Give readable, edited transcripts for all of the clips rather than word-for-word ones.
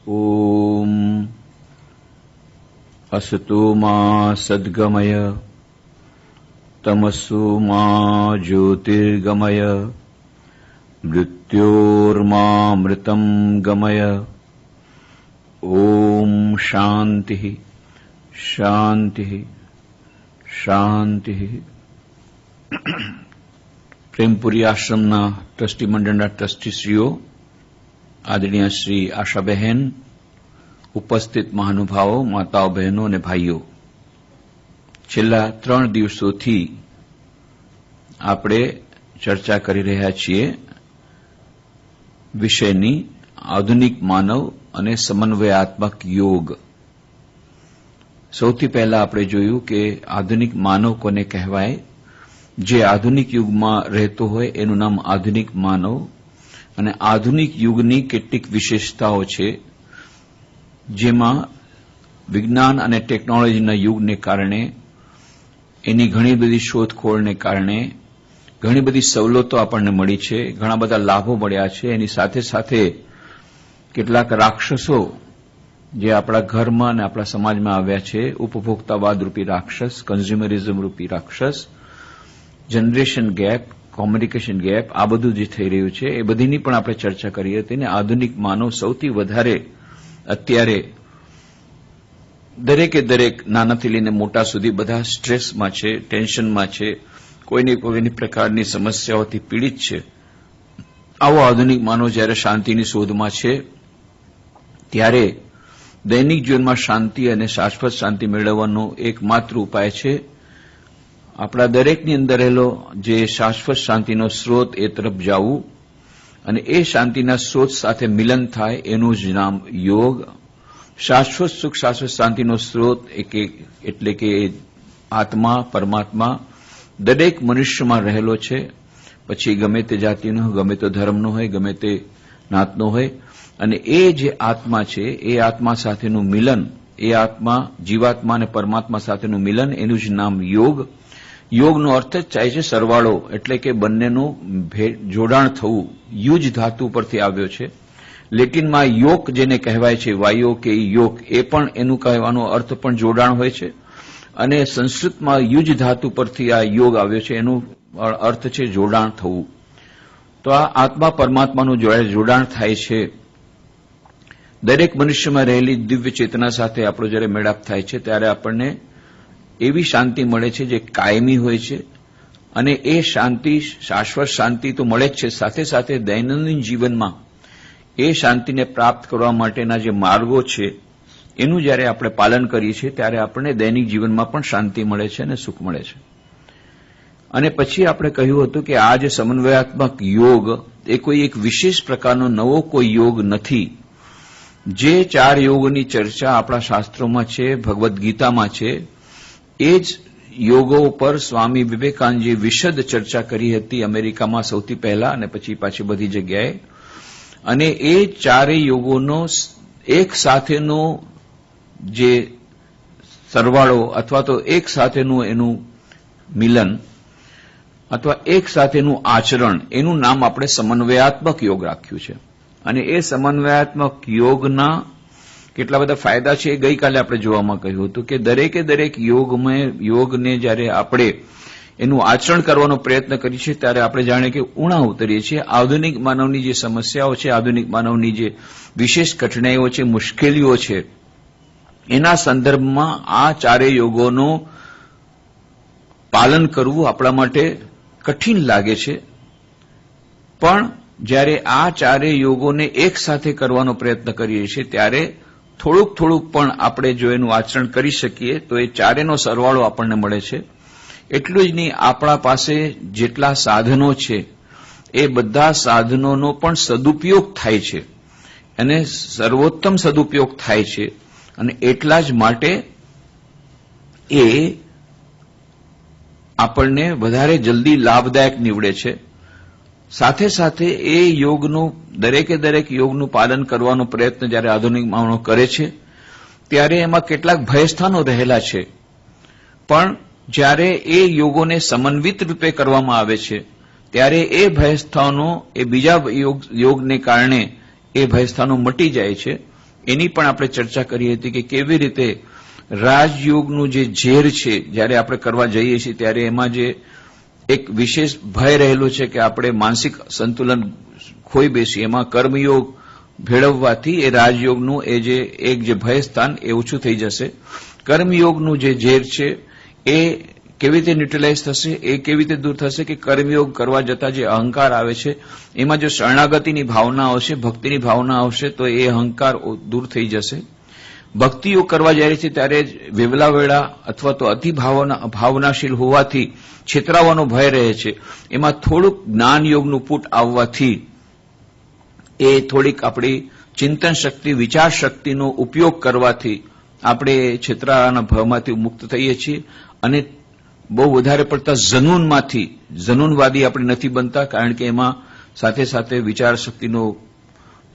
ओम असतो मा सद्गमय तमसो मा ज्योतिर्गमय मृत्योर्मामृतं गमय। ओम शांति शांति शांति। प्रेमपुरी आश्रमना ट्रस्टी मंडळના ટ્રસ્ટીશ્રીઓ, आदरणीय श्री आशाबेन, उपस्थित महानुभावों, माताओं, बहनों અને ભાઈઓ, છેલ્લા 3 દિવસોથી આપણે ચર્ચા કરી રહ્યા છીએ વિષયની આધુનિક માનવ અને સમન્વયાત્મક યોગ। સૌથી પહેલા આપણે જોયું કે આધુનિક માનવ કોને કહેવાય। જે આધુનિક યુગમાં રહેતો હોય એનું નામ આધુનિક માનવ। અને આધુનિક યુગની કેટલીક વિશેષતાઓ છે, જેમાં વિજ્ઞાન અને ટેકનોલોજીના યુગને કારણે, એની ઘણી બધી શોધખોળને કારણે ઘણી બધી સવલતો આપણને મળી છે, ઘણા બધા લાભો મળ્યા છે। એની સાથે સાથે કેટલાક રાક્ષસો જે આપણા ઘરમાં અને આપણા સમાજમાં આવ્યા છે, ઉપભોક્તાવાદ રૂપી રાક્ષસ, કન્ઝ્યુમરિઝમ રૂપી રાક્ષસ, જનરેશન ગેપ, કોમ્યુનિકેશન ગેપ, આ બધું જે થઈ રહ્યું છે એ બધીની પણ આપણે ચર્ચા કરી હતી। ને આધુનિક માનવ સૌથી વધારે અત્યારે દરેકે દરેક નાનાથી લઈને મોટા સુધી બધા સ્ટ્રેસમાં છે, ટેન્શનમાં છે, કોઈને કોઈની પ્રકારની સમસ્યાઓથી પીડિત છે। આવો આધુનિક માનવ જ્યારે શાંતિની શોધમાં છે, ત્યારે દૈનિક જીવનમાં શાંતિ અને શાશ્વત શાંતિ મેળવવાનો એકમાત્ર ઉપાય છે આપણા દરેકની અંદર રહેલો જે શાશ્વત શાંતિનો સ્ત્રોત એ તરફ જવું, અને એ શાંતિના સ્ત્રોત સાથે મિલન થાય એનું જ નામ યોગ। શાશ્વત સુખ, શાશ્વત શાંતિનો સ્ત્રોત એટલે કે આત્મા, પરમાત્મા દરેક મનુષ્યમાં રહેલો છે, પછી ગમે તે જાતિનો હોય, ગમે તે ધર્મનો હોય, ગમે તે નાતનો હોય। અને એ જે આત્મા છે એ આત્મા સાથેનું મિલન, એ આત્મા, જીવાત્મા અને પરમાત્મા સાથેનું મિલન, એનું જ નામ યોગ। યોગનો અર્થ જ થાય છે સરવાળો, એટલે કે બંનેનું જોડાણ થવું। યુજ ધાતુ પરથી આવ્યો છે। લેટિનમાં યોક જેને કહેવાય છે, વાયો કે યોક, એ પણ એનું કહેવાનો અર્થ પણ જોડાણ હોય છે। અને સંસ્કૃતમાં યુજ ધાતુ પરથી આ યોગ આવ્યો છે, એનું અર્થ છે જોડાણ થવું। તો આ આત્મા પરમાત્માનું જોડાણ થાય છે। દરેક મનુષ્યમાં રહેલી દિવ્ય ચેતના સાથે આપણો જ્યારે મેળાપ થાય છે, ત્યારે આપણને એવી શાંતિ મળે છે જે કાયમી હોય છે। અને એ શાંતિ, શાશ્વત શાંતિ તો મળે જ છે, સાથે સાથે દૈનંદિન જીવનમાં એ શાંતિને પ્રાપ્ત કરવા માટેના જે માર્ગો છે એનું જ્યારે આપણે પાલન કરીએ છીએ, ત્યારે આપણને દૈનિક જીવનમાં પણ શાંતિ મળે છે અને સુખ મળે છે। અને પછી આપણે કહ્યું હતું કે આ જે સમન્વયાત્મક યોગ એ કોઈ એક વિશેષ પ્રકારનો નવો કોઈ યોગ નથી। જે 4 યોગોની ચર્ચા આપણા શાસ્ત્રોમાં છે, ભગવદ્ ગીતામાં છે, એ જ યોગો ઉપર સ્વામી વિવેકાનંદજીએ વિશદ ચર્ચા કરી હતી, અમેરિકામાં સૌથી પહેલા અને પછી પાછી બધી જગ્યાએ। અને એ 4 યોગોનો એક સાથેનો જે સરવાળો અથવા તો એક સાથેનું એનું મિલન અથવા એક સાથેનું આચરણ, એનું નામ આપણે સમન્વયાત્મક યોગ રાખ્યું છે। અને એ સમન્વયાત્મક યોગના કેટલા બધા ફાયદા છે એ ગઈકાલે આપણે જોવામાં કહ્યું હતું કે દરેકે દરેક યોગને જ્યારે આપણે એનું આચરણ કરવાનો પ્રયત્ન કરીએ છીએ, ત્યારે આપણે જાણીએ કે ઉણા ઉતરીએ છીએ। આધુનિક માનવની જે સમસ્યાઓ છે, આધુનિક માનવની જે વિશેષ કઠણાઈઓ છે, મુશ્કેલીઓ છે, એના સંદર્ભમાં આ 4 યોગોનું પાલન કરવું આપણા માટે કઠિન લાગે છે। પણ જ્યારે આ 4 યોગોને એક સાથે કરવાનો પ્રયત્ન કરીએ છીએ, ત્યારે થોડુંક થોડુંક પણ આપણે જો એનું આચરણ કરી શકીએ તો એ 4નો સરવાળો આપણને મળે છે। એટલું જ નહીં, આપણા પાસે જેટલા સાધનો છે એ બધા સાધનોનો પણ સદુપયોગ થાય છે, અને સર્વોત્તમ સદુપયોગ થાય છે। અને એટલા જ માટે એ આપણને વધારે જલ્દી લાભદાયક નીવડે છે। સાથે સાથે એ યોગનું, દરેકે દરેક યોગનું પાલન કરવાનો પ્રયત્ન જ્યારે આધુનિક માનવ કરે છે, ત્યારે એમાં કેટલાક ભયસ્થાનો રહેલા છે, પણ જ્યારે એ યોગોને સમન્વિત રૂપે કરવામાં આવે છે, ત્યારે એ ભયસ્થાનો એ બીજા યોગને કારણે એ ભયસ્થાનો મટી જાય છે। એની પણ આપણે ચર્ચા કરી હતી કે કેવી રીતે રાજયોગનું જે ઝેર છે જ્યારે આપણે કરવા જઈએ છીએ ત્યારે એમાં જે એક વિશેષ ભય રહેલો છે કે આપણે માનસિક સંતુલન ખોઈ બેસીએ, એમાં કર્મયોગ ભેળવવાથી એ રાજયોગનું એક જે ભય સ્થાન એ ઓછું થઈ જશે. કર્મયોગનું જે ઝેર છે એ કેવી રીતે ન્યુટ્રલાઇઝ થશે, એ કેવી રીતે દૂર થશે કે કર્મયોગ કરવા જતા જે અહંકાર આવે છે એમાં જો શરણાગતિની ભાવના આવશે, ભક્તિની ભાવના આવશે તો એ અહંકાર દૂર થઈ જશે. ભક્તિયોગ કરવા જાય છે ત્યારે વેવલાવેળા અથવા તો અતિ ભાવનાશીલ હોવાથી છેતરાવાનો ભય રહે છે. એમાં થોડુંક જ્ઞાનયોગનું પુટ આવવાથી એ થોડીક આપણી ચિંતન શક્તિ, વિચાર શક્તિનો ઉપયોગ કરવાથી આપણે છેતરાવાના ભયમાંથી મુક્ત થઈએ છીએ અને બહુ વધારે પડતા જનૂનવાદી આપણે નથી બનતા, કારણ કે એમાં સાથે સાથે વિચાર શક્તિનો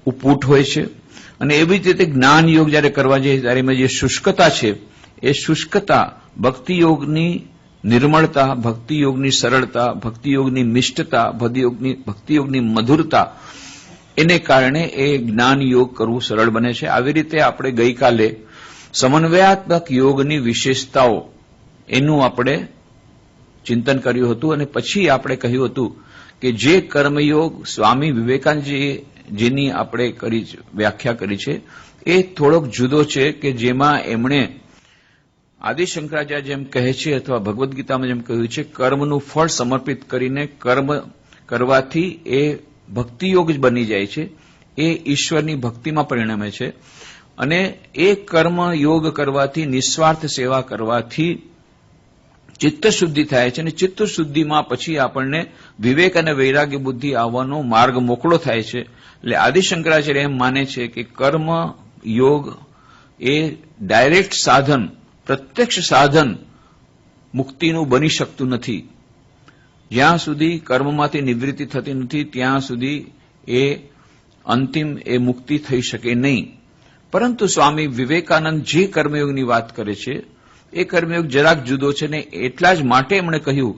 પુટ હોય છે. અને એવી જ રીતે જ્ઞાનયોગ જ્યારે કરવા જઈએ ત્યારે એમાં જે શુષ્કતા છે એ શુષ્કતા ભક્તિયોગની નિર્મળતા, ભક્તિયોગની સરળતા, ભક્તિયોગની મિષ્ટતા, ભક્તિયોગની મધુરતા, એને કારણે એ જ્ઞાનયોગ કરવું સરળ બને છે. આવી રીતે આપણે ગઈકાલે સમન્વયાત્મક યોગની વિશેષતાઓ એનું આપણે ચિંતન કર્યું હતું અને પછી આપણે કહ્યું હતું કે જે કર્મયોગ સ્વામી વિવેકાનંદજીએ જેની આપણે વ્યાખ્યા કરી છે એ થોડોક જુદો છે કે જેમાં એમણે આદિશંકરાચાર્ય જેમ કહે છે અથવા ભગવદ્ ગીતામાં જેમ કહ્યું છે, કર્મનું ફળ સમર્પિત કરીને કર્મ કરવાથી એ ભક્તિયોગ જ બની જાય છે, એ ઈશ્વરની ભક્તિમાં પરિણમે છે. અને એ કર્મ યોગ કરવાથી, નિસ્વાર્થ સેવા કરવાથી ચિત્તશુદ્ધિ થાય છે અને ચિત્તશુદ્ધિમાં પછી આપણને વિવેક અને વૈરાગ્ય બુદ્ધિ આવવાનો માર્ગ મોકળો થાય છે. એટલે આદિશંકરાચાર્ય એમ માને છે કે કર્મ યોગ એ ડાયરેક્ટ સાધન, પ્રત્યક્ષ સાધન મુક્તિનું બની શકતું નથી. જ્યાં સુધી કર્મમાંથી નિવૃત્તિ થતી નથી ત્યાં સુધી એ અંતિમ એ મુક્તિ થઈ શકે નહીં. પરંતુ સ્વામી વિવેકાનંદ જે કર્મયોગની વાત કરે છે એ કર્મયોગ જરાક જુદો છે ને એટલા જ માટે એમણે કહ્યું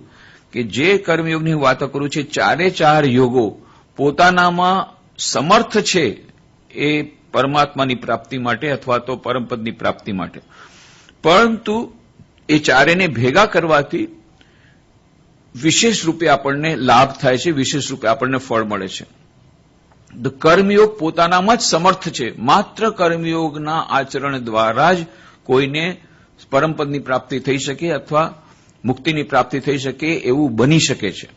કે જે કર્મયોગની વાતો કરું છે, ચારે ચાર યોગો પોતાનામાં સમર્થ છે એ પરમાત્માની પ્રાપ્તિ માટે અથવા તો પરમપદની પ્રાપ્તિ માટે, પરંતુ એ ચારેને ભેગા કરવાથી વિશેષ રૂપે આપણને લાભ થાય છે, વિશેષ રૂપે આપણને ફળ મળે છે. તો કર્મયોગ પોતાનામાં જ સમર્થ છે. માત્ર કર્મયોગના આચરણ દ્વારા જ કોઈને પરમપદની પ્રાપ્તિ થઈ શકે અથવા મુક્તિની પ્રાપ્તિ થઈ શકે એવું બની શકે છે.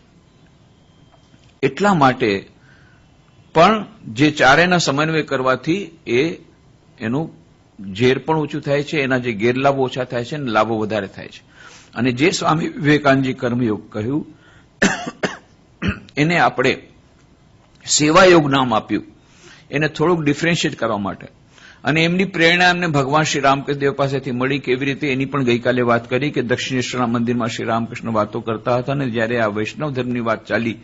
એટલા માટે પણ જે ચારેના સમન્વય કરવાથી એનું ઝેર પણ ઓછું થાય છે, એના જે ગેરલાભો ઓછા થાય છે અને લાભો વધારે થાય છે. અને જે સ્વામી વિવેકાનંદજી કર્મયોગ કહ્યું એને આપણે સેવાયોગ નામ આપ્યું, એને થોડુંક ડિફરન્શિએટ કરવા માટે. અને એમની પ્રેરણા એમને ભગવાન શ્રી રામકૃષ્ણદેવ પાસેથી મળી. કેવી રીતે એની પણ ગઈકાલે વાત કરી કે દક્ષિણેશ્વરના મંદિરમાં શ્રી રામકૃષ્ણ વાતો કરતા હતા અને જ્યારે આ વૈષ્ણવ ધર્મની વાત ચાલી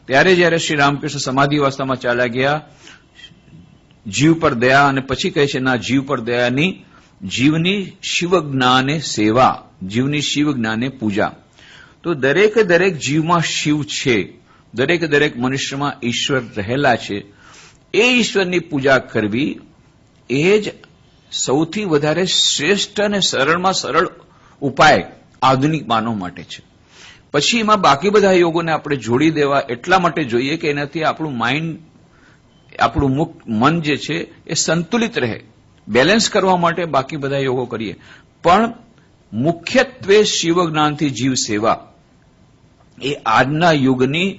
ત્યારે જ્યારે શ્રી રામકૃષ્ણ સમાધિ અવસ્થામાં ચાલ્યા ગયા, જીવ પર દયા, અને પછી કહે છે ના, જીવ પર દયાની જીવની શિવ જ્ઞાને સેવા, જીવની શિવ જ્ઞાને પૂજા. તો દરેકે દરેક જીવમાં શિવ છે, દરેકે દરેક મનુષ્યમાં ઈશ્વર રહેલા છે. એ ઈશ્વરની પૂજા કરવી એ જ સૌથી વધારે શ્રેષ્ઠ અને સરળમાં સરળ ઉપાય આધુનિક માનવ માટે છે. પછી એમાં બાકી બધા યોગોને આપણે જોડી દેવા એટલા માટે જોઈએ કે એનાથી આપણું માઇન્ડ, આપણું મન જે છે એ સંતુલિત રહે. બેલેન્સ કરવા માટે બાકી બધા યોગો કરીએ, પણ મુખ્યત્વે શિવ જ્ઞાનથી જીવ સેવા એ આજના યુગની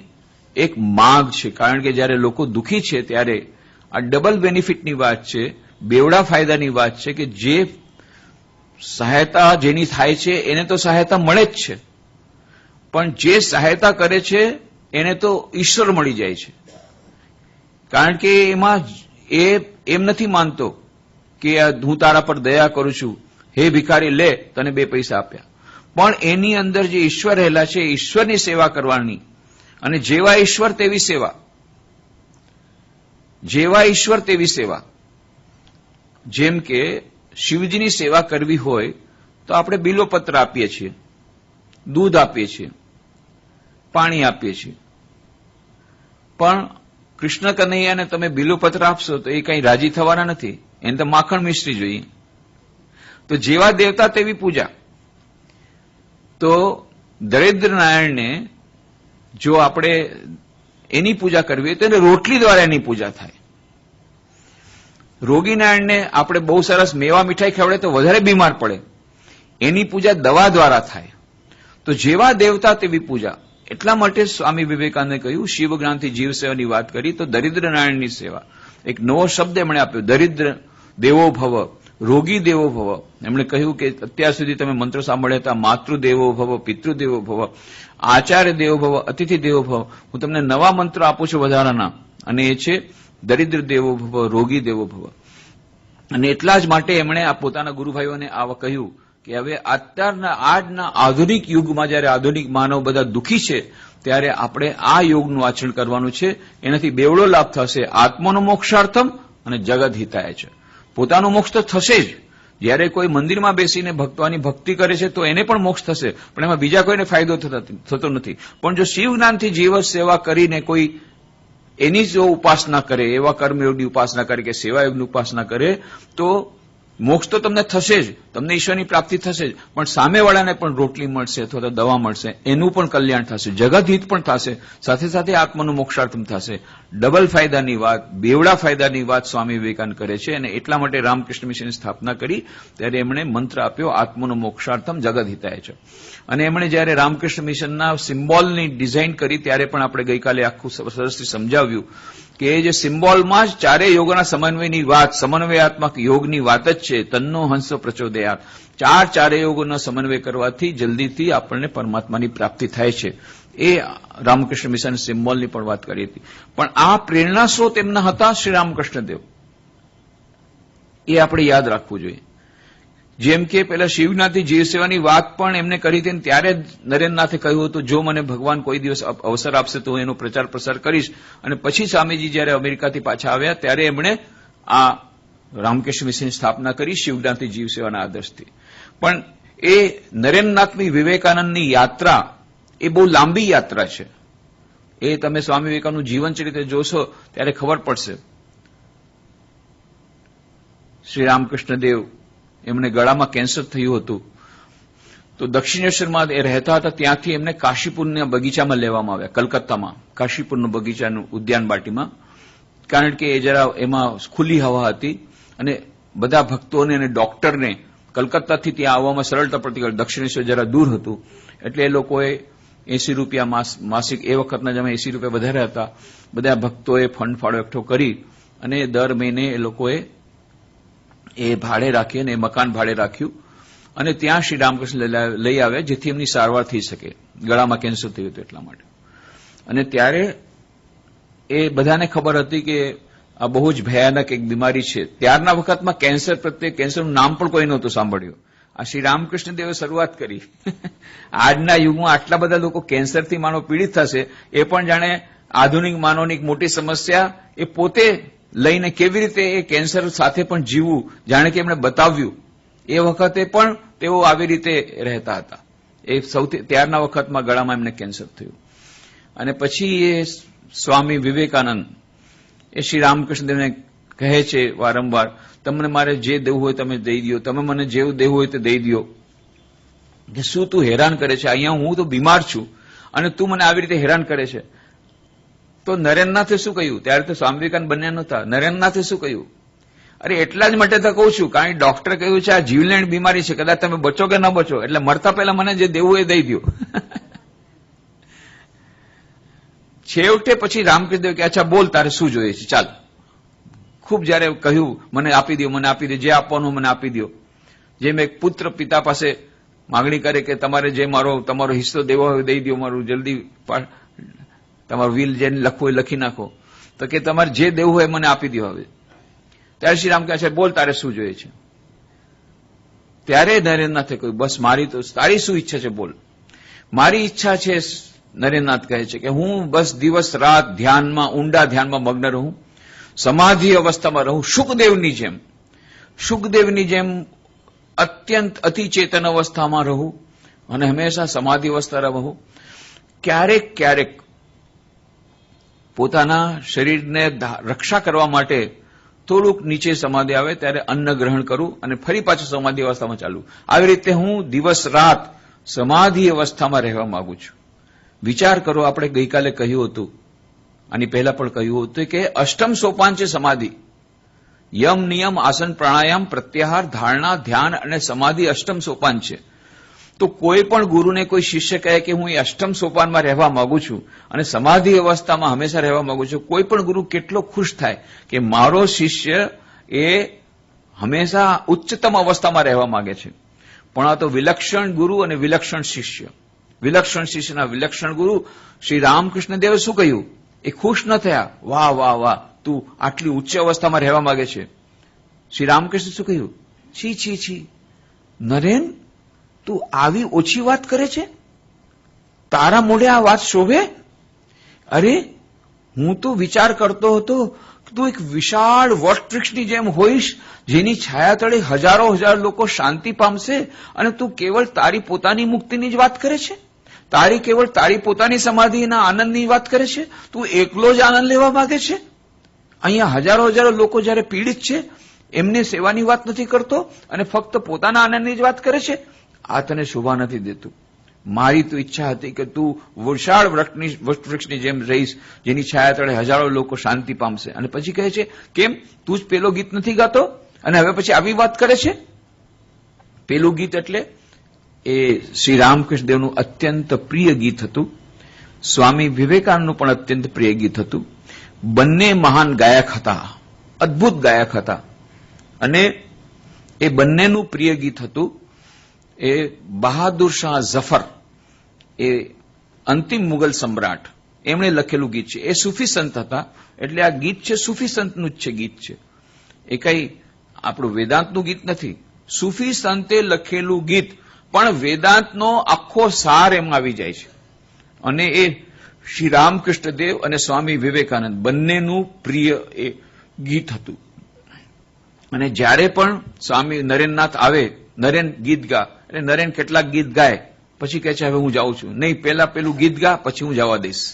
એક માંગ છે. કારણ કે જ્યારે લોકો દુઃખી છે ત્યારે આ ડબલ બેનિફિટની વાત છે, બેવડા ફાયદાની વાત છે કે જે સહાયતા જેની થાય છે એને તો સહાયતા મળે જ છે, પણ જે સહાયતા કરે છે એને તો ઈશ્વર મળી જાય છે. કારણ કે એમાં એ એમ નથી માનતો કે હું તારા પર દયા કરું છું, હે ભિખારી લે તને 2 પૈસા આપ્યા, પણ એની અંદર જે ઈશ્વર રહેલા છે ઈશ્વરની સેવા કરવાની. અને જેવા ઈશ્વર તેવી સેવા, જેવા ઈશ્વર તેવી સેવા. જેમ કે શિવજીની સેવા કરવી હોય તો આપણે બિલ્વપત્ર આપીએ છીએ, દૂધ આપીએ છીએ, પાણી આપીએ છીએ, પણ કૃષ્ણ કનૈયાને તમે બીલુપત્ર આપશો તો એ કંઈ રાજી થવાના નથી, એને તો માખણ મિશ્રી જોઈએ. તો જેવા દેવતા તેવી પૂજા. તો દરિદ્ર નારાયણને જો આપણે એની પૂજા કરવી તો એને રોટલી દ્વારા એની પૂજા થાય. રોગી નારાયણને આપણે બહુ સરસ મેવા મીઠાઈ ખવડે તો વધારે બીમાર પડે, એની પૂજા દવા દ્વારા થાય. તો જેવા દેવતા તેવી પૂજા. એટલા માટે સ્વામી વિવેકાનંદે કહ્યું, શિવ જ્ઞાનથી જીવ સેવાની વાત કરી તો દરિદ્ર નારાયણની સેવા. એક નવો શબ્દ એમણે આપ્યો, દરિદ્ર દેવો ભવ, રોગી દેવો ભવ. એમણે કહ્યું કે અત્યાર સુધી તમે મંત્ર સાંભળ્યા હતા, માતૃદેવો ભવ, પિતૃદેવો ભવ, આચાર્ય દેવો ભવ, અતિથિ દેવો ભવ. હું તમને નવા મંત્ર આપું છું વધારાના, અને એ છે દરિદ્ર દેવો ભવ, રોગી દેવો ભવ. અને એટલા જ માટે એમણે આ પોતાના ગુરુભાઈઓને આ કહ્યું કે હવે અત્યારના આજના આધુનિક યુગમાં જયારે આધુનિક માનવ બધા દુઃખી છે ત્યારે આપણે આ યોગનું આચરણ કરવાનું છે. એનાથી બેવડો લાભ થશે, આત્માનો મોક્ષાર્થમ અને જગત હિતાય છે. પોતાનો મોક્ષ તો થશે જ. જયારે કોઈ મંદિરમાં બેસીને ભક્તોની ભક્તિ કરે છે તો એને પણ મોક્ષ થશે, પણ એમાં બીજા કોઈને ફાયદો થતો નથી. પણ જો શિવ જ્ઞાનથી જીવ સેવા કરીને કોઈ એની જો ઉપાસના કરે, એવા કર્મયોગની ઉપાસના કરે કે સેવાયોગની ઉપાસના કરે તો મોક્ષ તો તમને થશે જ, તમને ઈશ્વરની પ્રાપ્તિ થશે જ, પણ સામેવાળાને પણ રોટલી મળશે અથવા તો દવા મળશે, એનું પણ કલ્યાણ થશે, જગત હિત પણ થશે, સાથે સાથે આત્માનું મોક્ષાર્થમ થશે. ડબલ ફાયદાની વાત, બેવડા ફાયદાની વાત સ્વામી વિવેકાનંદ કરે છે. અને એટલા માટે રામકૃષ્ણ મિશનની સ્થાપના કરી ત્યારે એમણે મંત્ર આપ્યો, આત્માનું મોક્ષાર્થમ જગત હિતાય છે. અને એમણે જયારે રામકૃષ્ણ મિશનના સિમ્બોલની ડિઝાઇન કરી ત્યારે પણ આપણે ગઈકાલે આખું સરસથી સમજાવ્યું કે એ જે સિમ્બોલમાં જ ચારેય યોગોના સમન્વયની વાત, સમન્વયાત્મક યોગની વાત જ છે. તન્નો હંસ પ્રચોદયાત. ચારેય યોગોનો સમન્વય કરવાથી જલ્દીથી આપણને પરમાત્માની પ્રાપ્તિ થાય છે. એ રામકૃષ્ણ મિશન સિમ્બોલની પણ વાત કરી હતી. પણ આ પ્રેરણા સ્ત્રોત એમના હતા શ્રી રામકૃષ્ણદેવ. એ આપણે યાદ રાખવું જોઈએ. જેમ કે પેલા શિવનાથી જીવ સેવાની વાત પણ એમને કરી હતી, ત્યારે નરેન્દ્રનાથે કહ્યું હતું જો મને ભગવાન કોઈ દિવસ અવસર આપશે તો હું એનો પ્રચાર પ્રસાર કરીશ. અને પછી સ્વામીજી જયારે અમેરિકાથી પાછા આવ્યા ત્યારે એમણે આ રામકૃષ્ણ મિશનની સ્થાપના કરી શિવજ્ઞાનથી જીવ સેવાના આદર્શથી. પણ એ નરેન્દ્રનાથની વિવેકાનંદની યાત્રા એ બહુ લાંબી યાત્રા છે. એ તમે સ્વામી વિવેકાનંદનું જીવન ચરિત્ર જોશો ત્યારે ખબર પડશે. શ્રી રામકૃષ્ણદેવ એમને ગળામાં કેન્સર થયું હતું, તો દક્ષિણેશ્વરમાં એ રહેતા હતા, ત્યાંથી એમને કાશીપુરના બગીચામાં લેવામાં આવ્યા, કલકત્તામાં કાશીપુરનું બગીચાનું ઉદ્યાન બાટીમાં. કારણ કે એ જરા એમાં ખુલ્લી હવા હતી અને બધા ભક્તોને અને ડોક્ટરને કલકત્તાથી ત્યાં આવવામાં સરળતા પડતી. દક્ષિણેશ્વર જરા દૂર હતું એટલે એ લોકોએ 80 રૂપિયા માસિક, એ વખતના જમા 80 રૂપિયા વધારે હતા, બધા ભક્તોએ ફંડ ફાળો એકઠો કરી અને દર મહિને એ લોકોએ એ ભાડે રાખી અને મકાન ભાડે રાખ્યું અને ત્યાં શ્રી રામકૃષ્ણ લઈ આવ્યા જેથી એમની સારવાર થઈ શકે. ગળામાં કેન્સર થયું હતું એટલા માટે. અને ત્યારે એ બધાને ખબર હતી કે આ બહુ જ ભયાનક એક બીમારી છે. ત્યારના વખતમાં કેન્સર પ્રત્યે કેન્સરનું નામ પણ કોઈ નહોતું સાંભળ્યું. આ શ્રી રામકૃષ્ણદેવે શરૂઆત કરી. આજના યુગમાં આટલા બધા લોકો કેન્સરથી માનવ પીડિત થશે એ પણ જાણે આધુનિક માનવની એક મોટી સમસ્યા એ પોતે લઈને કેવી રીતે એ કેન્સર સાથે પણ જીવવું જાણે કે એમણે બતાવ્યું. એ વખતે પણ તેઓ આવી રીતે રહેતા હતા. એ સૌથી ત્યારના વખતમાં ગળામાં એમને કેન્સર થયું. અને પછી એ સ્વામી વિવેકાનંદ એ શ્રી રામકૃષ્ણદેવને કહે છે વારંવાર, તમને મારે જે દેવું હોય તમે દઈ દો, તમે મને જેવું દેવું હોય તે દઈ દો. કે શું તું હેરાન કરે છે? અહીંયા હું તો બીમાર છું અને તું મને આવી રીતે હેરાન કરે છે. તો નરેન્દ્રનાથે શું કહ્યું? ત્યારે તો સ્વામી વિવેકાનંદ બન્યા નહોતા. નરેન્દ્રનાથે શું કહ્યું? અરે એટલા જ માટે તો કહું છું, કારણ કે ડોક્ટરે કહ્યું છે આ જીવલેણ બીમારી છે, કદાચ તમે બચો કે ન બચો, એટલે મરતા પહેલા મને જે દેવું એ દઈ દો. છેવટે પછી રામકૃષ્ણદેવ કે અચ્છા બોલ તારે શું જોઈએ છે, ચાલ. ખૂબ જયારે કહ્યું મને આપી દો, મને આપી દો, જે આપવાનું મને આપી દો. જેમ એક પુત્ર પિતા પાસે માગણી કરે કે તમારે જે તમારો હિસ્સો દેવો હોય દઈ દો, મારું જલ્દી તમારું વિલ જેને લખવું હોય લખી નાખો. તો કે તમારે જે દેવું હોય મને આપી દો હવે. ત્યારે શ્રી રામ કહે છે બોલ તારે શું જોઈએ છે. ત્યારે નરેન્દ્રનાથે કહ્યું બસ મારી તો તારી શું ઈચ્છા છે બોલ. મારી ઈચ્છા છે, નરેન્દ્રનાથ કહે છે કે હું બસ દિવસ રાત ધ્યાનમાં, ઊંડા ધ્યાનમાં મગ્ન રહું, સમાધિ અવસ્થામાં રહું, સુખદેવની જેમ અત્યંત અતિચેતન અવસ્થામાં રહું અને હંમેશા સમાધિ અવસ્થા રહું. ક્યારેક પોતાના શરીરને રક્ષા કરવા માટે થોડુંક નીચે સમાધિ આવે ત્યારે અન્ન ગ્રહણ કરું અને ફરી પાછું સમાધિ અવસ્થામાં ચાલુ. આવી રીતે હું દિવસ રાત સમાધિ અવસ્થામાં રહેવા માંગુ છું. વિચાર કરો, આપણે ગઈકાલે કહ્યું હતું, આની પહેલા પણ કહ્યું હતું કે અષ્ટમ સોપાન છે સમાધિ. યમ, નિયમ, આસન, પ્રાણાયામ, પ્રત્યાહાર, ધારણા, ધ્યાન અને સમાધિ અષ્ટમ સોપાન છે. તો કોઈ પણ ગુરુને કોઈ શિષ્ય કહે કે હું એ અષ્ટમ સોપાનમાં રહેવા માંગુ છું અને સમાધિ અવસ્થામાં હંમેશા રહેવા માંગુ છું, કોઈ પણ ગુરુ કેટલો ખુશ થાય કે મારો શિષ્ય એ હંમેશા ઉચ્ચતમ અવસ્થામાં રહેવા માંગે છે. પણ આ તો વિલક્ષણ ગુરુ અને વિલક્ષણ શિષ્ય, વિલક્ષણ શિષ્યના વિલક્ષણ ગુરુ શ્રી રામકૃષ્ણ દેવે શું કહ્યું? એ ખુશ ન થયા, વાહ વાહ વાહ, તું આટલી ઉચ્ચ અવસ્થામાં રહેવા માંગે છે. શ્રી રામકૃષ્ણ શું કહ્યું? છી છી છી, નરેન, તું આવી ઓછી વાત કરે છે? તારા મોઢે આ વાત શોભે? અરે, હું તો વિચાર કરતો હતો કે તું એક વિશાળ વટવૃક્ષની જેમ હોઈશ, જેની છાયા તળે હજારો હજાર લોકો શાંતિ પામશે, અને તું કેવળ તારી પોતાની મુક્તિની જ વાત કરે છે, કેવળ તારી પોતાની સમાધિના આનંદની વાત કરે છે, તું એકલો જ આનંદ લેવા માંગે છે. અહીંયા હજારો હજારો લોકો જયારે પીડિત છે એમને સેવાની વાત નથી કરતો અને ફક્ત પોતાના આનંદની જ વાત કરે છે. આ તને શોભા નથી દેતું. મારી તો ઈચ્છા હતી કે તું વિશાળ વટવૃક્ષની જેમ રહીશ, જેની છાયા તળે હજારો લોકો શાંતિ પામશે. અને પછી કહે છે, કેમ તું જ પેલો ગીત નથી ગાતો અને હવે પછી આવી વાત કરે છે? પેલું ગીત એટલે એ શ્રી રામકૃષ્ણ દેવનું અત્યંત પ્રિય ગીત હતું. સ્વામી વિવેકાનંદનું પણ અત્યંત પ્રિય ગીત હતું. બંને મહાન ગાયક હતા, અદ્ભુત ગાયક હતા, અને એ બંનેનું પ્રિય ગીત હતું એ બહાદુર શાહ ઝફર, એ અંતિમ મુગલ સમ્રાટ, એમણે લખેલું ગીત છે. એ સૂફી સંત હતા, એટલે આ ગીત છે સૂફી સંતનું જ છે ગીત છે. એ કઈ આપણું વેદાંતનું ગીત નથી. સૂફી સંતે લખેલું ગીત, પણ વેદાંતનો આખો સાર એમાં આવી જાય છે. અને એ શ્રી રામકૃષ્ણ દેવ અને સ્વામી વિવેકાનંદ બંનેનું પ્રિય એ ગીત હતું. અને જ્યારે પણ સ્વામી નરેનનાથ આવે, નરેન ગીત ગા, એટલે નરેન કેટલાક ગીત ગાય, પછી કહે છે હવે હું જાઉં છું. નહીં, પેલું ગીત ગા, પછી હું જવા દઈશ.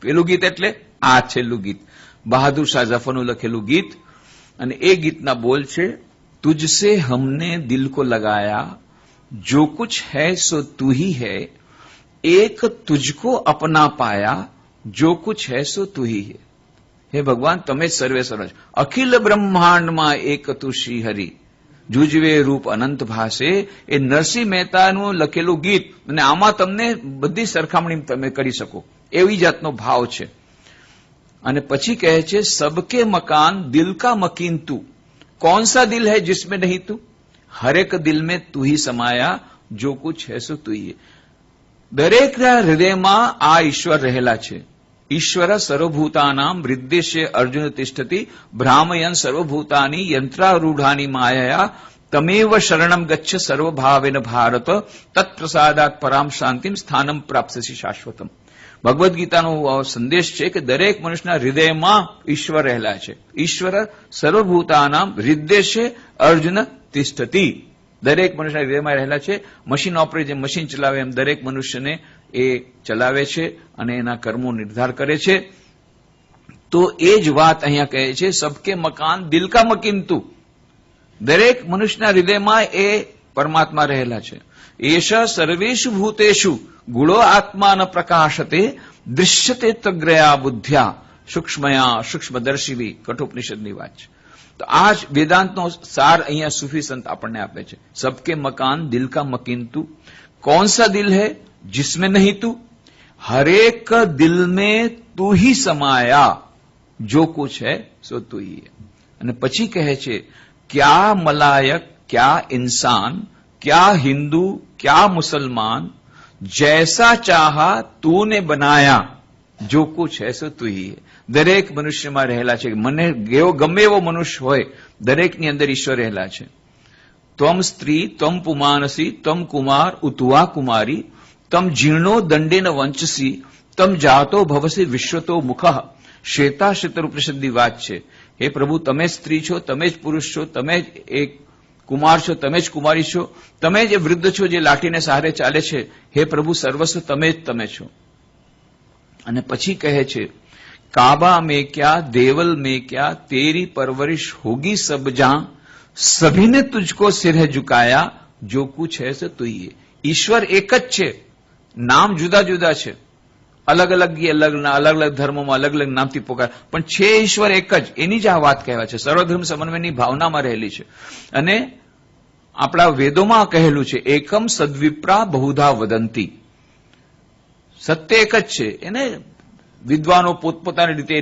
પેલું ગીત એટલે આ છેલ્લું ગીત, બહાદુર શાહ ઝફરનું લખેલું ગીત. અને એ ગીતના બોલ છે, તુજસે હમને દિલ કો લગાયા, जो कुछ है सो तू ही है, एक तुझको अपना पाया, जो कुछ है सो तू ही है. હે ભગવાન, તમે જ સર્વે સર્વ, અખિલ બ્રહ્માંડમાં એક તું શ્રી હરિ, જુજવે રૂપ અનંત ભાષે. એ નરસિંહ મહેતાનું લખેલું ગીત, અને આમાં તમને બધી સરખામણી તમે કરી શકો એવી જાતનો ભાવ છે. અને પછી કહે છે, સબકે મકાન દિલ કા મકીન તું, कौन सा दिल है जिसमें नहीं तू, हर एक दिल में तू ही समाया, जो कुछ है सो तू ही है. દરેકના હૃદયમાં આ ઈશ્વર રહેલા છે. ઈશ્વર સર્વભૂતાનામ હૃદ્દેશ્ય અર્જુન તિષ્ઠતિ, ભ્રામયન સર્વભૂતાની યંત્રારૂઢાની માયા, તમેવ શરણમ ગચ્છ સર્વભાવેન ભારત, તત્પ્રસાદાત પરામ શાંતિમ સ્થાનમ પ્રાપ્સ્યસી શાશ્વતમ. ભગવદ્ ગીતાનો સંદેશ છે કે દરેક મનુષ્યના હૃદયમાં ઈશ્વર રહેલા છે. ઈશ્વર સર્વભૂતાનામ હૃદ્દેશ્ય અર્જુન તિષ્ઠતિ, દરેક મનુષ્યના હૃદયમાં રહેલા છે. મશીન ઓપરેટર જેમ મશીન ચલાવે એમ દરેક મનુષ્યને એ ચલાવે છે અને એના કર્મો નિર્ધાર કરે છે. તો એ જ વાત અહીંયા કહે છે, સબકે મકાન દિલ કા મકીન તું, દરેક મનુષ્યના હૃદયમાં એ પરમાત્મા રહેલા છે. એશ સર્વેષુ ભૂતેષુ ગુણો આત્મા ન પ્રકાશતે, દૃશ્યતે તગ્રયા બુદ્ધ્યા સૂક્ષ્મયા સૂક્ષ્મદર્શિવી, કઠોપનિષદની વાત છે. તો આ જ વેદાંતનો સાર અહીંયા સૂફી સંત આપણને આપે છે. સબકે મકાન દિલ કા મકીન તું, कौन सा दिल है जिसमें नहीं तू, हर एक दिल में तू ही समाया, जो कुछ है सो तू ही है. અને પછી કહે છે, क्या मलायक क्या इंसान, क्या हिंदू क्या मुसलमान, जैसा चाहा तूने बनाया, जो कुछ है सो तू ही है. દરેક મનુષ્યમાં રહેલા છે. મને ગમે એવો મનુષ્ય હોય, દરેકની અંદર ઈશ્વર રહેલા છે. ત્વમ સ્ત્રી ત્વમ પુમાનસી ત્વમ કુમાર ઉતુવા કુમારી, તમ જીર્ણો દંડેન વંચસી, તમ જાતો ભવસી વિશ્વતો મુખ. શ્વેતા શ્વેતર ઉપનિષદની વાત છે. હે પ્રભુ, તમે જ સ્ત્રી છો, તમે જ પુરુષ છો, તમે જ એક કુમાર છો, તમે જ કુમારી છો, તમે જે વૃદ્ધ છો જે લાઠીને સહારે ચાલે છે. હે પ્રભુ, સર્વસ્વ તમે જ તમે છો. અને પછી કહે છે, काबा में क्या देवल में क्या तेरी परवरिश होगी सब जहां सभी ने तुझको सिर है झुकाया जो कुछ है સે તું ही ઈશ્વર એક જ છે, નામ જુદા જુદા છે, અલગ અલગ ધર્મોમાં અલગ અલગ નામથી પોકાર, પણ છે ઈશ્વર એક જ. એની જ આ વાત કહેવાય છે. સર્વધર્મ સમન્વયની ભાવનામાં રહેલી છે. અને આપણા વેદોમાં કહેલું છે એકમ સદ્વિપ્રા બહુધા વદંતી. સત્ય એક જ છે. એને વિદ્વાનો પોતપોતાની રીતે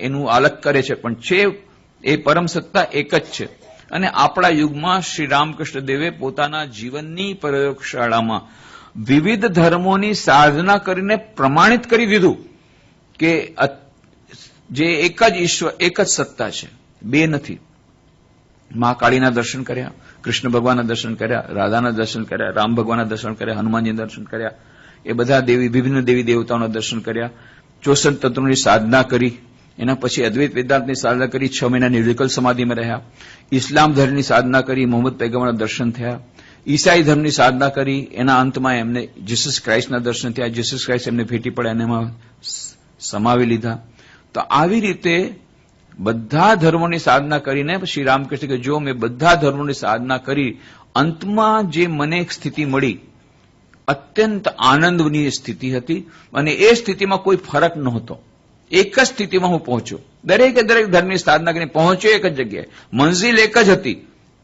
એનું આલક કરે છે, પણ છે એ પરમ સત્તા એક જ છે. અને આપણા યુગમાં શ્રી રામકૃષ્ણ દેવે પોતાના જીવનની પ્રયોગશાળામાં વિવિધ ધર્મોની સાધના કરીને પ્રમાણિત કરી દીધું કે જે એક જ ઈશ્વર, એક જ સત્તા છે, બે નથી. મા કાળીના દર્શન કર્યા, કૃષ્ણ ભગવાનના દર્શન કર્યા, રાધાના દર્શન કર્યા, રામ ભગવાનના દર્શન કર્યા, હનુમાનજીના દર્શન કર્યા, એ બધા વિભિન્ન દેવી દેવતાઓના દર્શન કર્યા, 64 તત્વોની સાધના કરી. એના પછી અદ્વૈત વેદાંતની સાધના કરી, 6 મહિના નિર્વિકલ્પ સમાધિમાં રહ્યા. ઇસ્લામ ધર્મની સાધના કરી, મોહમ્મદ પૈગંબરના દર્શન થયા. ઈસાઈ ધર્મની સાધના કરી, એના અંતમાં એમને જીસસ ક્રાઇસ્ટના દર્શન થયા. જીસસ ક્રાઇસ્ટ એમને ભેટી પડ્યા અને એમાં સમાવી લીધા. તો આવી રીતે બધા ધર્મોની સાધના કરીને શ્રી રામકૃષ્ણ કે જો મેં બધા ધર્મોની સાધના કરી, અંતમાં જે મને એક સ્થિતિ મળી, અત્યંત આનંદની સ્થિતિ હતી. અને એ સ્થિતિમાં કોઈ ફરક નહોતો. એક જ સ્થિતિમાં હું પહોંચ્યો. દરેક ધર્મની સાધના કરીને પહોંચ્યો એક જ જગ્યાએ. મંઝિલ એક જ હતી.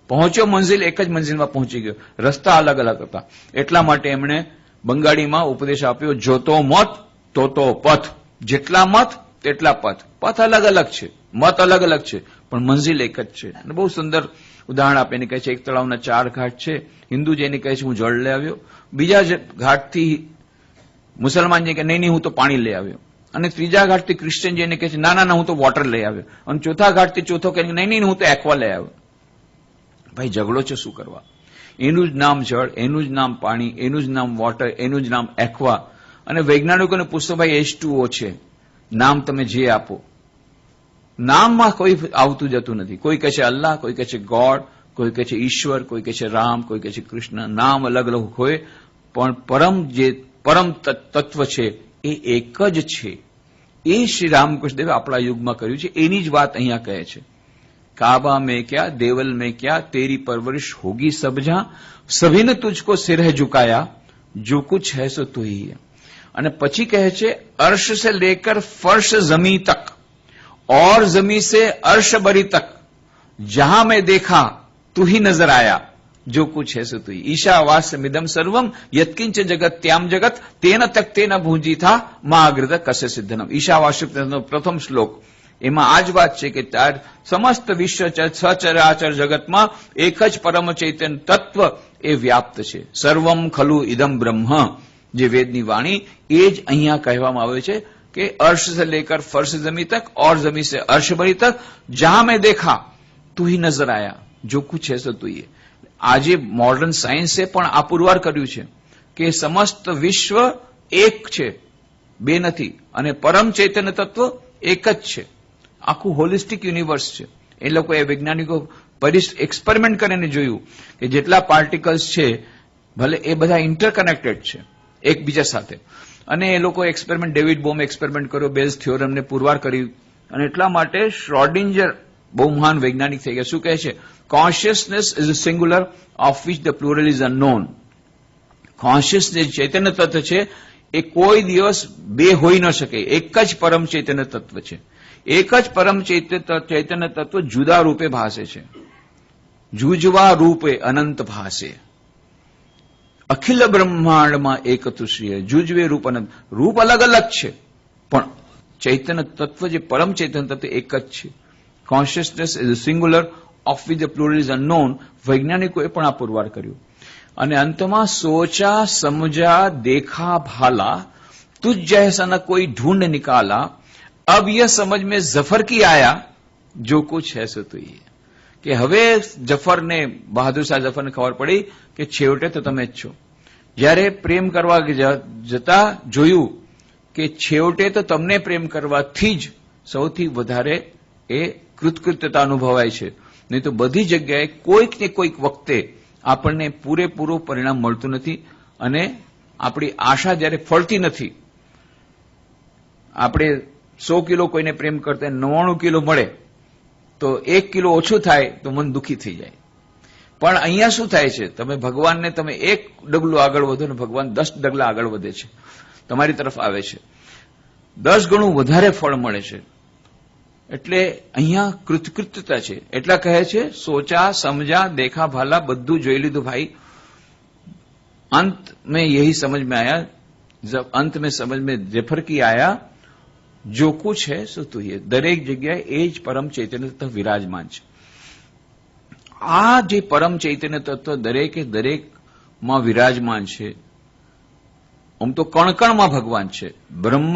પહોંચ્યો મંઝિલ, એક જ મંઝિલમાં પહોંચી ગયો. રસ્તા અલગ અલગ હતા. એટલા માટે એમણે બંગાળીમાં ઉપદેશ આપ્યો, જોતો મત તોતો પથ. જેટલા મત તેટલા પથ. પથ અલગ અલગ છે, મત અલગ અલગ છે, પણ મંઝિલ એક જ છે. અને બહુ સુંદર ઉદાહરણ આપે. એને કહે છે એક તળાવના 4 ઘાટ છે. હિન્દુ જેને કહે છે હું જળ લઈ આવ્યો. બીજા ઘાટથી મુસલમાન જે કહે નહીં હું તો પાણી લઈ આવ્યો. અને ત્રીજા ઘાટથી ક્રિશ્ચિયન જેને કહે છે ના ના હું તો વોટર લઈ આવ્યો. અને ચોથા ઘાટથી ચોથો કહે નહીં હું તો એક્વા લઈ આવ્યો. ભાઈ ઝઘડો છે, શું કરવા? એનું જ નામ જળ, એનું જ નામ પાણી, એનું જ નામ વોટર, એનું જ નામ એક્વા. અને વૈજ્ઞાનિકોને પૂછતો ભાઈ H2O છે, નામ તમે જે આપો, નામમાં કોઈ આવતું જતું નથી. કોઈ કહે છે અલ્લાહ, કોઈ કહે છે ગોડ, કોઈ કહે છે ઈશ્વર, કોઈ કહે છે રામ, કોઈ કહે છે કૃષ્ણ. નામ અલગ અલગ હોય, પણ પરમ તત્વ છે એ એક જ છે. એ શ્રી રામકૃષ્ણ દેવે આપણા યુગમાં કર્યું છે. એની જ વાત અહીંયા કહે છે. काबा में क्या देवल में क्या तेरी परवरिश होगी सब जहां सभी ने तुझको सिर है झुकाया जो कुछ है सो तू ही है. અને પછી કહે છે अर्श से लेकर फर्श जमी तक और जमी से अर्श बरी तक जहां मैं देखा तू ही नजर आया जो कुछ है सो तू ही. ईशावास्यमिदम सर्वम यत्किंच जगत त्याम जगत तेन तक तेन भूंजी था महाग्रत कस्य सिद्धनम. ईशावास्यનો પ્રથમ શ્લોક. એમાં આ જ વાત છે કે સમસ્ત વિશ્વ સચરાચર જગતમાં એક જ પરમ ચૈતન્ય તત્વ એ વ્યાપ્ત છે. સર્વમ ખલુ ઇદમ બ્રહ્મ, જે વેદની વાણી, એ જ અહીંયા કહેવામાં આવે છે કે अर्श से लेकर फर्श जमी तक और जमी से अर्श बरी तक जहां मैं देखा तू ही नजर आया जो कुछ है सो तू ही. આજે મોડર્ન સાયન્સે પણ આ પુરવાર કર્યું છે કે સમસ્ત વિશ્વ એક છે, બે નથી. અને પરમ ચૈતન્ય તત્વ એક જ છે. આખું હોલિસ્ટિક યુનિવર્સ છે. એ લોકોએ વૈજ્ઞાનિકો એક્સપેરિમેન્ટ કરીને જોયું કે જેટલા પાર્ટિકલ્સ છે ભલે એ બધા ઇન્ટરકનેક્ટેડ છે એકબીજા સાથે. અને એ લોકો એક્સપેરિમેન્ટ, ડેવિડ બોમે એક્સપેરિમેન્ટ કર્યો, બેલ્સ થિયોરમને પુરવાર કર્યું. અને એટલા માટે શ્રોડિંજર બહુ મહાન વૈજ્ઞાનિક થઈ ગયા. શું કહે છે? Consciousness is a singular of which the plural is unknown. Consciousness ચૈતન્ય તત્વ છે એ કોઈ દિવસ બે હોઈ ન શકે. એક જ પરમ ચૈતન્ય તત્વ છે. એક જ પરમ ચૈતન્ય તત્વ જુદા રૂપે ભાસે છે. જુજવા રૂપે અનંત ભાસે. અખિલ બ્રહ્માંડમાં એક તુષ્ય જુજવે રૂપ અનંત. રૂપ અલગ અલગ છે પણ ચૈતન્ય તત્વ જે પરમ ચૈતન્ય તત્વ એક જ છે. Consciousness is a singular of which the plural is unknown. વૈજ્ઞાનિકોએ પણ આ પુરવાર કર્યું. અને અંતમાં સોચા સમજા દેખા ભાલા તુજ જૈસા ન કોઈ ઢૂંઢ નિકાલા अब यह समझ में जफर की आया जो कुछ है सो तो ही. કે હવે જફરને, બહાદુર શાહ જફરને ખબર પડી કે છેવટે તો તમે જ છો. જ્યારે પ્રેમ કરવા જતા જોયું કે છેવટે તો તમને પ્રેમ કરવાથી જ સૌથી વધારે એ કૃતકૃત્યતા અનુભવાય છે. નહીં તો બધી જગ્યાએ કોઈક ને કોઈક વખતે આપણને પૂરેપૂરું પરિણામ મળતું નથી. અને આપણી આશા જ્યારે ફળતી નથી, આપણે 100 કિલો કોઈને પ્રેમ કરતા 99 કિલો મળે તો 1 કિલો ઓછું થાય તો મન દુઃખી થઈ જાય. પણ અહીંયા શું થાય છે, તમે ભગવાનને તમે 1 ડગલું આગળ વધો ને ભગવાન 10 ડગલા આગળ વધે છે, તમારી તરફ આવે છે, 10 ગણું વધારે ફળ મળે છે. એટલે અહીંયા કૃતકૃત્યતા છે. એટલા કહે છે સોચા સમજા દેખા ભાલા બધું જોઈ લીધું ભાઈ, अंत में यही समझ में आया, जब अंत में समझ में रेफर की आया जो कुछ है सो तू ही. દરેક જગ્યાએ એ જ પરમ ચૈતન્ય તત્વ વિરાજમાન છે. આ જે પરમ ચૈતન્ય તત્વ દરેકે દરેકમાં વિરાજમાન છે. આમ તો કણકણમાં ભગવાન છે. બ્રહ્મ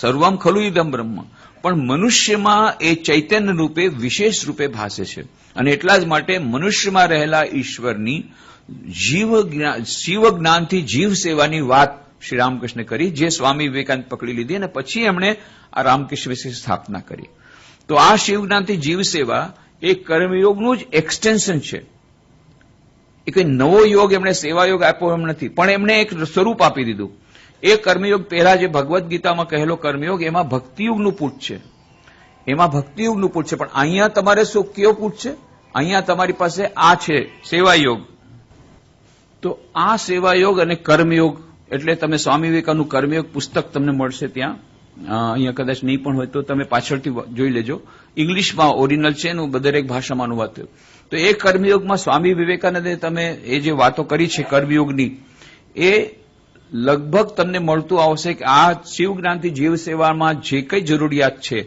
સર્વમ ખલુ ઇદમ બ્રહ્મ, પણ મનુષ્યમાં એ ચૈતન્ય રૂપે વિશેષ રૂપે ભાસે છે. અને એટલા જ માટે મનુષ્યમાં રહેલા ઈશ્વરની શિવ જ્ઞાનથી જીવ સેવાની વાત શ્રી રામકૃષ્ણ કરી, જે સ્વામી વિવેકાનંદ પકડી લીધી અને પછી એમણે આ રામકૃષ્ણ વિશે સ્થાપના કરી. તો આ શિવ જ્ઞાનથી જીવ સેવા એ કર્મયોગનું જ એક્સટેન્શન છે. એ કોઈ નવો યોગ એમણે સેવા યોગ આપ્યો એમ નથી, પણ એમણે એક સ્વરૂપ આપી દીધું. એ કર્મયોગ પહેલા જે ભગવદ્ ગીતામાં કહેલો કર્મયોગ એમાં ભક્તિયુગનું પૂછ છે, એમાં ભક્તિયુગનું પૂછ છે. પણ અહીંયા તમારે શું કેવો પૂછ છે, અહીંયા તમારી પાસે આ છે સેવા યોગ. તો આ સેવા યોગ અને કર્મયોગ એટલે તમે સ્વામી વિવેકાનંદનું કર્મયોગ પુસ્તક તમને મળશે ત્યાં, અહીંયા કદાચ નહીં પણ હોય તો તમે પાછળથી જોઈ લેજો. ઇંગ્લિશમાં ઓરિજિનલ છે એનું દરેક ભાષામાં અનુવાદ થયો. તો એ કર્મયોગમાં સ્વામી વિવેકાનંદે તમે એ જે વાતો કરી છે કર્મયોગની, એ લગભગ તમને મળતું આવશે કે આ શિવ જ્ઞાનથી જીવ સેવામાં જે કંઈ જરૂરિયાત છે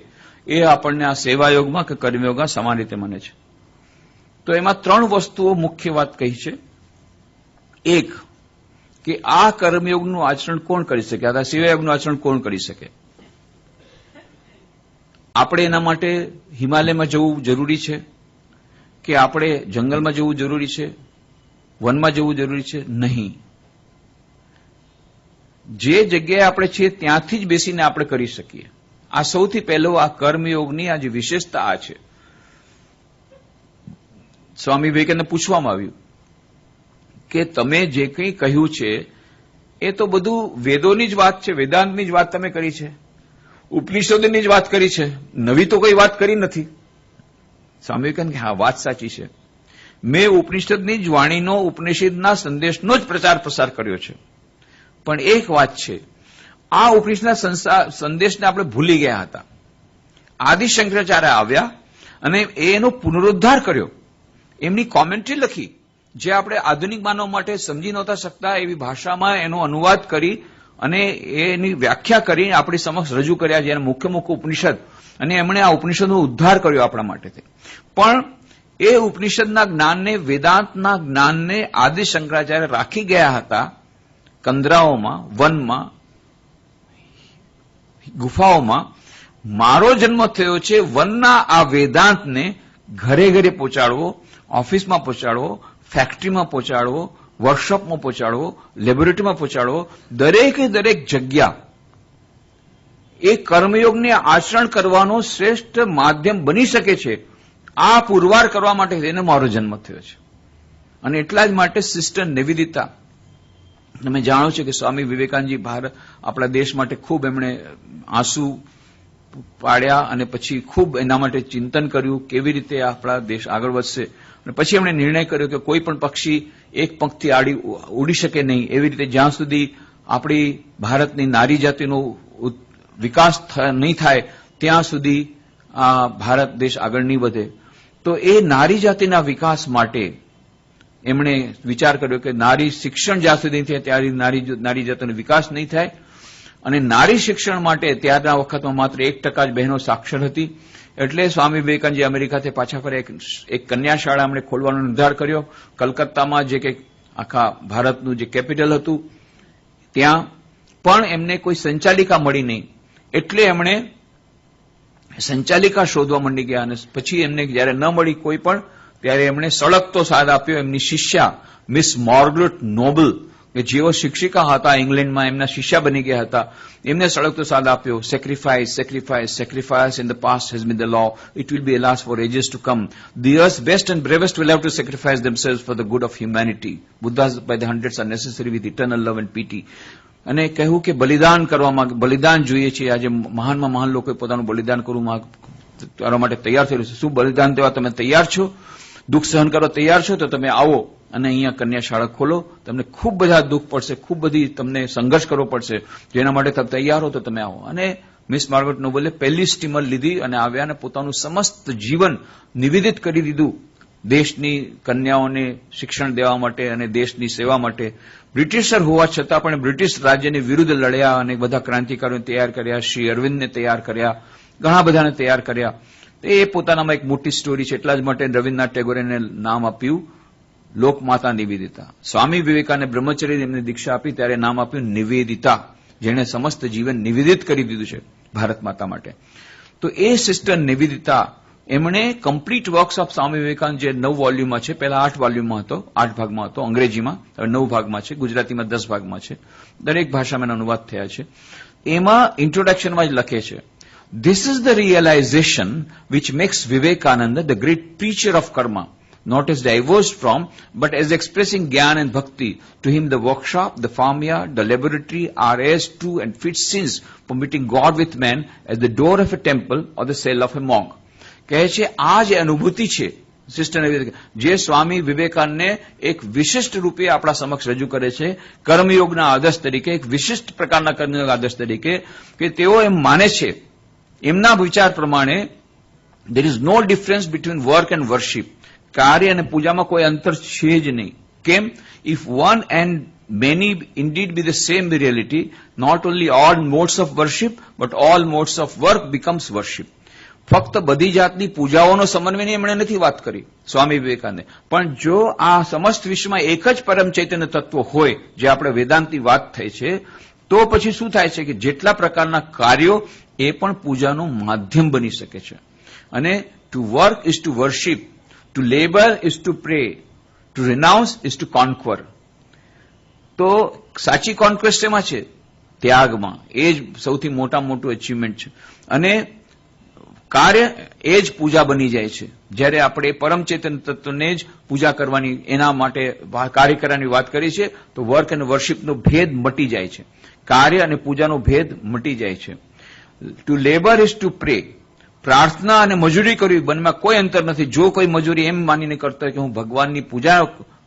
એ આપણને આ સેવાયોગમાં કે કર્મયોગમાં સમાન રીતે મને છે. તો એમાં 3 વસ્તુઓ મુખ્ય વાત કહી છે. એક કે આ કર્મયોગનું આચરણ કોણ કરી શકે, આ સેવાયોગનું આચરણ કોણ કરી શકે. આપણે એના માટે હિમાલયમાં જવું જરૂરી છે કે આપણે જંગલમાં જવું જરૂરી છે, વનમાં જવું જરૂરી છે? નહીં. જે જગ્યાએ આપણે છીએ ત્યાંથી જ બેસીને આપણે કરી શકીએ. આ સૌથી પહેલો આ કર્મયોગની આ જે વિશેષતા આ છે. સ્વામી વિવેકાનંદને પૂછવામાં આવ્યું કે તમે જે કંઈ કહ્યું છે એ તો બધું વેદોની જ વાત છે, વેદાંતની જ વાત તમે કરી છે, ઉપનિષદોની જ વાત કરી છે, નવી તો કોઈ વાત કરી નથી. સ્વામી વિવેકાનંદ કે હા વાત સાચી છે, મેં ઉપનિષદની જ વાણીનો ઉપનિષદના સંદેશનો જ પ્રચાર પ્રસાર કર્યો છે. પણ એક વાત છે, આ ઉપનિષદના સંદેશને આપણે ભૂલી ગયા હતા. આદિ શંકરાચાર્ય આવ્યા અને એનો પુનરુદ્ધાર કર્યો, એમની કોમેન્ટ્રી લખી, જે આપણે આધુનિક માનવ માટે સમજી નહોતા શકતા એવી ભાષામાં એનો અનુવાદ કરી અને એની વ્યાખ્યા કરી આપણી સમક્ષ રજૂ કર્યા, જેને મુખ્ય ઉપનિષદ, અને એમણે આ ઉપનિષદનો ઉદ્ધાર કર્યો આપણા માટે. પણ એ ઉપનિષદના જ્ઞાનને, વેદાંતના જ્ઞાનને આદિ શંકરાચાર્ય રાખી ગયા હતા કંદરાઓમાં, વનમાં, ગુફાઓમાં. મારો જન્મ થયો છે વનના આ વેદાંતને ઘરે ઘરે પહોંચાડવો, ઓફિસમાં પહોંચાડવો, ફેક્ટરીમાં પહોંચાડવો, વર્કશોપમાં પહોંચાડવો, લેબોરેટરીમાં પહોંચાડવો, દરેકે દરેક જગ્યા એ કર્મયોગને આચરણ કરવાનો શ્રેષ્ઠ માધ્યમ બની શકે છે. આ પુરવાર કરવા માટે એને મારો જન્મ થયો છે. અને એટલા જ માટે સિસ્ટર નિવેદિતા, તમે જાણો છો કે સ્વામી વિવેકાનંદજી આપણા દેશ માટે ખૂબ એમણે આંસુ પાડ્યા અને પછી ખૂબ એના માટે ચિંતન કર્યું કેવી રીતે આપણા દેશ આગળ વધશે. અને પછી એમણે નિર્ણય કર્યો કે કોઈ પણ પક્ષી એક પંખથી આડી ઉડી શકે નહીં, એવી રીતે જ્યાં સુધી આપણી ભારતની નારી જાતિનો વિકાસ નહીં થાય ત્યાં સુધી આ ભારત દેશ આગળ નહીં વધે. તો એ નારી જાતિના વિકાસ માટે એમણે વિચાર કર્યો કે નારી શિક્ષણ જ્યાં સુધી થાય ત્યારે નારી જાતિનો વિકાસ નહીં થાય. અને નારી શિક્ષણ માટે ત્યારના વખતમાં માત્ર 1% જ બહેનો સાક્ષર હતી. એટલે સ્વામી વિવેકાનંદજી અમેરિકાથી પાછા ફરે એક કન્યા શાળા એમણે ખોલવાનો નિર્ધાર કર્યો કલકત્તામાં, જે કે આખા ભારતનું જે કેપિટલ હતું ત્યાં. પણ એમને કોઈ સંચાલિકા મળી નહીં, એટલે એમણે સંચાલિકા શોધવા માંડી ગયા. અને પછી એમને જયારે ન મળી કોઈ પણ, ત્યારે એમણે સળગતો સાથ આપ્યો એમની શિષ્યા મિસ માર્ગરેટ નોબલ, કે જેઓ શિક્ષિકા હતા ઇંગ્લેન્ડમાં, એમના શિષ્યા બની ગયા હતા. એમને સળગતો સાથ આપ્યો, sacrifice sacrifice sacrifice in the past has been the law, it will be alas for ages to come. The earth's best and bravest will have to sacrifice themselves for the good of humanity. Buddhas by the hundreds are necessary with eternal love and pity. અને કહ્યું કે બલિદાન કરવા માંગે, બલિદાન જોઈએ છે. આજે મહાનમાં મહાન લોકોએ પોતાનું બલિદાન કરવા માટે તૈયાર થયેલું છે. શું બલિદાન દેવા તમે તૈયાર છો? દુઃખ સહન કરવા તૈયાર છો? તો તમે આવો અને અહીંયા કન્યા શાળા ખોલો. તમને ખૂબ બધા દુઃખ પડશે, ખૂબ બધી તમને સંઘર્ષ કરવો પડશે. જેના માટે તમે તૈયાર હો તો તમે આવો. અને મિસ માર્ગરેટ નોબલે પહેલી સ્ટીમર લીધી અને આવ્યા અને પોતાનું સમસ્ત જીવન નિવેદિત કરી દીધું દેશની કન્યાઓને શિક્ષણ દેવા માટે અને દેશની સેવા માટે. બ્રિટિશર હોવા છતાં પણ બ્રિટિશ રાજ્યની વિરુદ્ધ લડ્યા અને બધા ક્રાંતિકારીઓને તૈયાર કર્યા, શ્રી અરવિંદને તૈયાર કર્યા, ઘણા બધાને તૈયાર કર્યા. એ પોતાનામાં એક મોટી સ્ટોરી છે. એટલા જ માટે રવિન્દ્રનાથ ટેગોરે એને નામ આપ્યું લોકમાતા નિવેદિતા. સ્વામી વિવેકાનંદે બ્રહ્મચર્ય એમને દીક્ષા આપી ત્યારે નામ આપ્યું નિવેદિતા, જેણે સમસ્ત જીવન નિવેદિત કરી દીધું છે ભારત માતા માટે. તો એ સિસ્ટર નિવેદિતા એમણે complete works of Swami Vivekananda, જે 9 વોલ્યુમમાં છે, પહેલા 8 વોલ્યુમમાં હતો, 8 ભાગમાં હતો અંગ્રેજીમાં, હવે 9 ભાગમાં છે, ગુજરાતીમાં 10 ભાગમાં છે, દરેક ભાષામાં અનુવાદ થયા છે. એમાં ઇન્ટ્રોડક્શનમાં જ લખે છે, "This is the realization which makes Vivekananda the great preacher of karma, not as divorced from, but as expressing Gyan and Bhakti. To him the workshop, the farmyard, the laboratory are as true and fit sins for meeting God with man as the door of a temple or the cell of a monk." કહે છે આ જે અનુભૂતિ છે sister જે સ્વામી વિવેકાનંદને એક વિશિષ્ટ રૂપે આપણા સમક્ષ રજૂ કરે છે કર્મયોગના આદર્શ તરીકે, એક વિશિષ્ટ પ્રકારના કર્મયોગ આદર્શ તરીકે, કે તેઓ એમ માને છે, એમના વિચાર પ્રમાણે, there is no difference between work and worship. કાર્ય અને પૂજામાં કોઈ અંતર છે જ નહીં. કેમ? If one and many indeed be the same reality, not only all modes of worship but all modes of work becomes worship. ફક્ત બધી જાતની પૂજાઓનો સમન્વયની એમણે નથી વાત કરી સ્વામી વિવેકાનંદે, પણ જો આ સમસ્ત વિશ્વમાં એક જ પરમ ચૈતન્ય તત્વ હોય, જે આપણે વેદાંતની વાત થઈ છે, તો પછી શું થાય છે કે જેટલા પ્રકારના કાર્યો એ પણ પૂજાનું માધ્યમ બની શકે છે. અને to work is to worship, to labour is to pray, to renounce is to conquer. તો સાચી કોન્ક્વેસ્ટ એમાં છે ત્યાગમાં. એ જ સૌથી મોટું અચીવમેન્ટ છે. અને કાર્ય એ જ પૂજા બની જાય છે. જ્યારે આપણે પરમ ચેતન તત્વને જ પૂજા કરવાની, એના માટે કાર્ય કરવાની વાત કરી છે, તો વર્ક અને વર્શિપનો ભેદ મટી જાય છે. કાર્ય અને પૂજાનો ભેદ મટી જાય છે. To labour is to pray. પ્રાર્થના અને મજૂરી કરવી બંનેમાં કોઈ અંતર નથી. જો કોઈ મજૂરી એમ માનીને કરતો હોય કે હું ભગવાનની પૂજા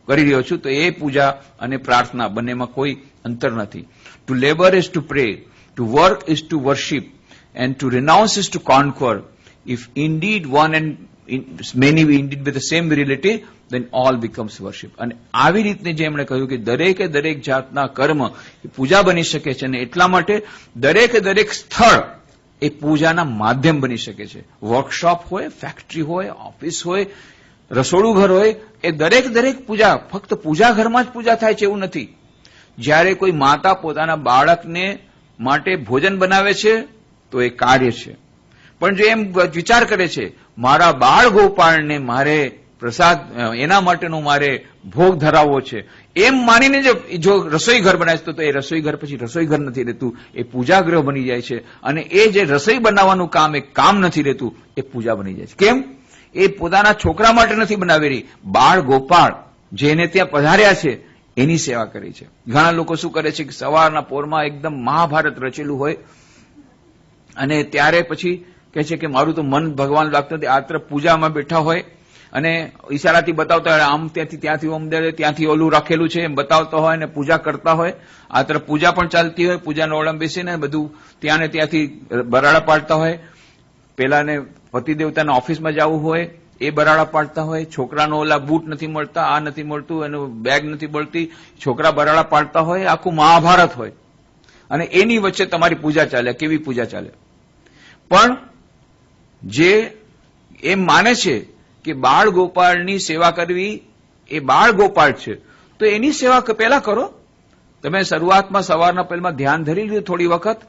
કરી રહ્યો છું, તો એ પૂજા અને પ્રાર્થના બંનેમાં કોઈ અંતર નથી. To labour is to pray, to work is to worship, and to renounce is to conquer. If indeed one and many indeed with the same reality, then all becomes worship. અને આવી રીતને જે એમણે કહ્યું કે દરેકે દરેક જાતના કર્મ પૂજા બની શકે છે, અને એટલા માટે દરેકે દરેક સ્થળ એ પૂજાના માધ્યમ બની શકે છે. વર્કશોપ હોય, ફેક્ટરી હોય, ઓફિસ હોય, રસોડું ઘર હોય, એ દરેક પૂજા ફક્ત પૂજા ઘરમાં જ પૂજા થાય છે એવું નથી. જ્યારે કોઈ માતા પોતાના બાળકને માટે ભોજન બનાવે છે તો એ કાર્ય છે. પણ જો એમ વિચાર કરે છે મારા બાળ ગોપાળને મારે પ્રસાદ, એના માટેનો મારે ભોગ ધરાવવો છે, એમ માનીને જો રસોઈ ઘર બનાવે છે, તો એ રસોઈ ઘર પછી રસોઈ ઘર નથી રહેતું, એ પૂજાગૃહ બની જાય છે. અને એ જે રસોઈ બનાવવાનું કામ એ કામ નથી રહેતું, એ પૂજા બની જાય છે. કેમ? એ પોતાના છોકરા માટે નથી બનાવેલી, બાળ ગોપાળ જેને ત્યાં પધાર્યા છે એની સેવા કરી છે. ઘણા લોકો શું કરે છે કે સવારના પોરમાં એકદમ મહાભારત રચેલું હોય અને ત્યારે પછી કહે છે કે મારું તો મન ભગવાન લાગતું નથી, આ તરફ પૂજામાં બેઠા હોય અને ઈશારાથી બતાવતા હોય, આમ ત્યાંથી ઓમ દે, ત્યાંથી ઓલું રાખેલું છે એમ બતાવતા હોય અને પૂજા કરતા હોય. આ તરફ પૂજા પણ ચાલતી હોય, પૂજાનો ઓળમ બેસીને બધું ત્યાં ને ત્યાંથી બરાડા પાડતા હોય. પેલાને પતિ દેવતાના ઓફિસમાં જવું હોય, એ બરાડા પાડતા હોય. છોકરાનો ઓલા બૂટ નથી મળતા, આ નથી મળતું, એનું બેગ નથી મળતી, છોકરા બરાડા પાડતા હોય. આખું મહાભારત હોય અને એની વચ્ચે તમારી પૂજા ચાલે. કેવી પૂજા ચાલે? પણ જે એમ માને છે કે બાળ ગોપાળની સેવા કરવી એ બાળ ગોપાળ છે, તો એની સેવા પહેલા કરો. તમે શરૂઆતમાં સવારના પહેલા ધ્યાન ધરી લો, થોડી વખત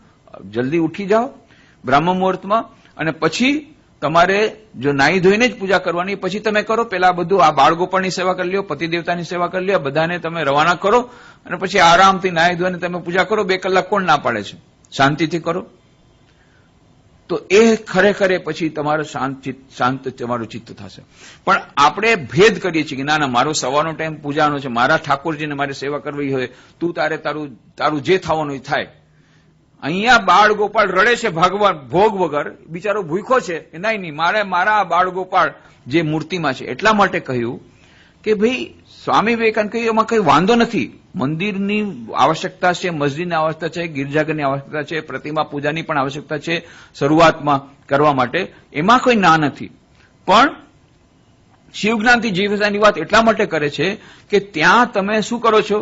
જલ્દી ઉઠી જાઓ બ્રહ્મ મુહૂર્તમાં, અને પછી તમારે જો નાહી ધોઈને જ પૂજા કરવાની, પછી તમે કરો. પેલા બધું આ બાળ ગોપાળની સેવા કરી લ્યો, પતિ દેવતાની સેવા કરી લ્યો, બધાને તમે રવાના કરો અને પછી આરામથી નાહી ધોઈને તમે પૂજા કરો. 2 કલાક કોણ ના પાડે છે? શાંતિથી કરો. તો એ ખરેખર પછી તમારું શાંત તમારું ચિત્ત થશે. પણ આપણે ભેદ કરીએ છીએ કે ના મારો સવારનો ટાઈમ પૂજાનો છે, મારા ઠાકોરજીને મારે સેવા કરવી હોય, તું તારું જે થવાનું એ થાય. અહીંયા બાળ ગોપાળ રડે છે ભગવાન ભોગ વગર, બિચારો ભૂખો છે. નહીં મારા બાળ ગોપાળ જે મૂર્તિમાં છે. એટલા માટે કહ્યું કે ભાઈ સ્વામી વિવેકાનંદ કહ્યું એમાં કઈ વાંધો નથી. મંદિરની આવશ્યકતા છે, મસ્જિદની આવશ્યકતા છે, ગિરજાઘરની આવશ્યકતા છે, પ્રતિમા પૂજાની પણ આવશ્યકતા છે શરૂઆતમાં કરવા માટે, એમાં કોઈ ના નથી. પણ શિવજ્ઞાનથી જીવની વાત એટલા માટે કરે છે કે ત્યાં તમે શું કરો છો,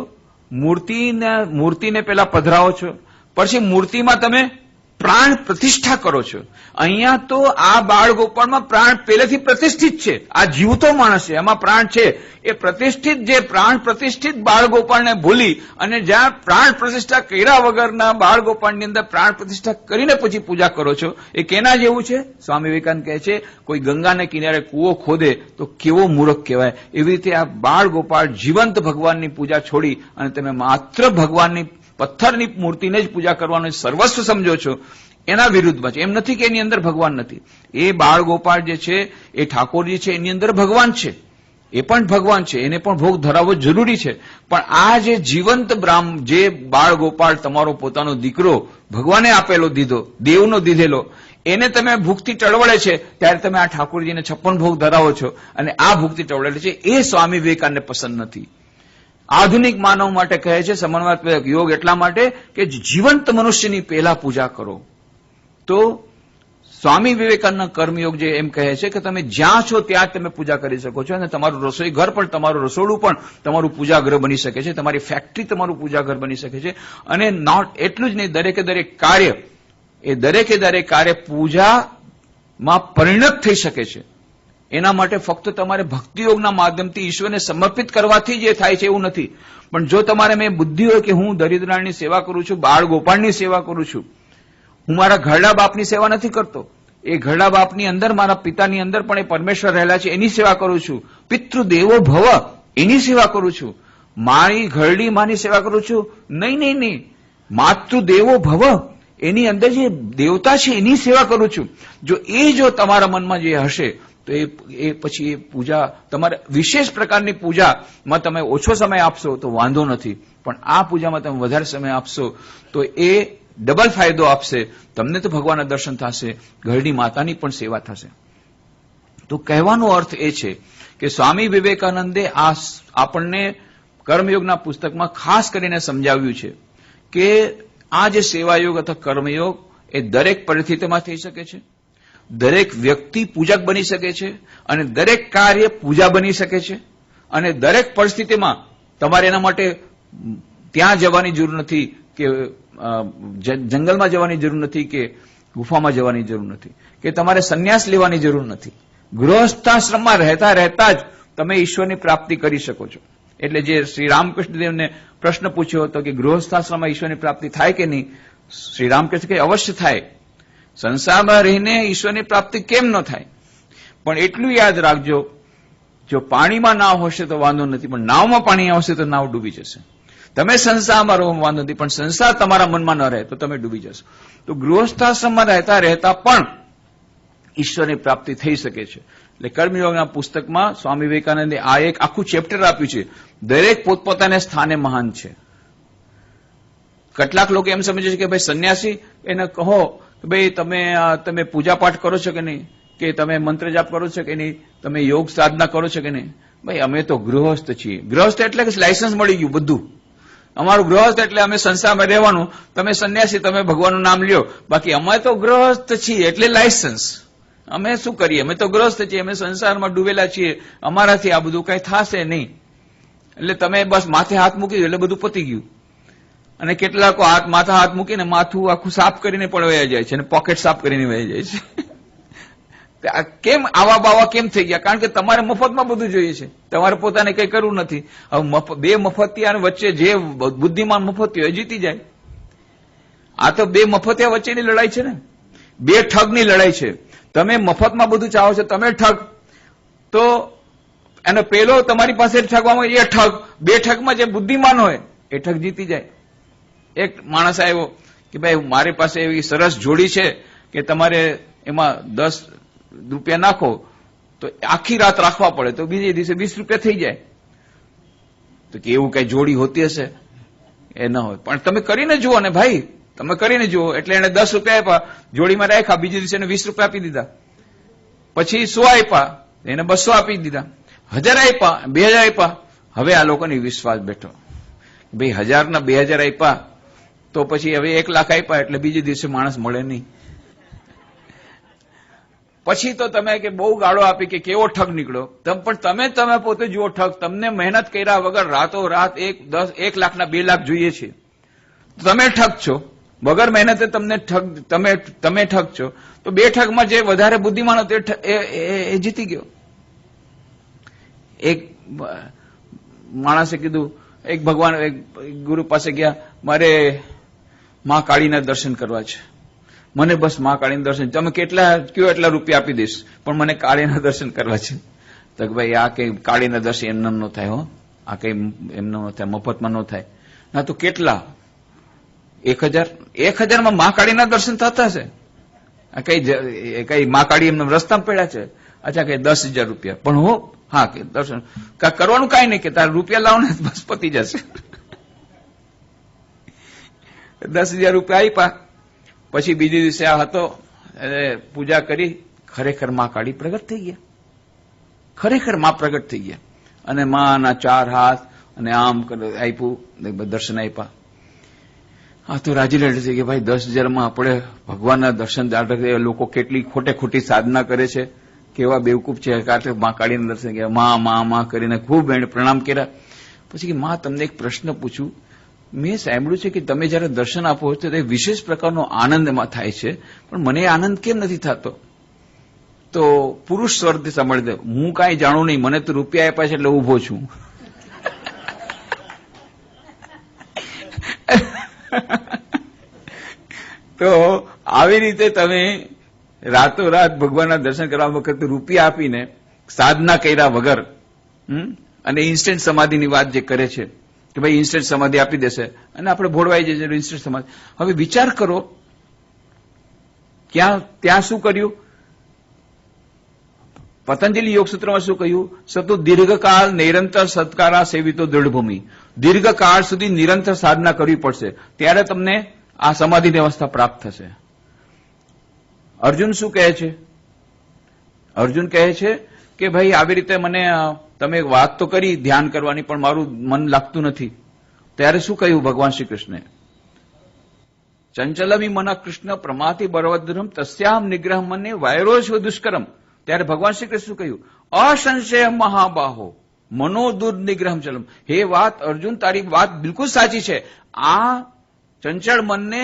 મૂર્તિને પેલા પધરાવો છો, પછી મૂર્તિમાં તમે પ્રાણ પ્રતિષ્ઠા કરો છો. અહીંયા તો આ બાળ ગોપાળમાં પ્રાણ પહેલેથી પ્રતિષ્ઠિત છે. આ જીવતો માણસ છે, એમાં પ્રાણ છે. એ પ્રતિષ્ઠિત જે પ્રાણ પ્રતિષ્ઠિત બાળ ગોપાળને ભૂલી અને જ્યાં પ્રાણ પ્રતિષ્ઠા કર્યા વગરના બાળ ગોપાળની અંદર પ્રાણ પ્રતિષ્ઠા કરીને પછી પૂજા કરો છો, એ કેના જેવું છે? સ્વામી વિવેકાનંદ કહે છે કોઈ ગંગાને કિનારે કૂવો ખોદે તો કેવો મૂર્ખ કહેવાય. એવી રીતે આ બાળ ગોપાળ જીવંત ભગવાનની પૂજા છોડી અને તમે માત્ર ભગવાનની પથ્થરની મૂર્તિને જ પૂજા કરવાનું સર્વસ્વ સમજો છો, એના વિરુદ્ધમાં છે. એમ નથી કે એની અંદર ભગવાન નથી. એ બાળ ગોપાળ જે છે એ ઠાકોરજી છે, એની અંદર ભગવાન છે, એ પણ ભગવાન છે, એને પણ ભોગ ધરાવવો જરૂરી છે. પણ આ જે જીવંત જે બાળ ગોપાળ તમારો પોતાનો દીકરો ભગવાને આપેલો દીધો, દેવનો દીધેલો, એને તમે ભૂખથી ટળવળે છે, ત્યારે તમે આ ઠાકોરજીને 56 ભોગ ધરાવો છો અને આ ભૂખથી ટળવળે છે. એ સ્વામી વિવેકાનંદને પસંદ નથી. આધુનિક માનવ માટે કહે છે સમન્વયાત્મક યોગ એટલા માટે કે જીવંત મનુષ્યની પહેલા પૂજા કરો. તો સ્વામી વિવેકાનંદના કર્મયોગ જે એમ કહે છે કે તમે જ્યાં છો ત્યાં તમે પૂજા કરી શકો છો અને તમારું રસોઈ ઘર પણ, તમારું રસોડું પણ તમારું પૂજાગૃહ બની શકે છે, તમારી ફેક્ટરી તમારું પૂજાઘર બની શકે છે. અને એટલું જ નહીં, દરેકે દરેક કાર્ય, એ દરેકે દરેક કાર્ય પૂજામાં પરિણત થઈ શકે છે. એના માટે ફક્ત તમારે ભક્તિયોગના માધ્યમથી ઈશ્વરને સમર્પિત કરવાથી જે થાય છે એવું નથી. પણ જો તમારે મેં બુદ્ધિ હોય કે હું દરિદ્રાની સેવા કરું છું, બાળ ગોપાળની સેવા કરું છું, હું મારા ઘરડા બાપની સેવા નથી કરતો, એ ઘરડા બાપની અંદર, મારા પિતાની અંદર પણ એ પરમેશ્વર રહેલા છે, એની સેવા કરું છું. પિતૃદેવો ભવ, એની સેવા કરું છું. મારી ઘરડી માની સેવા કરું છું, નહીં, માતૃદેવો ભવ, એની અંદર જે દેવતા છે એની સેવા કરું છું. જો તમારા મનમાં જે હશે તો એ પછી એ પૂજા, તમારે વિશેષ પ્રકારની પૂજામાં તમે ઓછો સમય આપશો તો વાંધો નથી, પણ આ પૂજામાં તમે વધારે સમય આપશો તો એ ડબલ ફાયદો આપશે. તમને તો ભગવાનના દર્શન થશે, ઘરડી માતાની પણ સેવા થશે. તો કહેવાનો અર્થ એ છે કે સ્વામી વિવેકાનંદે આપણને કર્મયોગના પુસ્તકમાં ખાસ કરીને સમજાવ્યું છે કે આ જે સેવાયોગ અથવા કર્મયોગ એ દરેક પરિસ્થિતિમાં થઈ શકે છે, દરેક વ્યક્તિ પૂજક બની શકે છે અને દરેક કાર્ય પૂજા બની શકે છે. અને દરેક પરિસ્થિતિમાં તમારે એના માટે ત્યાં જવાની જરૂર નથી કે જંગલમાં જવાની જરૂર નથી કે ગુફામાં જવાની જરૂર નથી કે તમારે સંન્યાસ લેવાની જરૂર નથી. ગૃહસ્થાશ્રમમાં રહેતા રહેતા જ તમે ઈશ્વરની પ્રાપ્તિ કરી શકો છો. એટલે જે શ્રી રામકૃષ્ણદેવને પ્રશ્ન પૂછ્યો હતો કે ગૃહસ્થાશ્રમમાં ઈશ્વરની પ્રાપ્તિ થાય કે નહીં, શ્રી રામકૃષ્ણ કે અવશ્ય થાય. સંસારમાં રહીને ઈશ્વરની પ્રાપ્તિ કેમ ન થાય? પણ એટલું યાદ રાખજો, જો પાણીમાં નાવ હશે તો વાંધો નથી, પણ નાવમાં પાણી આવશે તો નાવ ડૂબી જશે. તમે સંસારમાં રહો વાંધો નથી, પણ સંસાર તમારા મનમાં ન રહે તો તમે ડૂબી જશો. તો ગૃહસ્થાશ્રમમાં રહેતા રહેતા પણ ઈશ્વરની પ્રાપ્તિ થઈ શકે છે. એટલે કર્મયોગના પુસ્તકમાં સ્વામી વિવેકાનંદે આ એક આખું ચેપ્ટર આપ્યું છે. દરેક પોતપોતાને સ્થાને મહાન છે. કેટલાક લોકો એમ સમજે છે કે ભાઈ સંન્યાસી, એને કહો કે ભાઈ તમે પૂજા પાઠ કરો છો કે નહીં, કે તમે મંત્ર જાપ કરો છો કે નહીં, તમે યોગ સાધના કરો છો કે નહીં. ભાઈ અમે તો ગૃહસ્થ છીએ. ગૃહસ્થ એટલે કે લાયસન્સ મળી ગયું બધું. અમારું ગૃહસ્થ એટલે અમે સંસારમાં રહેવાનું, તમે સંન્યાસી, તમે ભગવાનનું નામ લ્યો. બાકી અમે તો ગૃહસ્થ છીએ એટલે લાયસન્સ. અમે શું કરીએ, અમે તો ગૃહસ્થ છીએ, અમે સંસારમાં ડૂબેલા છીએ, અમારાથી આ બધું કઈ થશે નહીં. એટલે તમે બસ માથે હાથ મૂકી દો એટલે બધું પતી ગયું. અને કેટલાક માથા હાથ મૂકીને માથું આખું સાફ કરીને પણ વયા જાય છે અને પોકેટ સાફ કરીને વહી જાય છે. કેમ આવા બાવા કેમ થઈ ગયા? કારણ કે તમારે મફતમાં બધું જોઈએ છે, તમારે પોતાને કઈ કરવું નથી. હવે બે મફતિયા વચ્ચે જે બુદ્ધિમાન મફતિયો જીતી જાય. આ તો બે મફતિયા વચ્ચેની લડાઈ છે ને, બે ઠગની લડાઈ છે. તમે મફતમાં બધું ચાહો છો, તમે ઠગ, તો એનો પેલો તમારી પાસે ઠગવામાં એ ઠગ, બે ઠગમાં જે બુદ્ધિમાન હોય એ ઠગ જીતી જાય. એક માણસ આવ્યો કે ભાઈ મારી પાસે એવી સરસ જોડી છે, કે તમારે એમાં 10 રૂપિયા નાખો તો આખી રાત રાખવા પડે તો બીજે દિવસે 20 રૂપિયા થઈ જાય. તો કે એવું કઈ જોડી હોતી હશે? એ ન હોય. પણ તમે કરીને જુઓ ને ભાઈ, તમે કરીને જુઓ. એટલે એને 10 રૂપિયા આપ્યા, જોડીમાં રાખ્યા, બીજે દિવસે એને 20 રૂપિયા આપી દીધા. પછી 100 આપ્યા, એને 200 આપી દીધા. 1000 આપ્યા, 2000 આપ્યા. હવે આ લોકોને વિશ્વાસ બેઠો, ભાઈ 1000 ના 2000 આપ્યા તો પછી હવે 1 લાખ આપ્યા એટલે બીજે દિવસે માણસ મળે નહીં. પછી તો તમે કે બહુ ગાળો આપી કે કેવો ઠગ નીકળ્યો. પણ તમે પોતે જુઓ ઠગ. તમને મહેનત કર્યા વગર રાતો રાત 1 લાખના 2 લાખ જોઈએ છે. તમે ઠગ છો. વગર મહેનતે તમે ઠગ છો. તો 2 ઠગમાં જે વધારે બુદ્ધિમાન હતો એ જીતી ગયો. એક માણસે કીધું, એક ભગવાન એક ગુરુ પાસે ગયા, મારે માં કાળીના દર્શન કરવા છે, મને બસ માં કાળીના દર્શન, તમે કેટલા કયો એટલા રૂપિયા આપી દઈશ, પણ મને કાળીના દર્શન કરવા છે. તો ભાઈ આ કઈ કાળીના દર્શન એમનેમ ન થાય, હો, આ કઈ એમનેમ ન થાય, મફતમાં ન થાય. ના તો કેટલા? 1000. 1000 માં માં કાળીના દર્શન થતા હશે? કઈ માં કાળી એમને રસ્તામાં પડ્યા છે? અચ્છા કઈ 10,000 રૂપિયા. પણ હો, હા કે દર્શન કરવાનું કઈ નહીં, કે તારે રૂપિયા લાવો ને બસ પતી જશે. 10,000 રૂપિયા આપ્યા. પછી બીજે દિવસે આ હતો, પૂજા કરી, ખરેખર માં કાળી પ્રગટ થઈ ગયા. ખરેખર માં પ્રગટ થઈ ગયા. અને માના 4 હાથ અને આમ આપ્યું, દર્શન આપ્યા. હા તો રાજી રાજી થઈ ગયા, ભાઈ 10,000 માં આપણે ભગવાનના દર્શન. લોકો કેટલી ખોટે ખોટી સાધના કરે છે, કેવા બેવકૂફ છે. માં કાળીના દર્શન ગયા, માં કરીને ખૂબ એને પ્રણામ કર્યા. પછી કે માં તમને એક પ્રશ્ન પૂછું, મેં સાંભળ્યું છે કે તમે જયારે દર્શન આપો છો તો વિશેષ પ્રકારનો આનંદ એમાં થાય છે, પણ મને આનંદ કેમ નથી થતો? તો પુરુષ સ્વરથી સાંભળી દે, હું કાંઈ જાણું નહીં, મને તો રૂપિયા આપ્યા છે એટલે ઉભો છું. તો આવી રીતે તમે રાતોરાત ભગવાનના દર્શન કરવા વખતે રૂપિયા આપીને સાધના કર્યા વગર, અને ઇન્સ્ટન્ટ સમાધિની વાત જે કરે છે કે ભાઈ ઇન્સ્ટન્ટ સમાધિ આપી દેશે અને આપણે ભોળવાઈ જશે ઇન્સ્ટન્ટ સમાધિ. હવે વિચાર કરો, ત્યાં શું કર્યું? પતંજલિ યોગસૂત્રમાં શું કહ્યું? સતુ દીર્ઘકાળ નિરંતર સત્કારા સેવિતો દૃઢભૂમિ. દીર્ઘકાળ સુધી નિરંતર સાધના કરવી પડશે, ત્યારે તમને આ સમાધિની અવસ્થા પ્રાપ્ત થશે. અર્જુન શું કહે છે? અર્જુન કહે છે કે ભાઈ આવી રીતે મને તમે વાત તો કરી ધ્યાન કરવાની, પણ મારું મન લાગતું નથી. ત્યારે શું કહ્યું ભગવાન શ્રી કૃષ્ણે? ચંચલમી મન કૃષ્ણ પ્રમાથી બળવદ્રમ તસ્યામ નિગ્રહ મને વાયરોસ્વ દુષ્કરમ. ત્યારે ભગવાન શ્રી કૃષ્ણ કહ્યું, અસંશય મહાબાહો મનો દુર્નિગ્રહમ ચલમ. હે વાત અર્જુન, તારી વાત બિલકુલ સાચી છે. આ ચંચળ મનને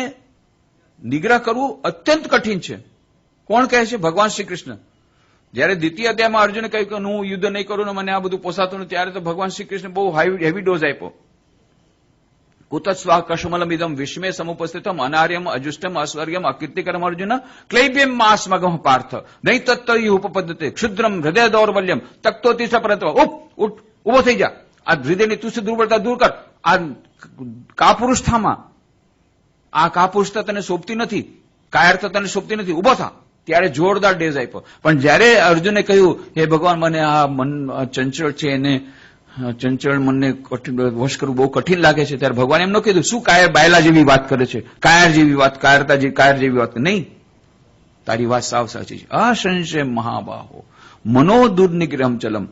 નિગ્રહ કરવું અત્યંત કઠિન છે. કોણ કહે છે? ભગવાન શ્રી કૃષ્ણ. જયારે દ્વિતીય અધ્યાયમાં અર્જુને કહ્યું કે હું યુદ્ધ નહીં કરું ને મને આ બધું પોસાતું નથી, ત્યારે તો ભગવાન શ્રી કૃષ્ણ બહુ હેવી ડોઝ આપ્યો. કુતસ્વા કશુમલમ ઇદમ વિશ્મે સમુપસ્થિતમ અનાર્યમ અજુષ્ટમ અસ્વર્ગમ અકીર્તિકરમ અર્જુન ક્લૈબ્યમ માસ્મગમ પાર્થ નહીં તત્વ ઉપપદ્ધતે ક્ષુદ્રમ હૃદય દૌર્બલ્યમ તક્તોતિ સપરત્વ. ઉઠ, ઉભો થઈ જા. આ હૃદયની તુષ્ટ દુર્બળતા દૂર કર. આ કાપુરુષતામાં, આ કાપુરુષતા તને શોભતી નથી, કાયરતા તને શોભતી નથી, ઉભો થા. ત્યારે જોરદાર ડેઝ આપ્યો. પણ જયારે અર્જુને કહ્યું, હે ભગવાન, મને આ મન ચંચળ છે, એને ચંચળ મનને વશ કરવું બહુ કઠિન લાગે છે, ત્યારે ભગવાન એમ ન કીધું શું કાયર બાયલા જેવી વાત કરે છે, કાયર જેવી વાત, કાયર જેવી વાત. નહીં, તારી વાત સાવ સાચી છે. અસંશય મહાબાહો મનો દુર્નિગ્રહમ ચલમ.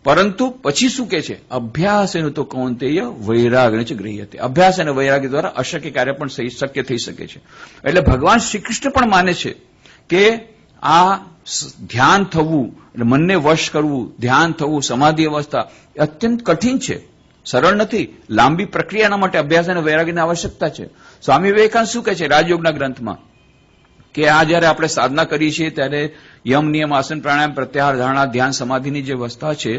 પરંતુ પછી શું કે છે? અભ્યાસ એનું તો કૌંતેય વૈરાગ્ય છે ગૃહ્યતે. અભ્યાસ અને વૈરાગ્ય દ્વારા અશક્ય કાર્ય પણ શક્ય થઈ શકે છે. એટલે ભગવાન શ્રી કૃષ્ણ પણ માને છે કે આ ધ્યાન થવું, એટલે મનને વશ કરવું, ધ્યાન થવું, સમાધિ અવસ્થા અત્યંત કઠિન છે, સરળ નથી. લાંબી પ્રક્રિયાના માટે અભ્યાસ અને વૈરાગ્યની આવશ્યકતા છે. સ્વામી વિવેકાનંદ શું કહે છે રાજયોગના ગ્રંથમાં? કે આ જયારે આપણે સાધના કરીએ છીએ ત્યારે યમ નિયમ આસન પ્રાણાયામ પ્રત્યાહાર ધારણા ધ્યાન સમાધિની જે અવસ્થા છે,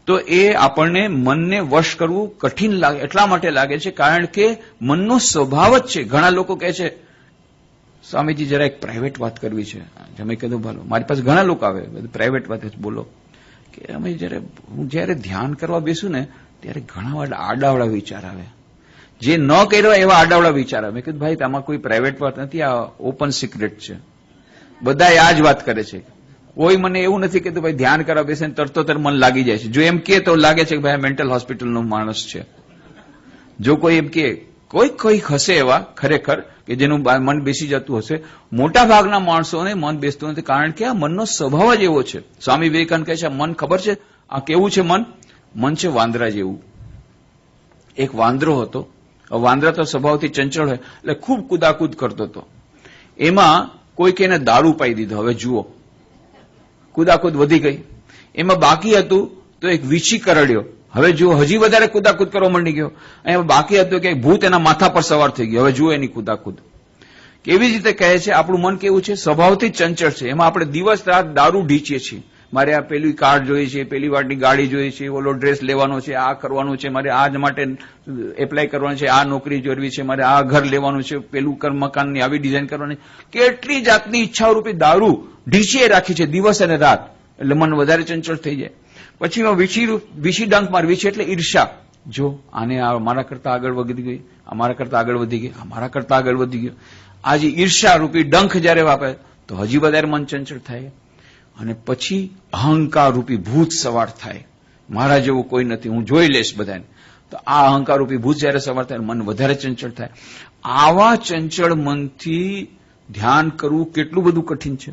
તો એ આપણને મનને વશ કરવું કઠિન લાગે. એટલા માટે લાગે છે કારણ કે મનનો સ્વભાવ જ છે. ઘણા લોકો કહે છે, સ્વામીજી જરા એક પ્રાઇવેટ વાત કરવી છે. મેં કીધું ભલો, મારી પાસે ઘણા લોકો આવે, પ્રાઇવેટ વાત બોલો. કે અમે હું જયારે ધ્યાન કરવા બેસું ને ત્યારે ઘણા આડાવડા વિચાર આવે, જે ન કર્યો એવા આડાવડા વિચાર આવે. મેં કીધું ભાઈ આમાં કોઈ પ્રાઇવેટ વાત નથી, આ ઓપન સિક્રેટ છે. બધા આ જ વાત કરે છે. કોઈ મને એવું નથી કહેતું ભાઈ ધ્યાન કરવા બેસે તરત મન લાગી જાય છે. જો એમ કે તો લાગે છે કે ભાઈ મેન્ટલ હોસ્પિટલનો માણસ છે. જો કોઈ એમ કે કોઈ હશે એવા ખરેખર કે જેનું મન બેસી જતું હશે. મોટા ભાગના માણસોને મન બેસતું નથી, કારણ કે આ મનનો સ્વભાવ જ એવો છે. સ્વામી વિવેકાનંદ કહે છે મન ખબર છે આ કેવું છે? મન છે વાંદરા જેવું. એક વાંદરો હતો. વાંદરા તો સ્વભાવથી ચંચળ હોય એટલે ખૂબ કુદાકુદ કરતો હતો. એમાં કોઈક એને દારૂ પાઈ દીધો. હવે જુઓ, કુદાકુદ વધી ગઈ. એમાં બાકી હતું તો એક વીછી કરડ્યો. હવે જુઓ, હજી વધારે કુદાકુદ કરવા માંડી ગયો. એમાં બાકી હતું કે ભૂત એના માથા પર સવાર થઈ ગયો. હવે જુઓ એની કુદાકુદ. કેવી રીતે કહે છે આપણું મન કેવું છે? સ્વભાવથી ચંચળ છે. એમાં આપણે દિવસ રાત દારૂ ઢીંચીએ છીએ. મારે આ પેલી કાર જોઈએ છે, પેલી વારની ગાડી જોઈએ છે, ઓલો ડ્રેસ લેવાનો છે, આ કરવાનું છે, મારે આ માટે એપ્લાય કરવાનું છે, આ નોકરી જોડવી છે, મારે આ ઘર લેવાનું છે, પેલું મકાનની આવી ડિઝાઇન કરવાની. કેટલી જાતની ઈચ્છાઓ રૂપી દારૂ ઢીંચીએ રાખી છે દિવસ અને રાત. એટલે મન વધારે ચંચળ થઈ જાય. પછી વીછી ડંખ માર. વીછી એટલે ઈર્ષા. જો આને મારા કરતા આગળ વધી ગઈ, અમારા કરતા આગળ વધી ગઈ, અમારા કરતા આગળ વધી ગયો. આ જે ઈર્ષા રૂપી ડંખ જયારે વાપરે તો હજી વધારે મન ચંચળ થાય. અને પછી અહંકાર રૂપી ભૂત સવાર થાય. મારા જેવું કોઈ નથી, હું જોઈ લઈશ બધાને. તો આ અહંકાર રૂપી ભૂત જયારે સવાર થાય મન વધારે ચંચળ થાય. આવા ચંચળ મનથી ધ્યાન કરવું કેટલું બધું કઠિન છે.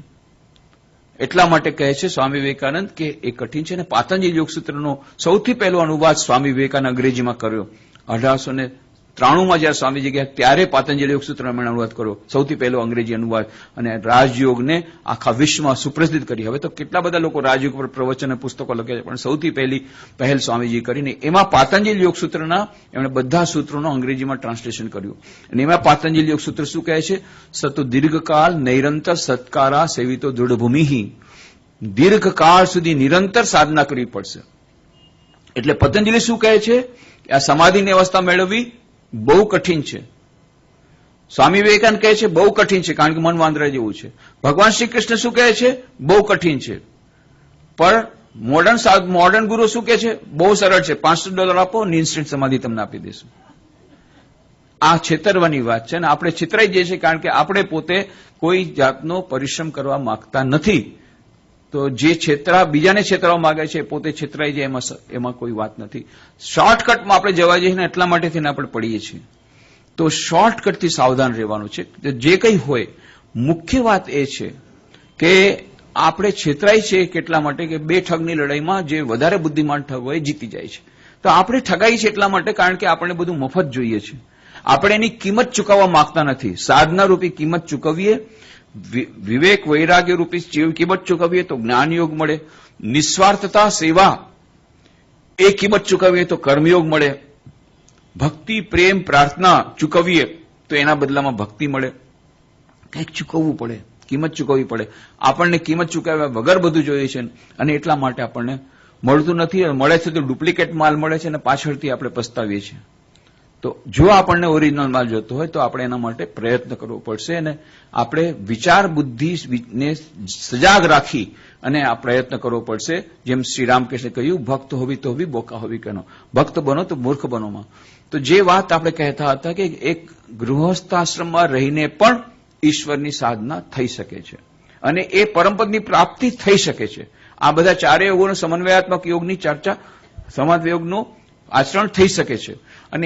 એટલા માટે કહે છે સ્વામી વિવેકાનંદ કે એ કઠિન છે. અને પાતંજલિ યોગસૂત્રનો સૌથી પહેલો અનુવાદ સ્વામી વિવેકાનંદ અંગ્રેજીમાં કર્યો. 1893માં જયારે સ્વામીજી ગયા ત્યારે પાતંજલિ યોગસૂત્રનો એમણે અનુવાદ કર્યો, સૌથી પહેલો અંગ્રેજી અનુવાદ. અને રાજયોગને આખા વિશ્વમાં સુપ્રસિદ્ધ કરી. હવે તો કેટલા બધા લોકો રાજયોગ પર પ્રવચન અને પુસ્તકો લખે છે, પણ સૌથી પહેલ સ્વામીજી કરીને એમાં પાતંજલિ યોગસૂત્રના એમણે બધા સૂત્રોનો અંગ્રેજીમાં ટ્રાન્સલેશન કર્યું. અને એમાં પાતંજલિ યોગસૂત્ર શું કહે છે? સતુ દીર્ઘકાળ નૈરંતર સત્કારા સેવિતો દૃઢભૂમિ. દીર્ઘકાળ સુધી નિરંતર સાધના કરવી પડશે. એટલે પતંજલિ શું કહે છે? આ સમાધિની અવસ્થા મેળવવી બહુ કઠિન છે. સ્વામી વિવેકાનંદ કહે છે બહુ કઠિન છે, કારણ કે મન વાંદરા જેવું છે. ભગવાન શ્રી કૃષ્ણ શું કહે છે? બહુ કઠિન છે. પણ મોડર્ન ગુરુ શું કહે છે? બહુ સરળ છે, $500 આપો ને ઇન્સ્ટન્ટ સમાધિ તમને આપી દેશું. આ છેતરવાની વાત છે. અને આપણે છેતરાઈ જઈએ છીએ, કારણ કે આપણે પોતે કોઈ જાતનો પરિશ્રમ કરવા માંગતા નથી. તો જે બીજાને છેતરવા માંગે છે પોતે છેતરાઈ જાય એમાં કોઈ વાત નથી. શોર્ટકટમાં આપણે જવા જઈએ ને એટલા માટે થઈને આપણે પડીએ છીએ. તો શોર્ટકટથી સાવધાન રહેવાનું છે. જે કંઈ હોય, મુખ્ય વાત એ છે કે આપણે છેતરાઈ છે કેટલા માટે કે બે ઠગની લડાઈમાં જે વધારે બુદ્ધિમાન ઠગ હોય જીતી જાય છે. તો આપણે ઠગાઈ છે એટલા માટે કારણ કે આપણે બધું મફત જોઈએ છે. આપણે એની કિંમત ચૂકવવા માંગતા નથી. સાધના રૂપી કિંમત ચૂકવીએ, વિવેક વૈરાગ્ય રૂપી કિંમત ચૂકવીએ તો જ્ઞાનયોગ મળે. નિસ્વાર્થતા સેવા એ કિંમત ચૂકવીએ તો કર્મયોગ મળે. ભક્તિ પ્રેમ પ્રાર્થના ચૂકવીએ તો એના બદલામાં ભક્તિ મળે. કંઈક ચૂકવવું પડે, કિંમત ચૂકવવી પડે. આપણને કિંમત ચૂકવ્યા વગર બધું જોઈએ છે અને એટલા માટે આપણને મળતું નથી. મળે છે તો ડુપ્લિકેટ માલ મળે છે અને પાછળથી આપણે પસ્તાવીએ છીએ. તો જો આપણને ઓરિજિનલ માલ જોતો હોય તો આપણે એના માટે પ્રયત્ન કરવો પડશે. અને આપણે વિચાર બુદ્ધિને સજાગ રાખી અને આ પ્રયત્ન કરવો પડશે. જેમ શ્રી રામકૃષ્ણે કહ્યું, ભક્ત હોવી તો હોવી, બોકા હોવી કેનો. ભક્ત બનો તો મૂર્ખ બનોમાં. તો જે વાત આપણે કહેતા હતા કે એક ગૃહસ્થાશ્રમમાં રહીને પણ ઈશ્વરની સાધના થઈ શકે છે અને એ પરમપદની પ્રાપ્તિ થઈ શકે છે. આ બધા ચારેય યોગોનો સમન્વયાત્મક યોગની ચર્ચા, સમાજયોગનું આચરણ થઈ શકે છે. અને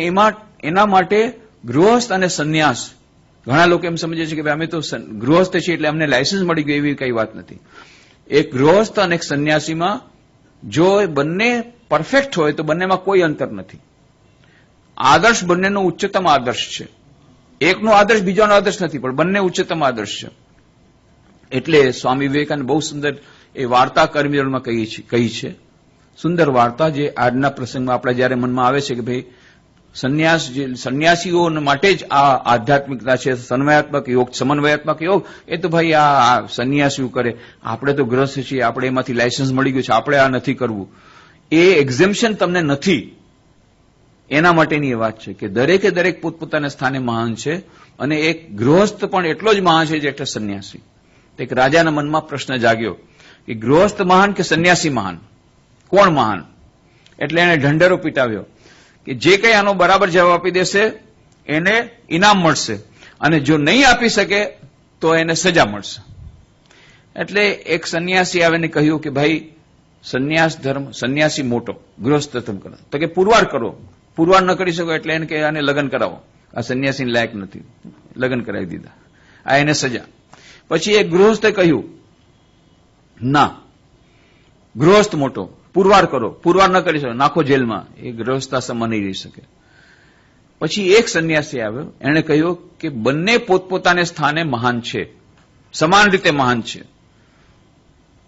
એના માટે ગૃહસ્થ અને સંન્યાસ, ઘણા લોકો એમ સમજે છે કે અમે તો ગૃહસ્થ છીએ એટલે અમને લાયસન્સ મળી ગયું, એવી કઈ વાત નથી. એક ગૃહસ્થ અને એક સંન્યાસીમાં જો બંને પરફેક્ટ હોય તો બંનેમાં કોઈ અંતર નથી. આદર્શ બંનેનો ઉચ્ચતમ આદર્શ છે. એકનો આદર્શ બીજાનો આદર્શ નથી, પણ બંને ઉચ્ચતમ આદર્શ છે. એટલે સ્વામી વિવેકાનંદ બહુ સુંદર એ વાર્તા કર્મયોગમાં કહી છે. સુંદર વાર્તા જે આજના પ્રસંગમાં આપણા જયારે મનમાં આવે છે કે ભાઈ સંન્યાસીઓ માટે જ આ આધ્યાત્મિકતા છે, સમન્વયાત્મક યોગ, એ તો ભાઈ આ સંન્યાસીઓ કરે. આપણે તો ગ્રસ્ત છીએ, આપણે એમાંથી લાયસન્સ મળી ગયું છે, આપણે આ નથી કરવું. એ એક્ઝેમ્પશન તમને નથી. એના માટેની એ વાત છે કે દરેકે દરેક પોતપોતાના સ્થાને મહાન છે અને એક ગૃહસ્થ પણ એટલો જ મહાન છે જેટલો સંન્યાસી. એક રાજાના મનમાં પ્રશ્ન જાગ્યો કે ગૃહસ્થ મહાન કે સંન્યાસી મહાન, કોણ મહાન? એટલે એને ઢંઢેરો પીટાવ્યો કે જે કંઈ આનો બરાબર જવાબ આપી દેશે એને ઇનામ મળશે અને જો નહીં આપી શકે તો એને સજા મળશે. એટલે એક સંન્યાસી આવીને કહ્યું કે ભાઈ સંન્યાસ ધર્મ, સંન્યાસી મોટો, ગૃહસ્થ ધર્મ કરો, તો કે પુરવાર કરો. પુરવાર ન કરી શકો એટલે એને કે આને લગ્ન કરાવો, આ સંન્યાસીને લાયક નથી. લગ્ન કરાવી દીધા. આ એને સજા. પછી એક ગૃહસ્થે કહ્યું ના, ગૃહસ્થ મોટો, પુરવાર કરો. પુરવાર ન કરી શકો, નાખો જેલમાં. એ ગૃહસ્થાશ્રમમાં નહીં રહી શકે. પછી એક સંન્યાસી આવ્યો, એણે કહ્યું કે બંને પોતપોતાને સ્થાને મહાન છે, સમાન રીતે મહાન છે.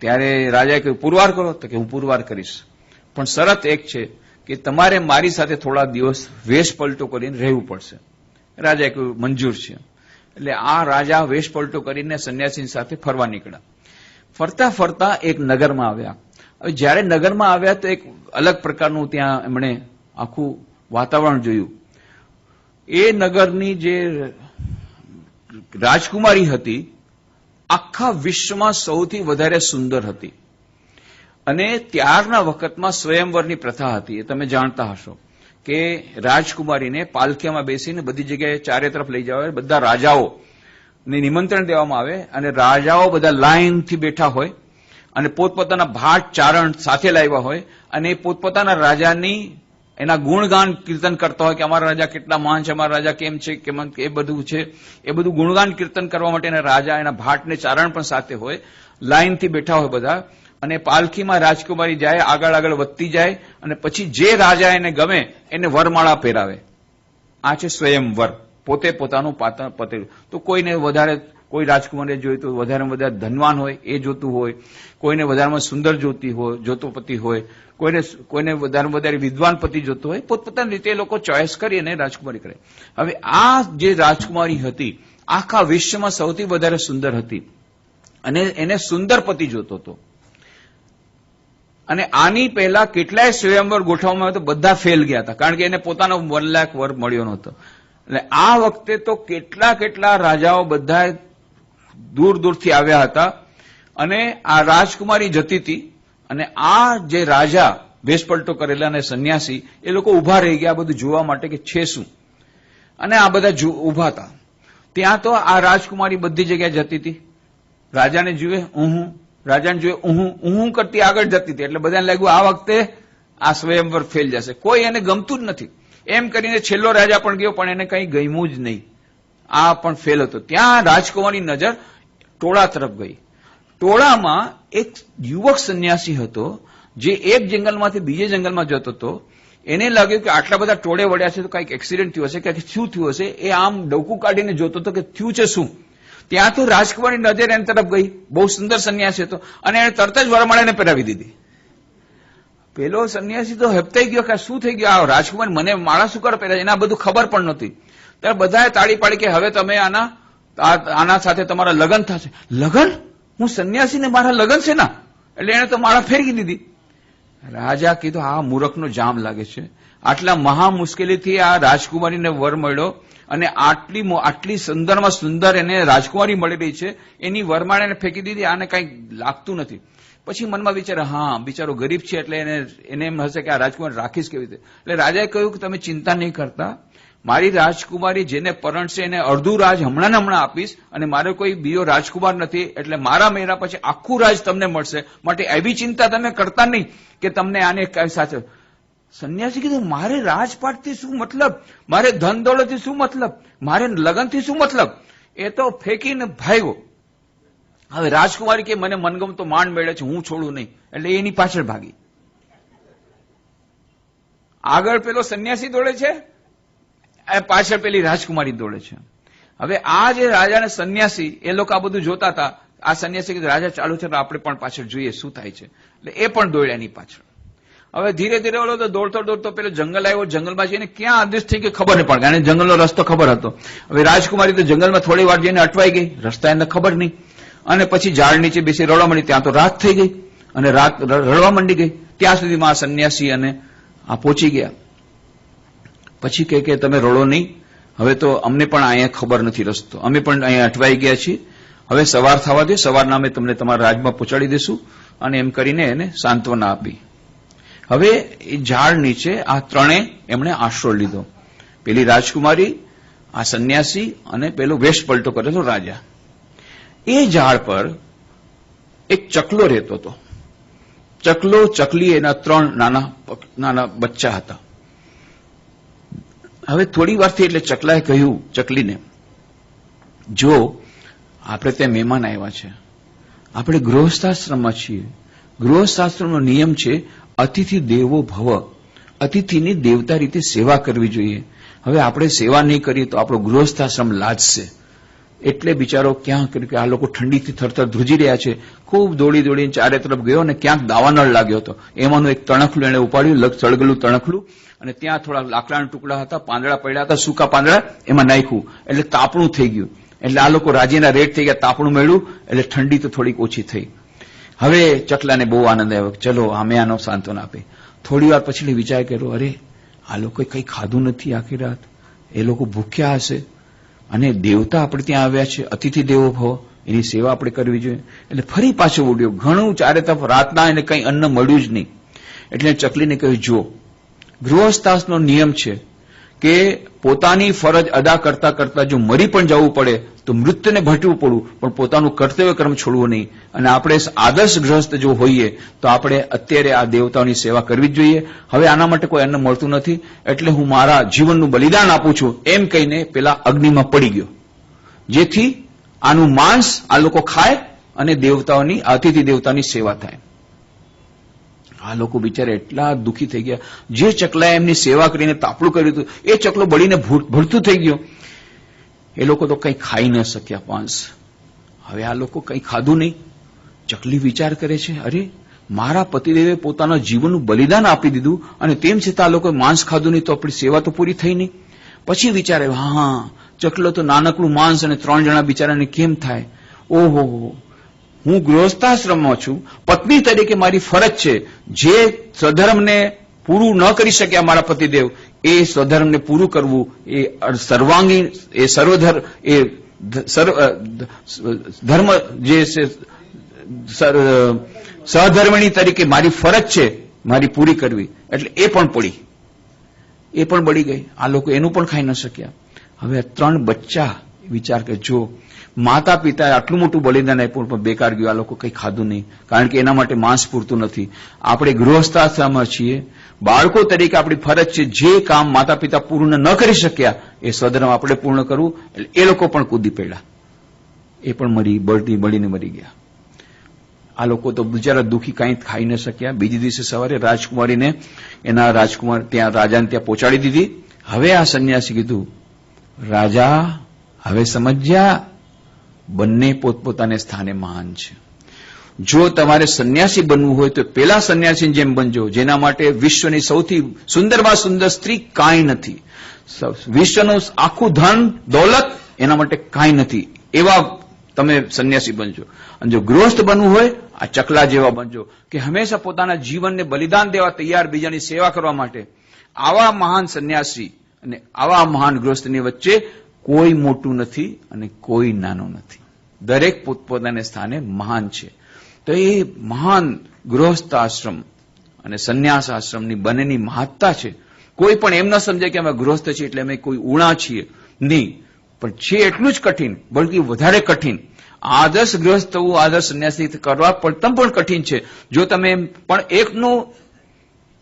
ત્યારે રાજાએ કહ્યું પુરવાર કરો, તો કે હું પુરવાર કરીશ, પણ શરત એક છે કે તમારે મારી સાથે થોડા દિવસ વેશ પલટો કરીને રહેવું પડશે. રાજાએ કહ્યું મંજૂર છે. એટલે આ રાજા વેશ પલટો કરીને સંન્યાસીની સાથે ફરવા નીકળ્યા. ફરતા ફરતા એક નગરમાં આવ્યા. હવે જ્યારે નગરમાં આવ્યા તો એક અલગ પ્રકારનું ત્યાં એમણે આખું વાતાવરણ જોયું. એ નગરની જે રાજકુમારી હતી આખા વિશ્વમાં સૌથી વધારે સુંદર હતી. અને ત્યારના વખતમાં સ્વયંવરની પ્રથા હતી. એ તમે જાણતા હશો કે રાજકુમારીને પાલખીમાં બેસીને બધી જગ્યાએ ચારે તરફ લઈ જવા, બધા રાજાઓને નિમંત્રણ દેવામાં આવે અને રાજાઓ બધા લાઈનથી બેઠા હોય અને પોતપોતાના ભાટ ચારણ સાથે લાવ્યા હોય અને પોતપોતાના રાજાની એના ગુણગાન કીર્તન કરતા હોય કે અમારા રાજા કેટલા મહાન છે, અમારા રાજા કેમ છે, એ બધું છે. એ બધું ગુણગાન કીર્તન કરવા માટે એના રાજા, એના ભાટને ચારણ પણ સાથે હોય, લાઈનથી બેઠા હોય બધા. અને પાલખીમાં રાજકુમારી જાય, આગળ આગળ વધતી જાય અને પછી જે રાજા એને ગમે એને વરમાળા પહેરાવે. આ છે સ્વયંવર. પોતે પોતાનું પતે. તો કોઈને વધારે, કોઈ રાજકુમારી જોઈ તો વધારેમાં વધારે ધનવાન હોય એ જોતું હોય, કોઈને વધારેમાં સુંદર જોતો પતિ હોય, કોઈને વધારે વધારે વિદ્વાન પતિ જોતો હોય. પોતપોતાની રીતે એ લોકો ચોઇસ કરી અને રાજકુમારી કરે. હવે આ જે રાજકુમારી હતી આખા વિશ્વમાં સૌથી વધારે સુંદર હતી અને એને સુંદર પતિ જોતો હતો. અને આની પહેલા કેટલાય સ્વયંવર ગોઠવવામાં આવ્યા તો બધા ફેલ ગયા હતા, કારણ કે એને પોતાનો 1 લાખ વર મળ્યો નહોતો. એટલે આ વખતે તો કેટલા રાજાઓ બધા દૂર દૂરથી આવ્યા હતા અને આ રાજકુમારી જતી હતી. અને આ જે રાજા વેશપલટો કરેલા અને સંન્યાસી એ લોકો ઉભા રહી ગયા બધું જોવા માટે કે છે શું. અને આ બધા ઉભા હતા. ત્યાં તો આ રાજકુમારી બધી જગ્યાએ જતી હતી. રાજાને જુએ રાજાને જોઈએ ઊહું કરતી આગળ જતી હતી. એટલે બધાને લાગ્યું આ વખતે આ સ્વયંવર ફેલ જશે, કોઈ એને ગમતું જ નથી. એમ કરીને છેલ્લો રાજા પણ ગયો પણ એને કંઈ ગમ્યું જ નહીં. આ પણ ફેલ હતો. ત્યાં રાજકુમારની નજર ટોળા તરફ ગઈ. ટોળામાં એક યુવક સંન્યાસી હતો જે એક જંગલમાંથી બીજે જંગલમાં જતો હતો. એને લાગ્યું કે આટલા બધા ટોળે વળ્યા છે તો કંઈક એક્સિડન્ટ થયું હશે, કે શું થયું હશે. એ આમ ડોકું કાઢીને જોતો હતો કે થયું છે શું. ત્યાં તો રાજકુમારની નજર એની તરફ ગઈ. બહુ સુંદર સંન્યાસી હતો અને એને તરત જ વરમાળાને પહેરાવી દીધી. પેલો સંન્યાસી તો હેપતાઈ ગયો કે શું થઈ ગયું, આ રાજકુમાર મને માળા શું કરે પહેરાવે, એના બધું ખબર પણ નહોતી. ત્યારે બધાએ તાળી પાડી કે હવે તમે આના સાથે તમારા લગ્ન થશે. લગ્ન? હું સંન્યાસીને મારા લગ્ન છે ના? એટલે એને તો માળા ફેરવી દીધી. રાજા કીધું આ મૂર્ખનો જામ લાગે છે. આટલા મહા મુશ્કેલીથી આ રાજકુમારીને વર મળ્યો અને આટલી સુંદરમાં સુંદર એને રાજકુમારી મળી રહી છે, એની વરમાળાને ફેંકી દીધી. આને કંઈક લાગતું નથી. પછી મનમાં વિચારે હા બિચારો ગરીબ છે એટલે એને એમ હશે કે આ રાજકુમારી રાખીશ કેવી રીતે. એટલે રાજાએ કહ્યું કે તમે ચિંતા નહીં કરતા, મારી રાજકુમારી જેને પરણશે એને અડધું રાજ હમણાં આપીશ અને મારો કોઈ બીજો રાજકુમાર નથી, એટલે મારા મેળા પછી આખું રાજ તમને મળશે. માટે એવી ચિંતા તમે કરતા નહીં કે તમને આને કઈ સાચો. સંન્યાસી કીધું મારે રાજપાટથી શું મતલબ, મારે ધન દોલતથી શું મતલબ, મારે લગ્નથી શું મતલબ. એ તો ફેંકીને ભાગ્યો. હવે રાજકુમારી કે મને મનગમતો માંડ મેળે છે, હું છોડું નહીં. એટલે એની પાછળ ભાગી. આગળ પેલો સંન્યાસી દોડે છે, પાછળ પેલી રાજકુમારી દોડે છે. હવે આ જે રાજા ને સંન્યાસી એ લોકો આ બધું જોતા હતા. આ સંન્યાસી કીધું રાજા ચાલુ છે આપણે પણ પાછળ જોઈએ શું થાય છે. એટલે એ પણ દોડ્યા એની પાછળ. હવે ધીરે ધીરે ઓલો તો દોડતો પેલો જંગલ આવ્યો. જંગલમાં જઈને ક્યાં આદેશ થઈ ગયો ખબર નહીં પડે, અને જંગલનો રસ્તો ખબર હતો. હવે રાજકુમારી તો જંગલમાં થોડી વાર જઈને અટવાઈ ગઈ, રસ્તા એને ખબર નહીં. અને પછી ઝાડ નીચે બેસી રડવા માંડી. ત્યાં તો રાત થઈ ગઈ અને રાત રડવા માંડી ગઈ. ત્યાં સુધીમાં આ સંન્યાસી અને આ પહોંચી ગયા. પછી કે તમે રડો નહીં, હવે તો અમને પણ અહીંયા ખબર નથી રસ્તો, અમે પણ અહીંયા અટવાઈ ગયા છીએ. હવે સવાર થવા દે, સવારના અમે તમને તમારા રાજમાં પહોંચાડી દઈશું. અને એમ કરીને એને સાંત્વના આપી. હવે એ ઝાડ નીચે આ ત્રણે એમણે આશરો લીધો. પેલી રાજકુમારી, આ સંન્યાસી અને પેલો વેશ પલટો કરેલો રાજા. એ ઝાડ પર એક ચકલો રહેતો હતો. ચકલો, ચકલી, એના 3 નાના બચ્ચા હતા. હવે થોડી વારથી એટલે ચકલાએ કહ્યું ચકલીને, જો આપણે ત્યાં મહેમાન આવ્યા છે, આપણે ગૃહસ્થાશ્રમમાં છીએ, ગૃહસ્થાશ્રમનો નિયમ છે અતિથિ દેવો ભવ, અતિથિની દેવતા રીતે સેવા કરવી જોઈએ. હવે આપણે સેવા નહીં કરીએ તો આપણો ગૃહસ્થાશ્રમ લાજશે. એટલે બિચારો ક્યાં કર્યું કે આ લોકો ઠંડીથી થરથર ધ્રુજી રહ્યા છે, ખૂબ દોડી દોડીને ચારે તરફ ગયો અને ક્યાંક દાવાનળ લાગ્યો હતો. એમાંનું એક તણખલું એને ઉપાડ્યું, સળગેલું તણખલું, અને ત્યાં થોડા લાકડાના ટુકડા હતા, પાંદડા પડ્યા હતા, સૂકા પાંદડા, એમાં નાખ્યું એટલે તાપણું થઈ ગયું. એટલે આ લોકો રાજીના રેડ થઈ ગયા, તાપણું મળ્યું એટલે ઠંડી તો થોડીક ઓછી થઈ. હવે ચકલાને બહુ આનંદ આવ્યો, ચલો અમે આનો સાંત્વના આપે. થોડી વાર પછી વિચાર કર્યો, અરે આ લોકોએ કંઈ ખાધું નથી આખી રાત, એ લોકો ભૂખ્યા હશે, અને દેવતા આપણે ત્યાં આવ્યા છે, અતિથિ દેવો ભવ, એની સેવા આપણે કરવી જોઈએ. એટલે ફરી પાછો ઉડ્યો, ઘણું ચારે તરફ રાતના એને કંઈ અન્ન મળ્યું જ નહીં. એટલે ચકલીને કહ્યું, જો ગૃહસ્થાશ્રમનો નિયમ છે કે પોતાની ફરજ અદા કરતા કરતા જો મરી પણ જવું પડે તો મૃત્યુને ભટવું પડવું, પણ પોતાનું કર્તવ્ય કર્મ છોડવું નહીં. અને આપણે આદર્શ ગૃહસ્થ જો હોઈએ તો આપણે અત્યારે આ દેવતાઓની સેવા કરવી જ જોઈએ. હવે આના માટે કોઈ અન્ન મળતું નથી, એટલે હું મારા જીવનનું બલિદાન આપું છું, એમ કહીને પેલા અગ્નિમાં પડી ગયો, જેથી આનું માંસ આ લોકો ખાય અને દેવતાઓની, અતિથિ દેવતાની સેવા થાય. આ લોકો બિચારા એટલા દુઃખી થઈ ગયા. જે ચકલાએ એમની સેવા કરીને તાપડું કર્યું હતું એ ચકલો બળીને ભડતું થઈ ગયો. એ લોકો તો કંઈ ખાઈ ન શક્યા માંસ. હવે આ લોકો કંઈ ખાધું નહીં. ચકલી વિચાર કરે છે, અરે મારા પતિદેવે પોતાના જીવનનું બલિદાન આપી દીધું અને તેમ છતાં આ લોકોએ માંસ ખાધું નહીં, તો આપણી સેવા તો પૂરી થઈ નહીં. પછી વિચારે, હા ચકલો તો નાનકડું માંસ અને 3 જણા બિચારાને કેમ થાય? ઓહો, હું ગૃહસ્થાશ્રમમાં છું, પત્ની તરીકે મારી ફરજ છે, જે સ્વધર્મને પૂરું ન કરી શક્યા મારા પતિદેવ, એ સ્વધર્મને પૂરું કરવું, એ સર્વાંગી, એ સર્વધર્મ, એ ધર્મ જે છે સહધર્મિણી તરીકે મારી ફરજ છે, મારી પૂરી કરવી. એટલે એ પણ બળી ગઈ. આ લોકો એનું પણ ખાઈ ન શક્યા. હવે 3 બચ્ચા વિચાર કે જો માતા પિતાએ આટલું મોટું બલિદાન આપ્યું પણ બેકાર ગયું, આ લોકો કંઈ ખાધું નહીં, કારણ કે એના માટે માંસ પૂરતું નથી. આપણે ગૃહસ્થાશ્રમમાં છીએ, બાળકો તરીકે આપણી ફરજ છે જે કામ માતા પિતા પૂર્ણ ન કરી શક્યા એ સ્વધર્મ આપણે પૂર્ણ કરવું. એટલે એ લોકો પણ કૂદી પડ્યા, એ પણ બળીને મરી ગયા. આ લોકો તો બિચારા દુઃખી કાંઈ ખાઈ ન શક્યા. બીજી દિવસે સવારે રાજકુમારીને એના રાજકુમાર ત્યાં રાજાને ત્યાં પહોંચાડી દીધી. હવે આ સંન્યાસી કીધું, રાજા હવે સમજ્યા, બંને પોતપોતાને સ્થાને મહાન છે. જો તમારે સંન્યાસી બનવું હોય તો પેલા સંન્યાસીની જેમ બનજો, જેના માટે વિશ્વની સૌથી સુંદરમાં સુંદર સ્ત્રી કાંઈ નથી, વિશ્વનું આખું ધન દોલત એના માટે કાંઈ નથી, એવા તમે સંન્યાસી બનજો. અને જો ગૃહસ્થ બનવું હોય આ ચકલા જેવા બનજો, કે હંમેશા પોતાના જીવનને બલિદાન દેવા તૈયાર, બીજાની સેવા કરવા માટે. આવા મહાન સંન્યાસી અને આવા મહાન ગૃહસ્થની વચ્ચે કોઈ મોટું નથી અને કોઈ નાનું નથી. દરેક પોતપોતાને સ્થાને મહાન છે. તો એ મહાન ગૃહસ્થ આશ્રમ અને સંન્યાસ આશ્રમની બંનેની મહત્તા છે. કોઈ પણ એમ ન સમજે કે અમે ગૃહસ્થ છીએ એટલે અમે કોઈ ઉણા છીએ, નહીં. પણ છે એટલું જ કઠિન, બલકી વધારે કઠિન. આદર્શ ગૃહસ્થ થવું, આદર્શ સંન્યાસી કરવા પડતમ પણ કઠિન છે. જો તમે પણ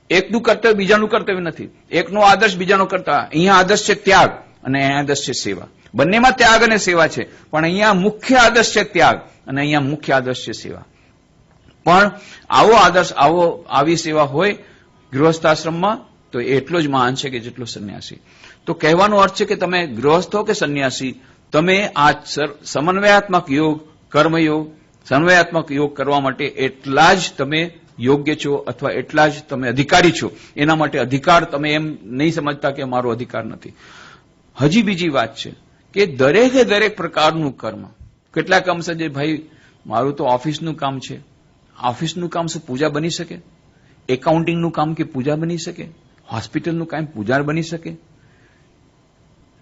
એકનું કર્તવ્ય બીજાનું કર્તવ્ય નથી, એકનો આદર્શ બીજાનો કર્તવ્ય. અહીંયા આદર્શ છે ત્યાગ અને અહીંયા આદર્શ છે સેવા. બંનેમાં ત્યાગ અને સેવા છે, પણ અહીંયા મુખ્ય આદર્શ છે ત્યાગ અને અહીંયા મુખ્ય આદર્શ છે સેવા. પણ આવો આદર્શ, આવી સેવા હોય ગૃહસ્થાશ્રમમાં તો એટલો જ મહાન છે કે જેટલો સંન્યાસી. તો કહેવાનો અર્થ છે કે તમે ગૃહસ્થ હો કે સંન્યાસી, તમે આ સમન્વયાત્મક યોગ, કર્મયોગ, સમન્વયાત્મક યોગ કરવા માટે એટલા જ તમે યોગ્ય છો અથવા એટલા જ તમે અધિકારી છો. એના માટે અધિકાર તમે એમ નહીં સમજતા કે મારો અધિકાર નથી. હજી બીજી વાત છે કે દરેકે દરેક પ્રકારનું કર્મ, કેટલાક કામ છે ભાઈ મારું તો ઓફિસનું કામ છે, ઓફિસનું કામ શું પૂજા બની શકે? એકાઉન્ટિંગનું કામ કે પૂજા બની શકે? હોસ્પિટલનું કામ પૂજા બની શકે?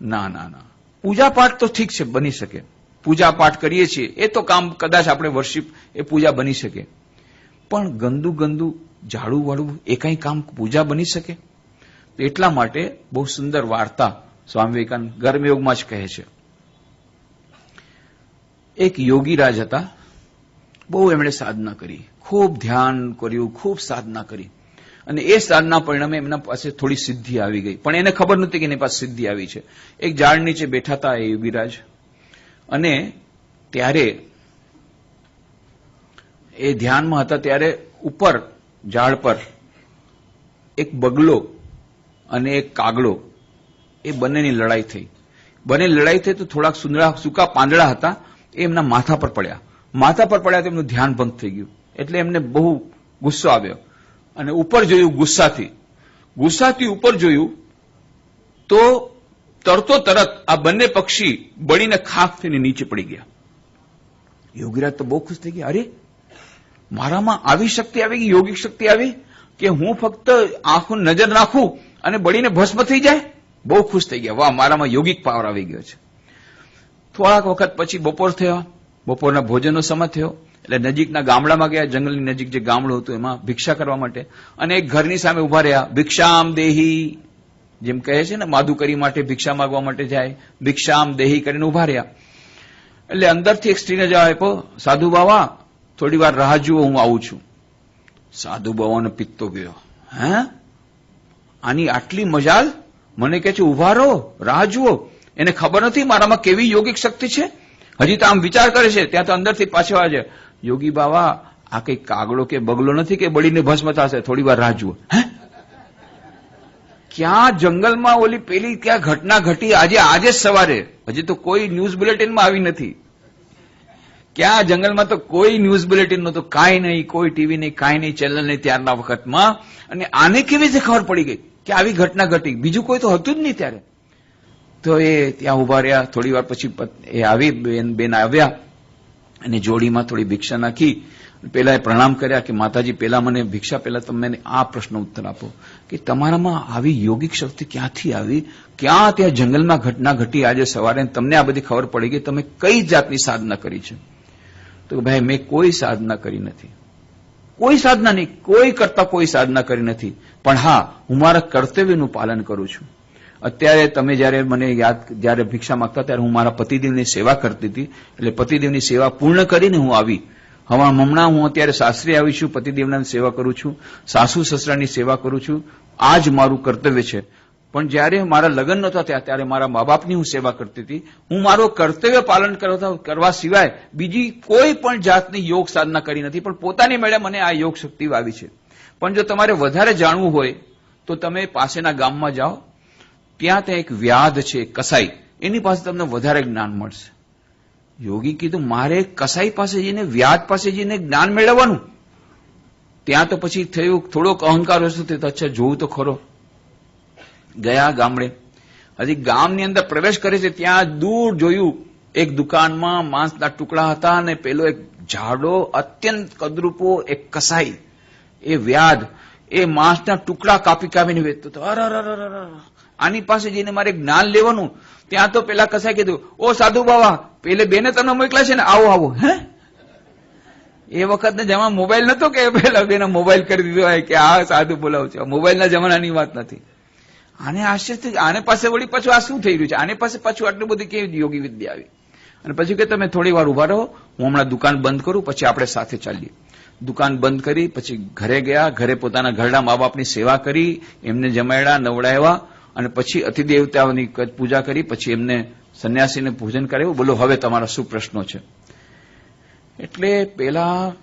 ના ના ના. પૂજા પાઠ તો ઠીક છે, બની શકે. પૂજા પાઠ કરીએ છીએ એ તો કામ કદાચ આપણે વર્શિપ, એ પૂજા બની શકે. પણ ગંદુ ઝાડુ વાળવું એ કઈ કામ પૂજા બની શકે? એટલા માટે બહુ સુંદર વાર્તા સ્વામી વિવેકાનંદ કર્મયોગમાં જ કહે છે. એક યોગીરાજ હતા, બહુ એમણે સાધના કરી, ખૂબ ધ્યાન કર્યું, ખૂબ સાધના કરી, અને એ સાધના પરિણામે એમના પાસે થોડી સિદ્ધિ આવી ગઈ. પણ એને ખબર નહોતી કે એની પાસે સિદ્ધિ આવી છે. એક ઝાડ નીચે બેઠા હતા એ યોગીરાજ, અને ત્યારે એ ધ્યાનમાં હતા. ત્યારે ઉપર ઝાડ પર એક બગલો અને એક કાગડો, એ બંનેની લડાઈ થઈ. બંને લડાઈ થઈ તો થોડાક સૂકા પાંદડા હતા એ એમના માથા પર પડ્યા. માથા પર પડ્યા તો એમનું ધ્યાન ભંગ થઈ ગયું. એટલે એમને બહુ ગુસ્સો આવ્યો અને ઉપર જોયું. ગુસ્સાથી ઉપર જોયું તો તરતો તરત આ બંને પક્ષી બળીને ખાખ થઈને નીચે પડી ગયા. યોગીરાજ તો બહુ ખુશ થઈ ગયા. અરે, મારામાં આવી શક્તિ આવી ગઈ, યોગિક શક્તિ આવી કે હું ફક્ત આંખો નજર નાખું અને બળીને ભસ્મ થઈ જાય. બહુ ખુશ થઈ ગયા. વાહ, મારામાં યોગિક પાવર આવી ગયો છે. થોડાક વખત પછી બપોર થયો. બપોરના ભોજનનો સમય થયો એટલે નજીકના ગામડામાં ગયા. જંગલની નજીક જે ગામડું હતું એમાં ભિક્ષા કરવા માટે, અને એક ઘરની સામે ઉભા રહ્યા. ભિક્ષામ દેહી, જેમ કહે છે ને માધુકરી માટે ભિક્ષા માંગવા માટે જાય, ભિક્ષામ દેહી કરીને ઉભા રહ્યા. એટલે અંદરથી એક સ્ત્રીને જવાબ આપ્યો, સાધુ બાવા થોડી વાર રાહ જુઓ, હું આવું છું. સાધુ બાવાનો પિત્તો ગયો. હે, આની આટલી મજાલ, મને કે છે ઉભા રહો, રાહ જુઓ. એને ખબર નથી મારામાં કેવી યોગિક શક્તિ છે. હજી તો આમ વિચાર કરે છે, ત્યાં તો અંદરથી પાછો આવે છે, યોગી બાવા આ કઈ કાગડો કે બગલો નથી કે બળીને ભસ્મ થશે, થોડી વાર રાહ જુઓ. હે, ક્યાં જંગલમાં ઓલી પેલી ક્યાં ઘટના ઘટી આજે સવારે? હજી તો કોઈ ન્યૂઝ બુલેટિનમાં આવી નથી. ક્યાં જંગલમાં તો કોઈ ન્યૂઝ બુલેટિન નહોતું, કાંઈ નહીં, કોઈ ટીવી નહીં, કાંઈ નહીં, ચેનલ નહીં ત્યારના વખતમાં. અને આને કેવી રીતે ખબર પડી ગઈ કે આવી ઘટના ઘટી? બીજું કોઈ તો હતું જ નહીં ત્યારે. તો એ ત્યાં ઉભા રહ્યા. થોડી વાર પછી એ આવી, બેન આવ્યા અને જોડીમાં થોડી ભિક્ષા નાખી. પેલા એ પ્રણામ કર્યા કે માતાજી, પેલા મને ભિક્ષા, પેલા તમે મને આ પ્રશ્ન ઉત્તર આપો કે તમારામાં આવી યોગિક શક્તિ ક્યાંથી આવી? ક્યાં ત્યાં જંગલમાં ઘટના ઘટી આજે સવારે, તમને આ બધી ખબર પડી ગઈ? તમે કઈ જાતની સાધના કરી છે? તો ભાઈ, મેં કોઈ સાધના કરી નથી, કોઈ સાધના નહીં, કોઈ કરતા કોઈ સાધના કરી નથી. પણ હા, હું મારા કર્તવ્યનું પાલન કરું છું. અત્યારે તમે જયારે મને જયારે ભિક્ષા માંગતા ત્યારે હું મારા પતિદેવની સેવા કરતી હતી. એટલે પતિદેવની સેવા પૂર્ણ કરીને હું આવી. હમણાં હું અત્યારે સાસરે આવી છું, પતિદેવની સેવા કરું છું, સાસુ સસરાની સેવા કરું છું. આ જ મારું કર્તવ્ય છે. પણ જયારે મારા લગ્ન નહોતા થયા ત્યારે મારા મા બાપની હું સેવા કરતી હતી. હું મારું કર્તવ્ય પાલન કરવા સિવાય બીજી કોઈ પણ જાતની યોગ સાધના કરી નથી. પણ પોતાની મેળે મને આ યોગ શક્તિ આવી છે. પણ જો તમારે વધારે જાણવું હોય તો તમે પાસેના ગામમાં જાઓ. ત્યાં એક વ્યાધ છે, કસાઈ, એની પાસે તમને વધારે જ્ઞાન મળશે. યોગી કીધું, મારે કસાઈ પાસે જઈને, વ્યાધ પાસે જઈને જ્ઞાન મેળવવાનું? ત્યાં તો પછી થયું થોડોક અહંકાર વસ્તુ થયો, અચ્છા જોવું તો ખરો. ગયા ગામડે, હજી ગામની અંદર પ્રવેશ કરે છે ત્યાં દૂર જોયું એક દુકાનમાં માંસના ટુકડા હતા અને પેલો એક જાડો અત્યંત કદરૂપો એક કસાઈ, એ વ્યાધ, એ માંસના ટુકડા કાપી કાપીને વેચતો હતો. આની પાસે જઈને મારે જ્ઞાન લેવાનું. ત્યાં તો પેલા કસાઈ કીધું, ઓ સાધુ બાવા, પેલે બેને તમને મોકલ્યા છે ને, આવો આવો. હે, એ વખતના જમાના મોબાઈલ નતો કે પેલા બેને મોબાઈલ કરી દીધો હોય કે આ સાધુ બોલાવું છે. મોબાઈલના જમાનાની વાત નથી. આને આશ્ચર્ય, આને પાસે વળી પાછું આ શું થઈ રહ્યું છે? આને પાસે પાછું આટલું બધી કેવી યોગી વિદ્યા આવી? અને પછી કે તમે થોડી વાર ઉભા રહો, હું હમણાં દુકાન બંધ કરું, પછી આપણે સાથે ચાલીએ. દુકાન બંધ કરી પછી ઘરે ગયા. ઘરે પોતાના ઘરના મા બાપની સેવા કરી, એમને જમાડ્યા, નવડાવ્યા, અને પછી અતિદેવતાઓની પૂજા કરી. પછી એમને સંન્યાસીને પૂજન કરાવ્યું. બોલો હવે તમારા શું પ્રશ્નો છે? એટલે પેલા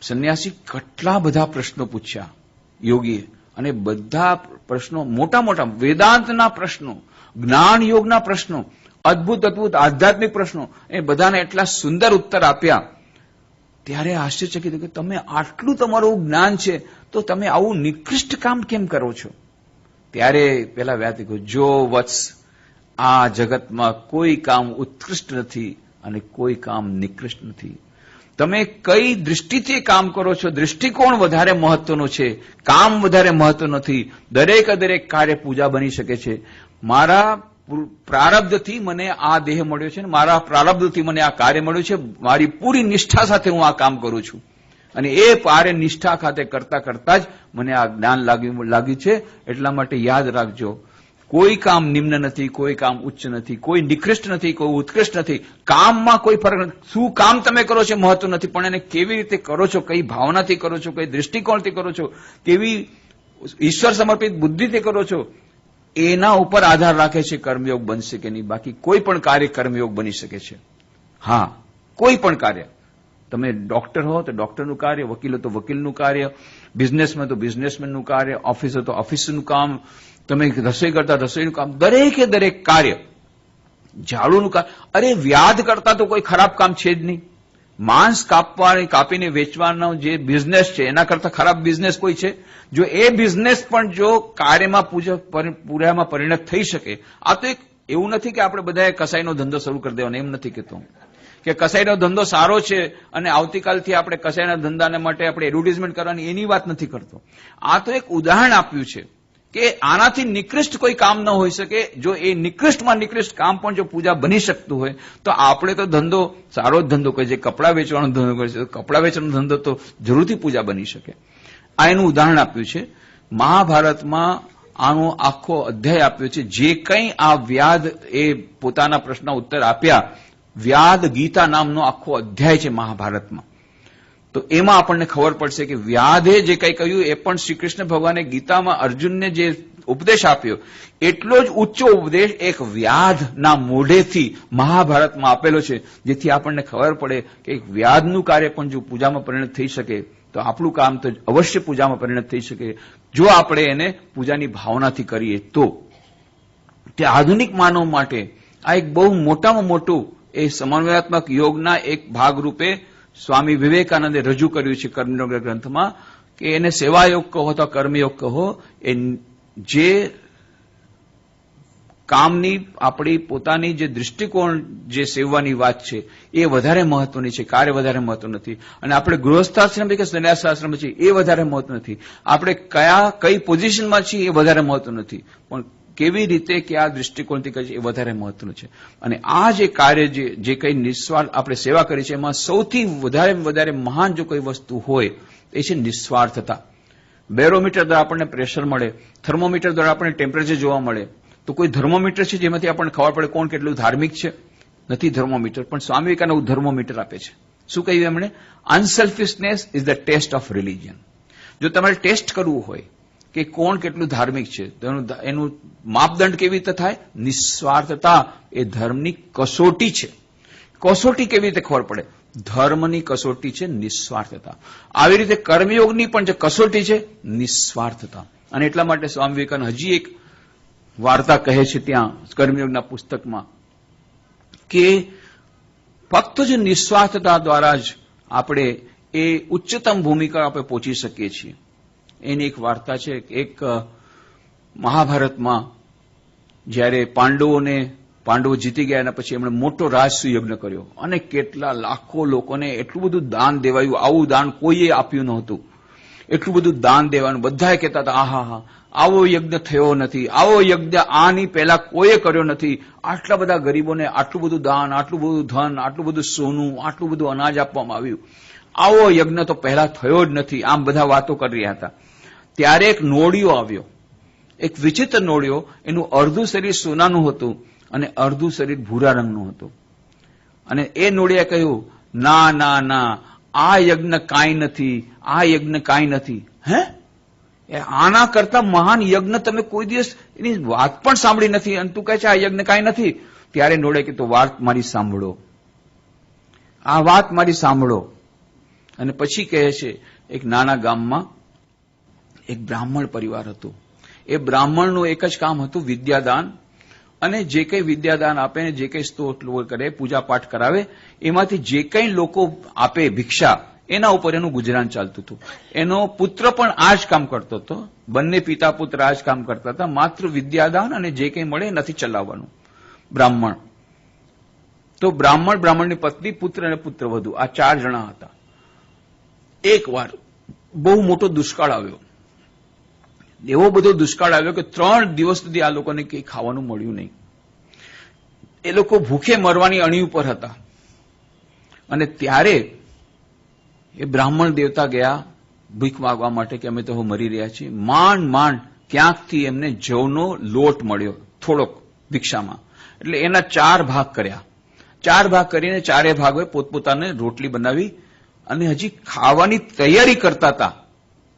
સંન્યાસી કેટલા બધા પ્રશ્નો પૂછ્યા યોગીએ, અને બધા પ્રશ્નો મોટા મોટા વેદાંતના પ્રશ્નો, જ્ઞાન યોગના પ્રશ્નો, અદભુત અદભુત આધ્યાત્મિક પ્રશ્નો, એ બધાને એટલા સુંદર ઉત્તર આપ્યા. ત્યારે આશ્ચર્યચકિત કે તમે આટલું તમારું જ્ઞાન છે તો તમે આવું નિકૃષ્ટ કામ કેમ કરો છો? ત્યારે પેલા વ્યાધી કહ્યું, જો વત્સ, આ જગતમાં કોઈ કામ ઉત્કૃષ્ટ નથી અને કોઈ કામ નિકૃષ્ટ નથી. તમે કઈ દૃષ્ટિથી કામ કરો છો, દૃષ્ટિકોણ વધારે મહત્વનો છે, કામ વધારે મહત્વ નથી. દરેક કાર્ય પૂજા બની શકે છે. મારા પ્રારબ્ધથી મને આ દેહ મળ્યો છે, મારા પ્રારબ્ધથી મને આ કાર્ય મળ્યું છે. મારી પૂરી નિષ્ઠા સાથે હું આ કામ કરું છું, અને એ પારે નિષ્ઠા ખાતે કરતા કરતા જ મને આ જ્ઞાન લાગ્યું છે. એટલા માટે યાદ રાખજો, કોઈ કામ નિમ્ન નથી, કોઈ કામ ઉચ્ચ નથી, કોઈ નિકૃષ્ટ નથી, કોઈ ઉત્કૃષ્ટ નથી. કામમાં કોઈ ફરક નથી. શું કામ તમે કરો છો મહત્વ નથી, પણ એને કેવી રીતે કરો છો, કઈ ભાવનાથી કરો છો, કઈ દૃષ્ટિકોણથી કરો છો, કેવી ઈશ્વર સમર્પિત બુદ્ધિથી કરો છો, એના ઉપર આધાર રાખે છે કર્મયોગ બનશે કે નહીં. બાકી કોઈ પણ કાર્ય કર્મયોગ બની શકે છે. હા, કોઈ પણ કાર્ય. તમે ડોક્ટર હો તો ડોક્ટરનું કાર્ય, વકીલ હો તો વકીલનું કાર્ય, બિઝનેસમેન તો બિઝનેસમેનનું કાર્ય, ઓફિસ હો તો ઓફિસનું કામ, તમે રસોઈ કરતા રસોઈનું કામ, દરેકે દરેક કાર્ય, ઝાડુનું કામ. અરે વ્યાધ કરતા તો કોઈ ખરાબ કામ છે જ નહીં. માંસ કાપીને વેચવાનો જે બિઝનેસ છે એના કરતા ખરાબ બિઝનેસ કોઈ છે? જો એ બિઝનેસ પણ જો કાર્યમાં પૂરામાં પરિણત થઈ શકે. આ તો એક એવું નથી કે આપણે બધાએ કસાઈનો ધંધો શરૂ કરી દેવાનો, એમ નથી કહેતો કે કસાઈનો ધંધો સારો છે અને આવતીકાલથી આપણે કસાઈના ધંધાને માટે આપણે એડવર્ટાઇઝમેન્ટ કરવાની એની વાત નથી કરતો. આ તો એક ઉદાહરણ આપ્યું છે કે આનાથી નિકૃષ્ટ કોઈ કામ ન હોઈ શકે. જો એ નિકૃષ્ટમાં નિકૃષ્ટ કામ પણ જો પૂજા બની શકતું હોય તો આપણે તો ધંધો સારો જ ધંધો કરીએ. કપડાં વેચવાનો ધંધો કરીએ તો કપડાં વેચવાનો ધંધો તો જરૂરથી પૂજા બની શકે. આ એનું ઉદાહરણ આપ્યું છે. મહાભારતમાં આનો આખો અધ્યાય આપ્યો છે. જે કંઈ આ વ્યાધ એ પોતાના પ્રશ્નના ઉત્તર આપ્યા, વ્યાદ ગીતા નામનો આખો અધ્યાય છે મહાભારતમાં. તો એમાં આપણને ખબર પડશે કે વ્યાધે જે કંઈ કહ્યું એ પણ શ્રી કૃષ્ણ ભગવાને ગીતામાં અર્જુનને જે ઉપદેશ આપ્યો એટલો જ ઊંચો ઉપદેશ એક વ્યાધના મોઢેથી મહાભારતમાં આપેલો છે. જેથી આપણને ખબર પડે કે એક વ્યાધનું કાર્ય પણ જો પૂજામાં પરિણત થઈ શકે તો આપણું કામ તો અવશ્ય પૂજામાં પરિણત થઈ શકે, જો આપણે એને પૂજાની ભાવનાથી કરીએ તો. તે આધુનિક માનવ માટે આ એક બહુ મોટામાં મોટું એ સમન્વયાત્મક યોગના એક ભાગરૂપે સ્વામી વિવેકાનંદે રજૂ કર્યું છે કર્મયોગ ગ્રંથમાં કે એને સેવાયોગ કહો અથવા કર્મયોગ કહો. એ જે કામની આપણી પોતાની જે દૃષ્ટિકોણ જે સેવવાની વાત છે એ વધારે મહત્વની છે, કાર્ય વધારે મહત્વ નથી. અને આપણે ગૃહસ્થાશ્રમ કે સંન્યાસાશ્રમ છીએ એ વધારે મહત્વ નથી. આપણે કઈ પોઝિશનમાં છીએ એ વધારે મહત્વ નથી, પણ કેવી રીતે કે આ દૃષ્ટિકોણથી કરે છે એ વધારે મહત્વનું છે. અને આ જે કાર્ય જે કંઈ નિસ્વાર્થ આપણે સેવા કરી છે એમાં સૌથી વધારે મહાન જો કોઈ વસ્તુ હોય એ છે નિસ્વાર્થતા. બેરોમીટર દ્વારા આપણને પ્રેશર મળે, થર્મોમીટર દ્વારા આપણને ટેમ્પરેચર જોવા મળે. તો કોઈ થર્મોમીટર છે જેમાંથી આપણને ખબર પડે કોણ કેટલું ધાર્મિક છે? નથી થર્મોમીટર. પણ સ્વામી વિવેકાનંદ થર્મોમીટર આપે છે. શું કહ્યું એમણે? Unselfishness is the test of religion. જો તમારે ટેસ્ટ કરવું હોય કે કોણ કેટલું ધાર્મિક છે તો એનું માપદંડ કેવી રીતે થાય? નિસ્વાર્થતા એ ધર્મની કસોટી છે. કસોટી કેવી રીતે ખબર પડે? ધર્મની કસોટી છે નિસ્વાર્થતા. આવી રીતે કર્મયોગની પણ જે કસોટી છે નિસ્વાર્થતા. અને એટલા માટે સ્વામી વિવેકાનંદ હજી એક વાર્તા કહે છે ત્યાં કર્મયોગના પુસ્તકમાં કે ફક્ત જ નિસ્વાર્થતા દ્વારા જ આપણે એ ઉચ્ચતમ ભૂમિકા આપણે પહોંચી શકીએ છીએ. એની એક વાર્તા છે. એક મહાભારતમાં જ્યારે પાંડવો જીતી ગયા એના પછી એમણે મોટો રાજસુ યજ્ઞ કર્યો અને કેટલા લાખો લોકોને એટલું બધું દાન દેવાયું. આવું દાન કોઈએ આપ્યું નહોતું. એટલું બધું દાન દેવાનું. બધાએ કહેતા હતા આહા, આવો યજ્ઞ થયો નથી, આવો યજ્ઞ આની પહેલા કોઈએ કર્યો નથી. આટલા બધા ગરીબોને આટલું બધું દાન, આટલું બધું ધન, આટલું બધું સોનું, આટલું બધું અનાજ આપવામાં આવ્યું. આવો યજ્ઞ તો પહેલા થયો જ નથી. આમ બધા વાતો કરી રહ્યા હતા. ત્યારે એક નોળિયો આવ્યો, એક વિચિત્ર નોળિયો. એનું અડધું શરીર સોનાનું હતું અને અડધું શરીર ભૂરા રંગનું હતું. અને એ નોળિયાએ કહ્યું, ના ના ના, આ યજ્ઞ કાંઈ નથી, આ યજ્ઞ કાંઈ નથી. હે, આના કરતા મહાન યજ્ઞ તમે કોઈ દિવસ એની વાત પણ સાંભળી નથી અને તું કહે છે આ યજ્ઞ કાંઈ નથી. ત્યારે નોળિયાએ કીધું, વાત મારી સાંભળો, આ વાત મારી સાંભળો. અને પછી કહે છે એક નાના ગામમાં એક બ્રાહ્મણ પરિવાર હતો. એ બ્રાહ્મણનું એક જ કામ હતું વિદ્યાદાન. અને જે કંઈ વિદ્યાદાન આપે ને જે કંઈ સ્તોત્ર કરે, પૂજા પાઠ કરાવે, એમાંથી જે કંઈ લોકો આપે ભિક્ષા, એના ઉપર એનું ગુજરાન ચાલતું હતું. એનો પુત્ર પણ આ જ કામ કરતો હતો. બંને પિતા પુત્ર આ જ કામ કરતા હતા. માત્ર વિદ્યાદાન અને જે કંઈ મળે નથી ચલાવવાનું. બ્રાહ્મણ તો બ્રાહ્મણની પત્ની, પુત્ર અને પુત્રવધુ, આ 4 જણા હતા. એક વાર બહુ મોટો દુષ્કાળ આવ્યો. એવો બધો દુષ્કાળ આવ્યો કે 3 દિવસ સુધી આ લોકોને કંઈ ખાવાનું મળ્યું નહીં. એ લોકો ભૂખે મરવાની અણી ઉપર હતા. અને ત્યારે એ બ્રાહ્મણ દેવતા ગયા ભીખ માંગવા માટે કે અમે તો મરી રહ્યા છીએ. માંડ ક્યાંકથી એમને જવનો લોટ મળ્યો થોડોક ભિક્ષામાં, એટલે એના 4 ભાગ કર્યા. 4 ભાગ કરીને 4 ભાગોએ પોતપોતાને રોટલી બનાવી અને હજી ખાવાની તૈયારી કરતા હતા,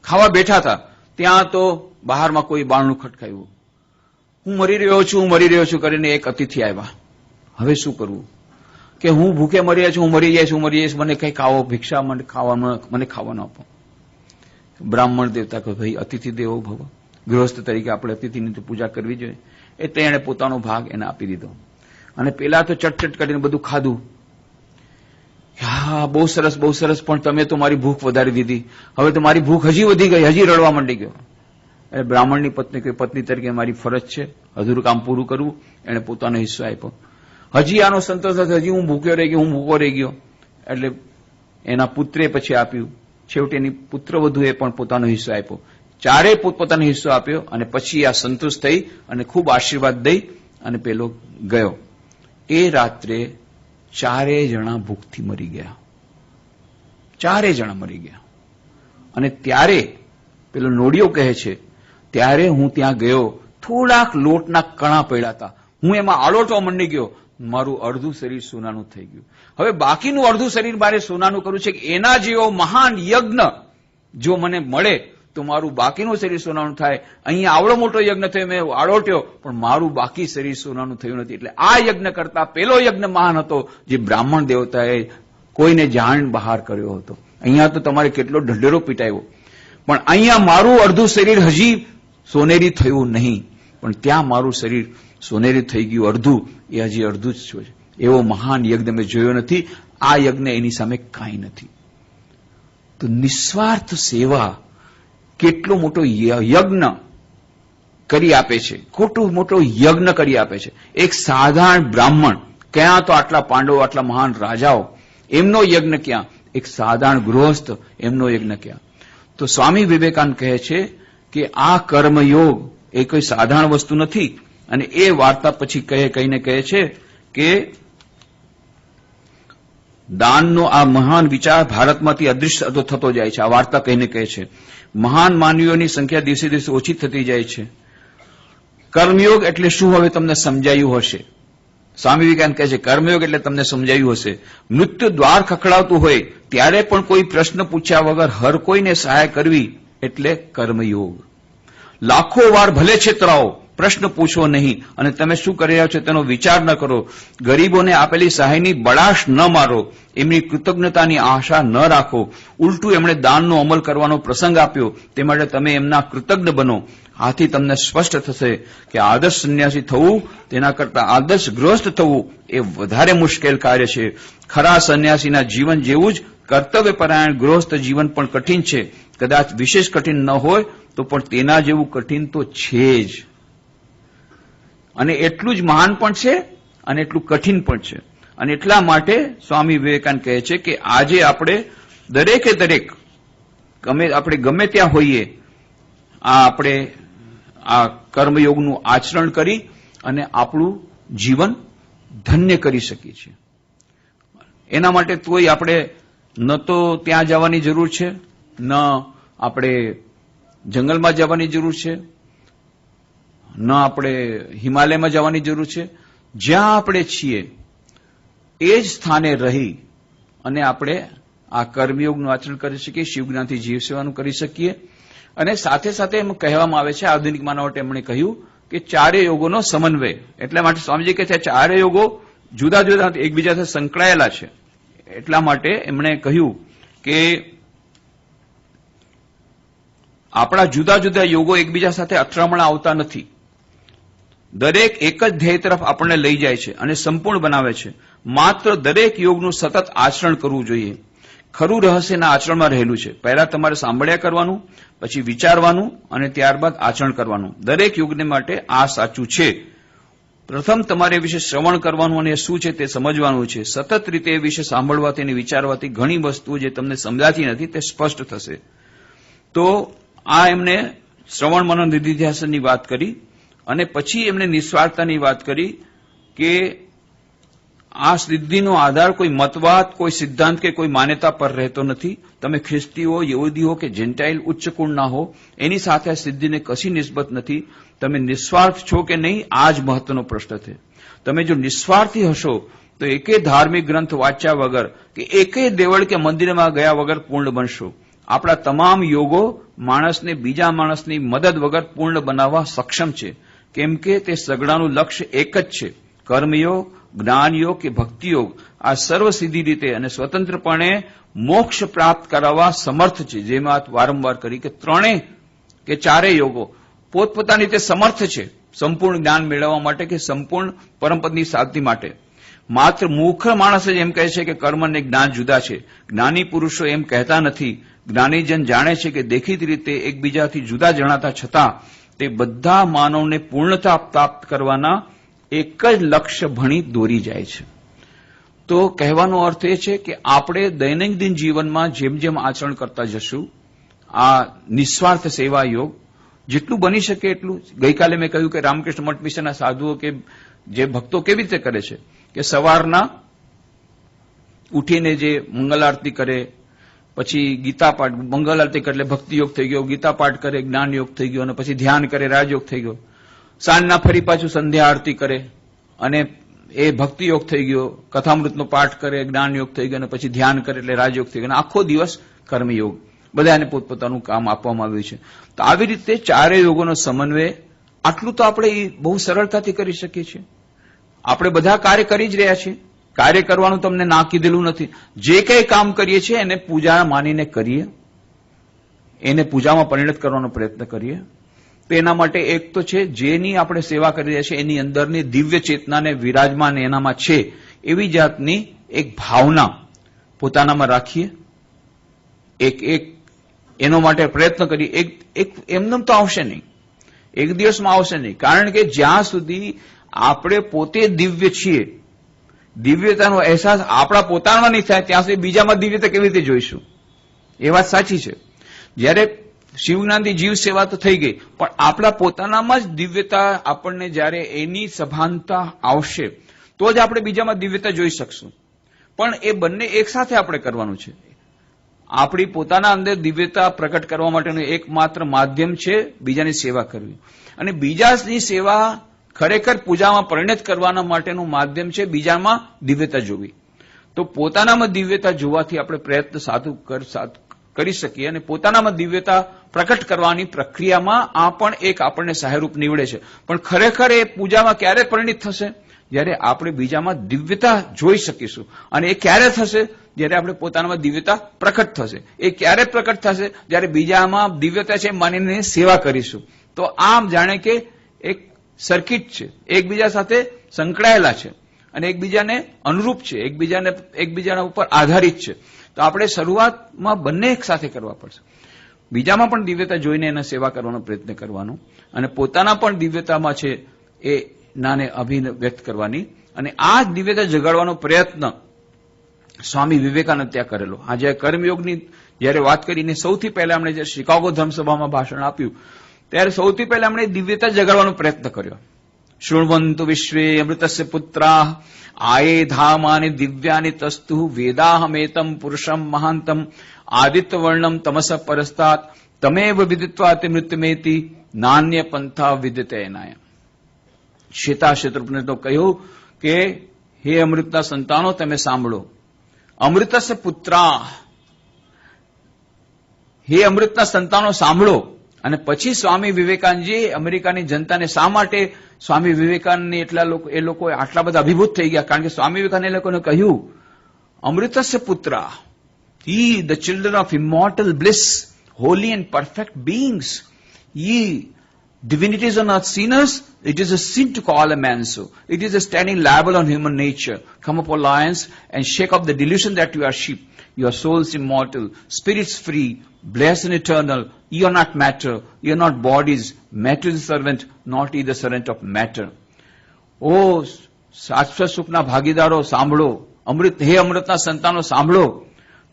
ખાવા બેઠા હતા, ત્યાં તો બહારમાં કોઈ બારણું ખટકાયું. હું મરી રહ્યો છું કરીને એક અતિથિ આવ્યા. હવે શું કરવું કે હું ભૂખે મરી રહ્યો છું, હું મરી જઈશ, મને કઈ ખાવો, ભિક્ષા મને ખાવાનું આપો. બ્રાહ્મણ દેવતા કહે, ભાઈ અતિથિ દેવો ભવ, ગૃહસ્થ તરીકે આપણે અતિથિની તો પૂજા કરવી જોઈએ. એટલે એણે પોતાનો ભાગ એને આપી દીધો અને પેલા તો ચટચટ કરીને બધું ખાધું. હા, બહુ સરસ, પણ તમે તો મારી ભૂખ વધારી દીધી, હવે તો મારી ભૂખ હજી વધી ગઈ, હજી રડવા માંડી ગયો. એટલે બ્રાહ્મણની પત્ની તરીકે મારી ફરજ છે અધૂરું કામ પૂરું કરવું. એને પોતાનો હિસ્સો આપ્યો. હજી આનો સંતોષ હતો, હજી હું ભૂખો રહી ગયો. એટલે એના પુત્રે પછી આપ્યું. છેવટે એની પુત્રવધુએ પણ પોતાનો હિસ્સો આપ્યો. 4 પોતપોતાનો હિસ્સો આપ્યો અને પછી આ સંતોષ થઈ અને ખૂબ આશીર્વાદ દઈ અને પેલો ગયો. એ રાત્રે 4 જણા ભૂખથી મરી ગયા. 4 જણા મરી ગયા. અને ત્યારે પેલો નોડિયો કહે છે, ત્યારે હું ત્યાં ગયો, થોડાક લોટના કણા પડ્યા હતા, હું એમાં આળોટવા મંડી ગયો, મારું અડધું શરીર સોનાનું થઈ ગયું. હવે બાકીનું અડધું શરીર મારે સોનાનું કરવું છે કે એના જેવો મહાન યજ્ઞ જો મને મળે તો મારું બાકીનું શરીર સોનાનું થાય. અહીંયા આવડો મોટો યજ્ઞ થયો, મેં આળોટ્યો, પણ મારું બાકી શરીર સોનાનું થયું નથી. એટલે આ યજ્ઞ કરતા પેલો યજ્ઞ મહાન હતો જે બ્રાહ્મણ દેવતાએ કોઈને જાણ બહાર કર્યો હતો. અહીંયા તો તમારે કેટલો ઢંઢેરો પીટાયો, પણ અહીંયા મારું અડધું શરીર હજી સોનેરી થયું નહીં, પણ ત્યાં મારું શરીર સોનેરી થઈ ગયું અડધું, એ હજી અડધું જ છે. એવો મહાન યજ્ઞ મેં જોયો નથી. આ યજ્ઞ એની સામે કાંઈ નથી. તો નિસ્વાર્થ સેવા કેટલો મોટો યજ્ઞ કરી આપે છે, ખોટો મોટો યજ્ઞ કરી આપે છે. એક સાધારણ બ્રાહ્મણ, ક્યાં તો આટલા પાંડવો, આટલા મહાન રાજાઓ, એમનો યજ્ઞ ક્યાં, એક સાધારણ ગૃહસ્થ, એમનો યજ્ઞ ક્યાં. તો સ્વામી વિવેકાનંદ કહે છે કે આ કર્મયોગ એ કોઈ સાધારણ વસ્તુ નથી. અને એ વાર્તા પછી કહીને કહે છે કે દાનનો આ મહાન વિચાર ભારતમાંથી અદૃશ્ય થતો જાય છે. આ વાર્તા કહીને કહે છે મહાન માનવીઓની સંખ્યા દિવસે દિવસે ઓછી થતી જાય છે. કર્મયોગ એટલે શું હવે તમને સમજાયું હશે. સ્વામી વિવેકાનંદ કહે છે કર્મયોગ એટલે તમને સમજાયું હશે. મૃત્યુ દ્વાર ખખડાવતું હોય ત્યારે પણ કોઈ પ્રશ્ન પૂછ્યા વગર હર કોઈને સહાય કરવી એટલે કર્મયોગ. લાખો વાર ભલે છેતરાઓ, પ્રશ્ન પૂછો નહીં, અને તમે શું કરી રહ્યા છો તેનો વિચાર ન કરો. ગરીબોને આપેલી સહાયની બળાશ ન મારો, એમની કૃતજ્ઞતાની આશા ન રાખો. ઉલટું એમણે દાનનો અમલ કરવાનો પ્રસંગ આપ્યો, તે માટે તમે એમના કૃતજ્ઞ બનો. આથી તમને સ્પષ્ટ થશે કે આદર્શ સંન્યાસી થવું તેના કરતા આદર્શ ગૃહસ્થ થવું એ વધારે મુશ્કેલ કાર્ય છે. ખરા સંન્યાસીના જીવન જેવું જ કર્તવ્યપરાયણ ગૃહસ્થ જીવન પણ કઠિન છે. કદાચ વિશેષ કઠિન ન હોય તો પણ તેના જેવું કઠિન તો છે જ, અને એટલું જ મહાન પણ છે અને એટલું કઠિન પણ છે. અને એટલા માટે સ્વામી વિવેકાનંદ કહે છે કે આજે આપણે દરેકે દરેક આપણે ગમે ત્યાં હોઈએ, આપણે આ કર્મયોગનું આચરણ કરી અને આપણું જીવન ધન્ય કરી શકીએ છીએ. એના માટે કોઈ આપણે ન તો ત્યાં જવાની જરૂર છે, ન આપણે જંગલમાં જવાની જરૂર છે, ન આપણે હિમાલયમાં જવાની જરૂર છે. જ્યાં આપણે છીએ એ જ સ્થાને રહી અને આપણે આ કર્મયોગનું આચરણ કરી શકીએ, શિવજ્ઞાનથી જીવ સેવાનું કરી શકીએ. અને સાથે સાથે એમ કહેવામાં આવે છે, આધુનિક માનવટે એમણે કહ્યું કે 4 યોગોનો સમન્વય. એટલા માટે સ્વામીજી કહે છે 4 યોગો જુદા જુદા એકબીજા સાથે સંકળાયેલા છે. એટલા માટે એમણે કહ્યું કે આપણા જુદા જુદા યોગો એકબીજા સાથે અથડામણા આવતા નથી. દરેક એક જ ધ્યેય તરફ આપણને લઈ જાય છે અને સંપૂર્ણ બનાવે છે. માત્ર દરેક યોગનું સતત આચરણ કરવું જોઈએ. ખરું રહસ્યના આચરણમાં રહેલું છે. પહેલા તમારે સાંભળ્યા કરવાનું, પછી વિચારવાનું અને ત્યારબાદ આચરણ કરવાનું. દરેક યોગને માટે આ સાચું છે. પ્રથમ તમારે એ વિશે શ્રવણ કરવાનું અને શું છે તે સમજવાનું છે. સતત રીતે એ વિશે સાંભળવાથી અને વિચારવાથી ઘણી વસ્તુઓ જે તમને સમજાતી નથી તે સ્પષ્ટ થશે. તો આ એમને શ્રવણ મનન નિધિધ્યાસનની વાત કરી અને પછી એમણે નિસ્વાર્થતાની વાત કરી કે આ સિદ્ધિનો આધાર કોઈ મતવાદ, કોઈ સિદ્ધાંત કે કોઈ માન્યતા પર રહેતો નથી. તમે ખ્રિસ્તી હો, યહૂદી હો કે જેન્ટાઇલ ઉચ્ચ કુળના હો, એની સાથે આ સિદ્ધિને કશી નિસ્બત નથી. તમે નિસ્વાર્થ છો કે નહીં, આ જ મહત્વનો પ્રશ્ન છે. તમે જો નિસ્વાર્થી હશો તો એકે ધાર્મિક ગ્રંથ વાંચ્યા વગર કે એકે દેવળ કે મંદિરમાં ગયા વગર પૂર્ણ બનશો. આપણા તમામ યોગો માણસને બીજા માણસની મદદ વગર પૂર્ણ બનાવવા સક્ષમ છે, કેમ કે તે સગડાનું લક્ષ્ય એક જ છે. કર્મયોગ, જ્ઞાનયોગ કે ભક્તિયોગ આ સર્વ સીધી રીતે અને સ્વતંત્રપણે મોક્ષ પ્રાપ્ત કરાવવા સમર્થ છે. જે વાત વારંવાર કરી કે ત્રણેય કે ચારેય યોગો પોતપોતાની રીતે સમર્થ છે સંપૂર્ણ જ્ઞાન મેળવવા માટે કે સંપૂર્ણ પરમપદની સાધ્ય માટે. માત્ર મૂર્ખ માણસ જ એમ કહે છે કે કર્મ અને જ્ઞાન જુદા છે. જ્ઞાની પુરુષો એમ કહેતા નથી. જ્ઞાનીજન જાણે છે કે દેખીતી રીતે એકબીજાથી જુદા જણાતા છતાં તે બધા માનવને પૂર્ણતા પ્રાપ્ત કરવાના એક જ લક્ષ્ય ભણી દોરી જાય છે. તો કહેવાનો અર્થ એ છે કે આપણે દૈનંદિન જીવનમાં જેમ જેમ આચરણ કરતા જશું, આ નિસ્વાર્થ સેવા યોગ જેટલું બની શકે એટલું. ગઈકાલે મેં કહ્યું કે રામકૃષ્ણ મઠ વિશેના સાધુઓ કે જે ભક્તો કેવી રીતે કરે છે કે સવારના ઉઠીને જે મંગલ આરતી કરે, પછી ગીતા પાઠ, મંગલ આરતી કરે એટલે ભક્તિ યોગ થઈ ગયો, ગીતા પાઠ કરે જ્ઞાન યોગ થઈ ગયો, અને પછી ધ્યાન કરે રાજયોગ થઈ ગયો. સાંજના ફરી પાછું સંધ્યા આરતી કરે અને એ ભક્તિ યોગ થઈ ગયો, કથામૃતનો પાઠ કરે જ્ઞાન યોગ થઈ ગયો, અને પછી ધ્યાન કરે એટલે રાજયોગ થઈ ગયો, અને આખો દિવસ કર્મયોગ. બધાને પોતપોતાનું કામ આપવામાં આવ્યું છે. તો આવી રીતે ચારેય યોગોનો સમન્વય આટલું તો આપણે બહુ સરળતાથી કરી શકીએ છીએ. આપણે બધા કાર્ય કરી જ રહ્યા છીએ. કાર્ય કરવાનું તમને ના કીધેલું નથી. જે કંઈ કામ કરીએ છીએ એને પૂજા માનીને કરીએ, એને પૂજામાં પરિણત કરવાનો પ્રયત્ન કરીએ. તો એના માટે એક તો છે જેની આપણે સેવા કરી રહ્યા છીએ એની અંદરની દિવ્ય ચેતનાને વિરાજમાન એનામાં છે એવી જાતની એક ભાવના પોતાનામાં રાખીએ. એક એનો માટે પ્રયત્ન કરીએ. એક એમનેમ તો આવશે નહીં, એક દિવસમાં આવશે નહીં. કારણ કે જ્યાં સુધી આપણે પોતે દિવ્ય છીએ, દિવ્યતાનો અહેસાસ આપણા પોતાનામાં નહીં થાય ત્યાં સુધી બીજામાં દિવ્યતા કેવી રીતે જોઈશું? એ વાત સાચી છે. જ્યારે શિવજ્ઞાનથી જીવ સેવા તો થઈ ગઈ, પણ આપણા પોતાનામાં જ દિવ્યતા આપણને જ્યારે એની સભાનતા આવશે તો જ આપણે બીજામાં દિવ્યતા જોઈ શકશું. પણ એ બંને એક સાથે આપણે કરવાનું છે. આપણી પોતાના અંદર દિવ્યતા પ્રકટ કરવા માટેનું એકમાત્ર માધ્યમ છે બીજાની સેવા કરવી, અને બીજાની સેવા ખરેખર પૂજામાં પરિણત કરવાના માટેનું માધ્યમ છે બીજામાં દિવ્યતા જોવી. તો પોતાનામાં દિવ્યતા જોવાથી આપણે પ્રયત્ન સાધુ કરી શકીએ, અને પોતાનામાં દિવ્યતા પ્રકટ કરવાની પ્રક્રિયામાં આ પણ એક આપણને સહાયરૂપ નીવડે છે. પણ ખરેખર એ પૂજામાં ક્યારે પરિણિત થશે? જ્યારે આપણે બીજામાં દિવ્યતા જોઈ શકીશું. અને એ ક્યારે થશે? જ્યારે આપણે પોતાનામાં દિવ્યતા પ્રકટ થશે. એ ક્યારે પ્રકટ થશે? જ્યારે બીજામાં દિવ્યતા છે માનીને સેવા કરીશું. તો આમ જાણે કે એક સર્કિટ છે, એકબીજા સાથે સંકળાયેલા છે અને એકબીજાને અનુરૂપ છે, એકબીજાના ઉપર આધારિત છે. તો આપણે શરૂઆતમાં બંને એક સાથે કરવા પડશે. બીજામાં પણ દિવ્યતા જોઈને એને સેવા કરવાનો પ્રયત્ન કરવાનો, અને પોતાના પણ દિવ્યતામાં છે એ નાને અભિવ્યક્ત કરવાની, અને આ જ દિવ્યતા જગાડવાનો પ્રયત્ન સ્વામી વિવેકાનંદ ત્યાં કરેલો. આજે કર્મયોગની જયારે વાત કરીને સૌથી પહેલા એમણે જ્યારે શિકાગો ધર્મસભામાં ભાષણ આપ્યું ત્યારે સૌથી પહેલા એમણે દિવ્યતા જગાડવાનો પ્રયત્ન કર્યો. શૃણવંતુ વિશ્વે અમૃતસ્ય પુત્રા આયે ધામાની દિવ્યાની તસ્તુ વેદાહમેતમ પુરુષમ મહાંતમ આદિત્ય વર્ણમ તમસ પરસ્તાત તમેવ વિદિત્વાતિ મૃત્યુમેતિ નાન્ય પંથા વિદતે એનાય. શ્વેતા શત્રુઘ્ને તો કહ્યું કે હે અમૃતના સંતાનો તમે સાંભળો. અમૃતસ્ય પુત્રા, હે અમૃતના સંતાનો સાંભળો. અને પછી સ્વામી વિવેકાનંદજી અમેરિકાની જનતાને શા માટે સ્વામી વિવેકાનંદ એ લોકો આટલા બધા અભિભૂત થઈ ગયા? કારણ કે સ્વામી વિવેકાનંદ એ લોકોને કહ્યું Amrutasya પુત્રા, ye the children of immortal bliss, holy and perfect beings, ye divinities are not sinners. It is a sin to call a man so. It is a standing libel on human nature. Come up, lions, and shake off the delusion that you are sheep. Your souls immortal, spirits free, blessed and eternal. You are not matter. You are not bodies. Matter is a servant, not he the servant of matter. Oh, શાશ્વત સુખના ભાગીદારો સાંભળો. હે અમૃતના સંતાનો સાંભળો.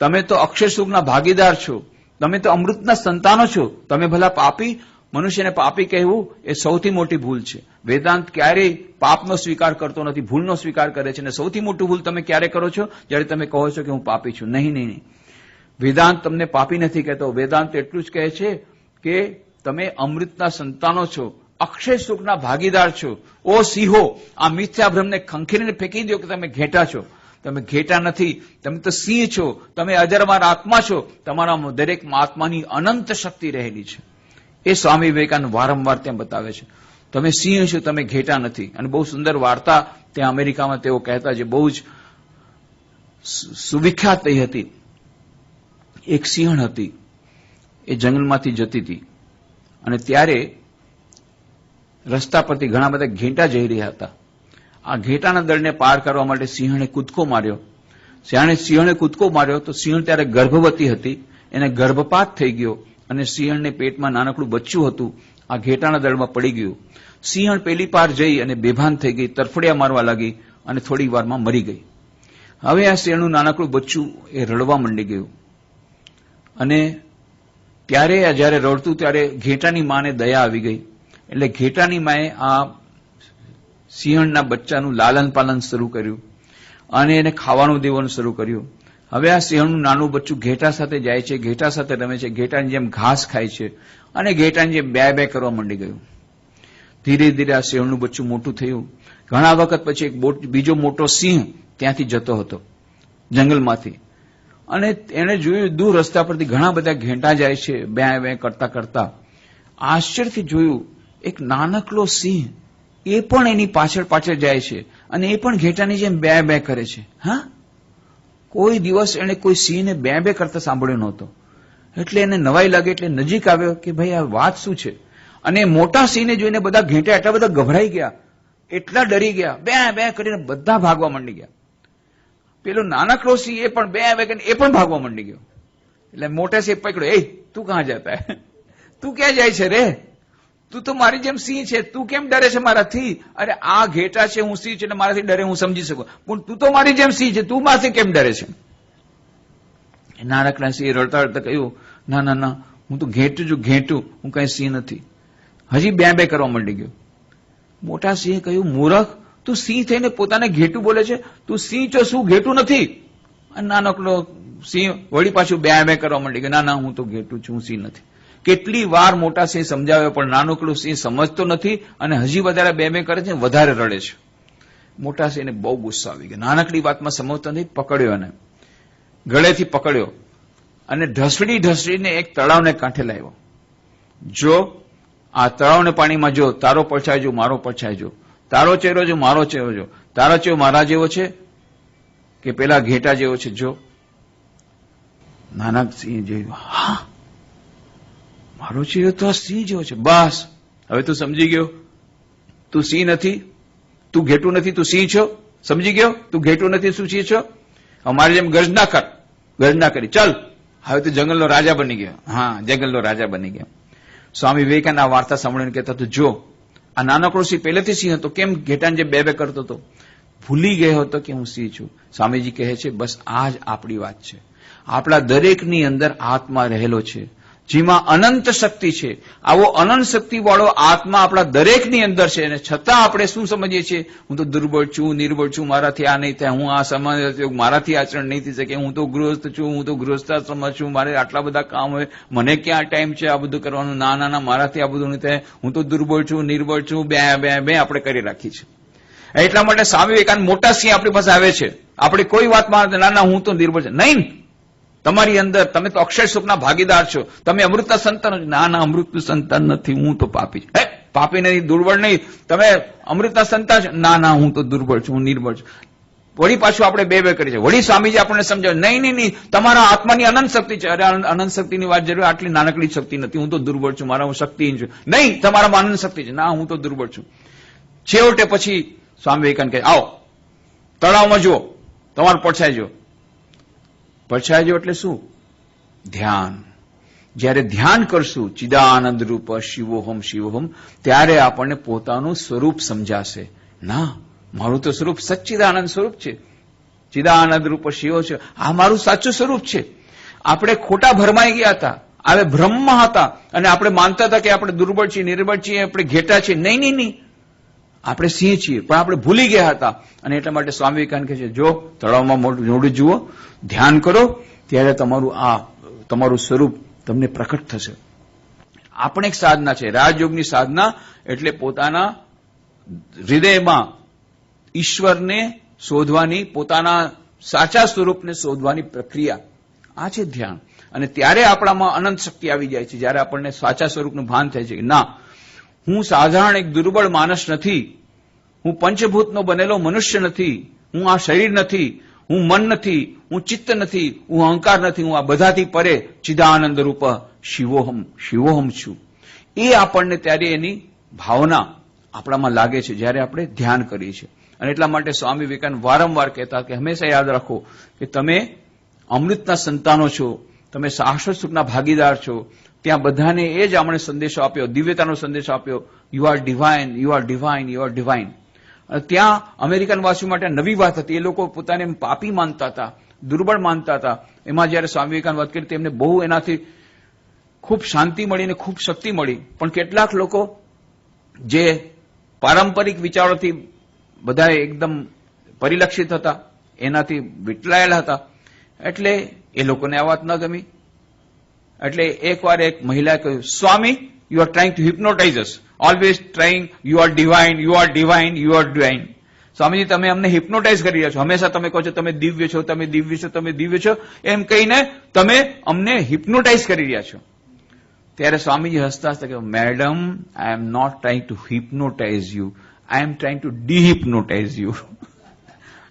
તમે તો અક્ષર સુખના ભાગીદાર છો. તમે તો અમૃતના સંતાનો છો. તમે ભલા પાપી, મનુષ્યને પાપી કહેવું એ સૌથી મોટી ભૂલ છે. વેદાંત ક્યારેય પાપનો સ્વીકાર કરતો નથી, ભૂલનો સ્વીકાર કરે છે. અને સૌથી મોટી ભૂલ તમે ક્યારે કરો છો? જ્યારે તમે કહો છો કે હું પાપી છું. નહીં નહીં નહીં, વેદાંત તમને પાપી નથી કહેતો. વેદાંત એટલું જ કહે છે કે તમે અમૃતના સંતાનો છો, અક્ષય સુખના ભાગીદાર છો. ઓ સિંહો, આ મિથ્યા ભ્રમને ખંખેરીને ફેંકી દો કે તમે ઘેટા છો. તમે ઘેટા નથી, તમે તો સિંહ છો. તમે અજરમાર આત્મા છો. તમારા દરેક આત્માની અનંત શક્તિ રહેલી છે. એ સ્વામી વિવેકાનંદ વારંવાર ત્યાં બતાવે છે. તમે સિંહ છો, તમે ઘેટા નથી. અને બહુ સુંદર વાર્તા ત્યાં અમેરિકામાં તેઓ કહેતા, જે બહુ જ સુવિખ્યાત થઈ હતી. એક સિંહણ હતી, એ જંગલમાંથી જતી હતી અને ત્યારે રસ્તા પરથી ઘણા બધા ઘેટા જઈ રહ્યા હતા. આ ઘેટાના દળને પાર કરવા માટે સિંહણે કૂદકો માર્યો. સિંહણે કૂદકો માર્યો તો સિંહણ ત્યારે ગર્ભવતી હતી, એને ગર્ભપાત થઈ ગયો અને સિંહણને પેટમાં નાનકડું બચ્ચું હતું, આ ઘેટાના દળમાં પડી ગયું. સિંહણ પેલી પાર જઈ અને બેભાન થઈ ગઈ, તરફડિયા મારવા લાગી અને થોડી વારમાં મરી ગઈ. હવે આ સિંહણનું નાનકડું બચ્ચું એ રડવા માંડી ગયું અને ત્યારે જ્યારે રડતું ત્યારે ઘેટાની માને દયા આવી ગઈ. એટલે ઘેટાની માએ આ સિંહણના બચ્ચાનું લાલન પાલન શરૂ કર્યું અને એને ખાવાનું દેવાનું શરૂ કર્યું. હવે આ સિંહણનું નાનું બચ્ચું ઘેટા સાથે જાય છે, ઘેટા સાથે રમે છે, ઘેટાની જેમ ઘાસ ખાય છે અને ઘેટાની જેમ બે બે કરવા માંડી ગયું. ધીરે ધીરે આ સિંહણનું બચ્ચું મોટું થયું. ઘણા વખત પછી એક બીજો મોટો સિંહ ત્યાંથી જતો હતો જંગલમાંથી અને એને જોયું દૂર રસ્તા પરથી ઘણા બધા ઘેટા જાય છે, બે બે કરતા કરતા. આશ્ચર્યથી જોયું એક નાનકડો સિંહ એ પણ એની પાછળ પાછળ જાય છે અને એ પણ ઘેટાની જેમ બે બે કરે છે. હા, કોઈ દિવસ એને કોઈ સિંહને બે બે કરતા સાંભળ્યો નહોતો. એટલે એને નવાઈ લાગે એટલે નજીક આવ્યો કે ભાઈ આ વાત શું છે. અને મોટા સિંહને જોઈને બધા ઘેટા એટલા બધા ગભરાઈ ગયા, એટલા ડરી ગયા, બે બે કરીને બધા ભાગવા માંડી ગયા. પેલો નાનકડો સિંહ એ પણ બે બે કરીને એ પણ ભાગવા માંડી ગયો. એટલે મોટા સિંહ પકડ્યો, એ તું કહાં જતા હે, તું ક્યાં જાય છે રે, તું તો મારી જેમ સિંહ છે, તું કેમ ડરે છે મારાથી? અરે આ ઘેટા છે, હું સિંહ છે એટલે મારાથી ડરે, હું સમજી શકું, પણ તું તો મારી જેમ સિંહ છે, તું મારાથી કેમ ડરે છે? નાનકડા સિંહ રડતા રડતા કહ્યું, ના ના ના, હું તો ઘેટું છું, ઘેટું, હું કઈ સિંહ નથી. હજી બે બે કરવા માંડી ગયો. મોટા સિંહે કહ્યું, મૂર્ખ, તું સિંહ થઈને પોતાને ઘેટું બોલે છે, તું સિંહ છો, શું ઘેટું નથી? અને નાનકડો સિંહ વળી પાછું બે બે કરવા માંડી ગયો, ના ના, હું તો ઘેટું છું, હું સિંહ નથી. કેટલી વાર મોટા સિંહ સમજાવ્યો પણ નાનકડું સિંહ સમજતો નથી અને હજી વધારે બે બે કરે છે, વધારે રડે છે. મોટા સિંહને બહુ ગુસ્સો આવી ગયો, નાનકડી વાતમાં સમજતો નથી. પકડ્યો એને, ગળેથી પકડ્યો અને ઢસડી ઢસડીને એક તળાવને કાંઠે લાવ્યો. જો આ તળાવને પાણીમાં જો, તારો પડછાય જો, મારો પડછાય જો, તારો ચહેરો જો, મારો ચહેરો જો, તારો ચહેરો મારા જેવો છે કે પેલા ઘેટા જેવો છે જો. નાનક સિંહ જોયું, હા, મારો ચહેરો તો સિંહ જેવો છે. બસ હવે તું સમજી ગયો, તું સિંહ નથી, તું ઘેટું નથી, તું સિંહ છો. સમજી ગયો, તું ઘેટું નથી, શું સિંહ છો. અમારી જેમ ગર્જના કર, ગર્જના કરી, ચાલ હવે તું જંગલનો રાજા બની ગયો. હા, જંગલનો રાજા બની ગયો. સ્વામી વિવેકાનંદ આ વાર્તા સાંભળીને કહેતા તો જો આ નાનકડો સિંહ પહેલેથી સિંહ હતો, કેમ ઘેટાને જે બે બે કરતો હતો? ભૂલી ગયો હતો કે હું સિંહ છું. સ્વામીજી કહે છે બસ આ જ આપણી વાત છે. આપણા દરેકની અંદર આત્મા રહેલો છે, જેમાં અનંત શક્તિ છે. આવો અનંત શક્તિ વાળો આત્મા આપણા દરેકની અંદર છે અને છતાં આપણે શું સમજીએ છીએ, હું તો દુર્બળ છું, નિર્બળ છું, મારાથી આ નહીં થાય, હું આ સમાજ, મારાથી આચરણ નહીં થઈ શકે, હું તો ગૃહસ્થ છું, હું તો ગૃહસ્થાશ્રમમાં છું, મારે આટલા બધા કામ હોય, મને ક્યાં ટાઈમ છે આ બધું કરવાનું? ના ના ના, મારાથી આ બધું નહીં થાય, હું તો દુર્બળ છું, નિર્બળ છું, બે બે બે આપણે કરી રાખી છે. એટલા માટે સ્વામી વિવેકાનંદ મોટા સિંહ આપણી પાસે આવે છે. આપણે કોઈ વાતમાં ના ના હું તો નિર્બળ છું, નહીં, તમારી અંદર તમે તો અક્ષય સુખના ભાગીદાર છો, તમે અમૃતના સંતાન છો. ના ના, અમૃતનું સંતાન નથી, હું તો પાપી છું. હે, પાપી નહીં, દુર્બળ નહીં, તમે અમૃતના સંતાન છો. ના ના, હું તો દુર્બળ છું, હું નિર્બળ છું. વળી પાછું આપણે બે બે કરી છે. વળી સ્વામીજી આપણને સમજાવે, નહીં નહીં નહીં, તમારા આત્માની અનંત શક્તિ છે. અરે અનંત શક્તિની વાત જરૂર, આટલી નાનકડી શક્તિ નથી, હું તો દુર્બળ છું, મારા હું શક્તિહીન છું. નહીં, તમારામાં અનંત શક્તિ છે. ના, હું તો દુર્બળ છું. છેવટે પછી સ્વામી વિવેકાનંદ કહે, આવો તળાવમાં જુઓ, તમારું પડછાઈ જો. પડછાઈ જો એટલે શું? ધ્યાન. જ્યારે ધ્યાન કરશું ચિદાનંદ રૂપ શિવોહમ શિવોહમ, ત્યારે આપણને પોતાનું સ્વરૂપ સમજાશે. ના, મારું તો સ્વરૂપ સચ્ચિદાનંદ સ્વરૂપ છે, ચિદાનંદ રૂપ શિવો છે, આ મારું સાચું સ્વરૂપ છે. આપણે ખોટા ભરમાઈ ગયા હતા, હવે ભ્રમમાં હતા અને આપણે માનતા હતા કે આપણે દુર્બળ છીએ, નિર્બળ છીએ, આપણે ઘેટા છીએ. નહીં, આપણે સિંહ છીએ, પણ આપણે ભૂલી ગયા હતા. અને એટલા માટે સ્વામી વિવેકાનંદ કહે છે, જો તળાવમાં મોઢું જુઓ, ધ્યાન કરો, ત્યારે તમારું સ્વરૂપ તમને પ્રકટ થશે. આપણે એક સાધના છે, રાજયોગની સાધના એટલે પોતાના હૃદયમાં ઈશ્વરને શોધવાની, પોતાના સાચા સ્વરૂપને શોધવાની પ્રક્રિયા. આ છે ધ્યાન. અને ત્યારે આપણામાં અનંત શક્તિ આવી જાય છે, જ્યારે આપણને સાચા સ્વરૂપનું ભાન થાય છે કે ના, હું સાધારણ એક દુર્બળ માણસ નથી, હું પંચભૂતનો બનેલો મનુષ્ય નથી, હું આ શરીર નથી, હું મન નથી, હું ચિત્ત નથી, હું અહંકાર નથી, હું આ બધાથી પરે ચિદાનંદ રૂપ શિવોહમ છું. એ આપણને ત્યારે એની ભાવના આપણામાં લાગે છે જ્યારે આપણે ધ્યાન કરીએ છીએ. અને એટલા માટે સ્વામી વિવેકાનંદ વારંવાર કહેતા કે હંમેશા યાદ રાખો કે તમે અમૃતના સંતાનો છો, તમે શાશ્વત સુખના ભાગીદાર છો. ત્યાં બધાને એ જ આપણે સંદેશો આપ્યો, દિવ્યતાનો સંદેશો આપ્યો, you are divine, you are divine, you are divine. ત્યાં અમેરિકન વાસીઓ માટે નવી વાત હતી. એ લોકો પોતાને પાપી માનતા હતા, દુર્બળ માનતા હતા. એમાં જયારે સ્વામી વિવેકાનંદ વાત કરી તેમને બહુ એનાથી ખૂબ શાંતિ મળી અને ખૂબ શક્તિ મળી. પણ કેટલાક લોકો જે પારંપરિક વિચારોથી બધા એકદમ પરિલક્ષિત હતા, એનાથી વિટલાયેલા હતા, એટલે એ લોકોને આ વાત ન ગમી. એટલે એકવાર એક મહિલાએ કહ્યું, Swami, you are trying to hypnotise us, always trying, you are divine, you are divine, you are divine. Swamiji, તમે અમને હિપ્નોટાઇઝ કરી રહ્યા છો. હંમેશા તમે કહો છો તમે દિવ્ય છો, તમે દિવ્ય છો, તમે દિવ્ય છો, એમ કહીને તમે અમને હિપ્નોટાઇઝ કરી રહ્યા છો. ત્યારે સ્વામીજી હસતા હસતા કહ્યું, madam, I am not trying to hypnotise you, I am trying to dehypnotise you.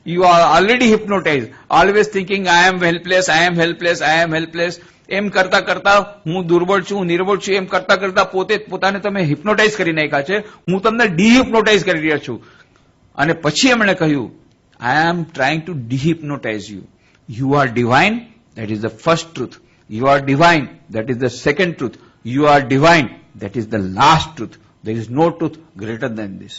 You are already hypnotized, always thinking I am helpless, I am helpless, I am helpless. એમ કરતા કરતા હું દુર્બળ છું, હું નિર્બળ છું, એમ કરતા કરતા પોતાને તમે હિપ્નોટાઇઝ કરી નાખ્યા છે. હું તમને ડિહિપ્નોટાઇઝ કરી રહ્યા છું. અને પછી એમણે કહ્યું, I am trying to dehypnotise you. You are divine, that is the first truth. You are divine, that is the second truth. You are divine, that is the last truth. There is no truth greater than this.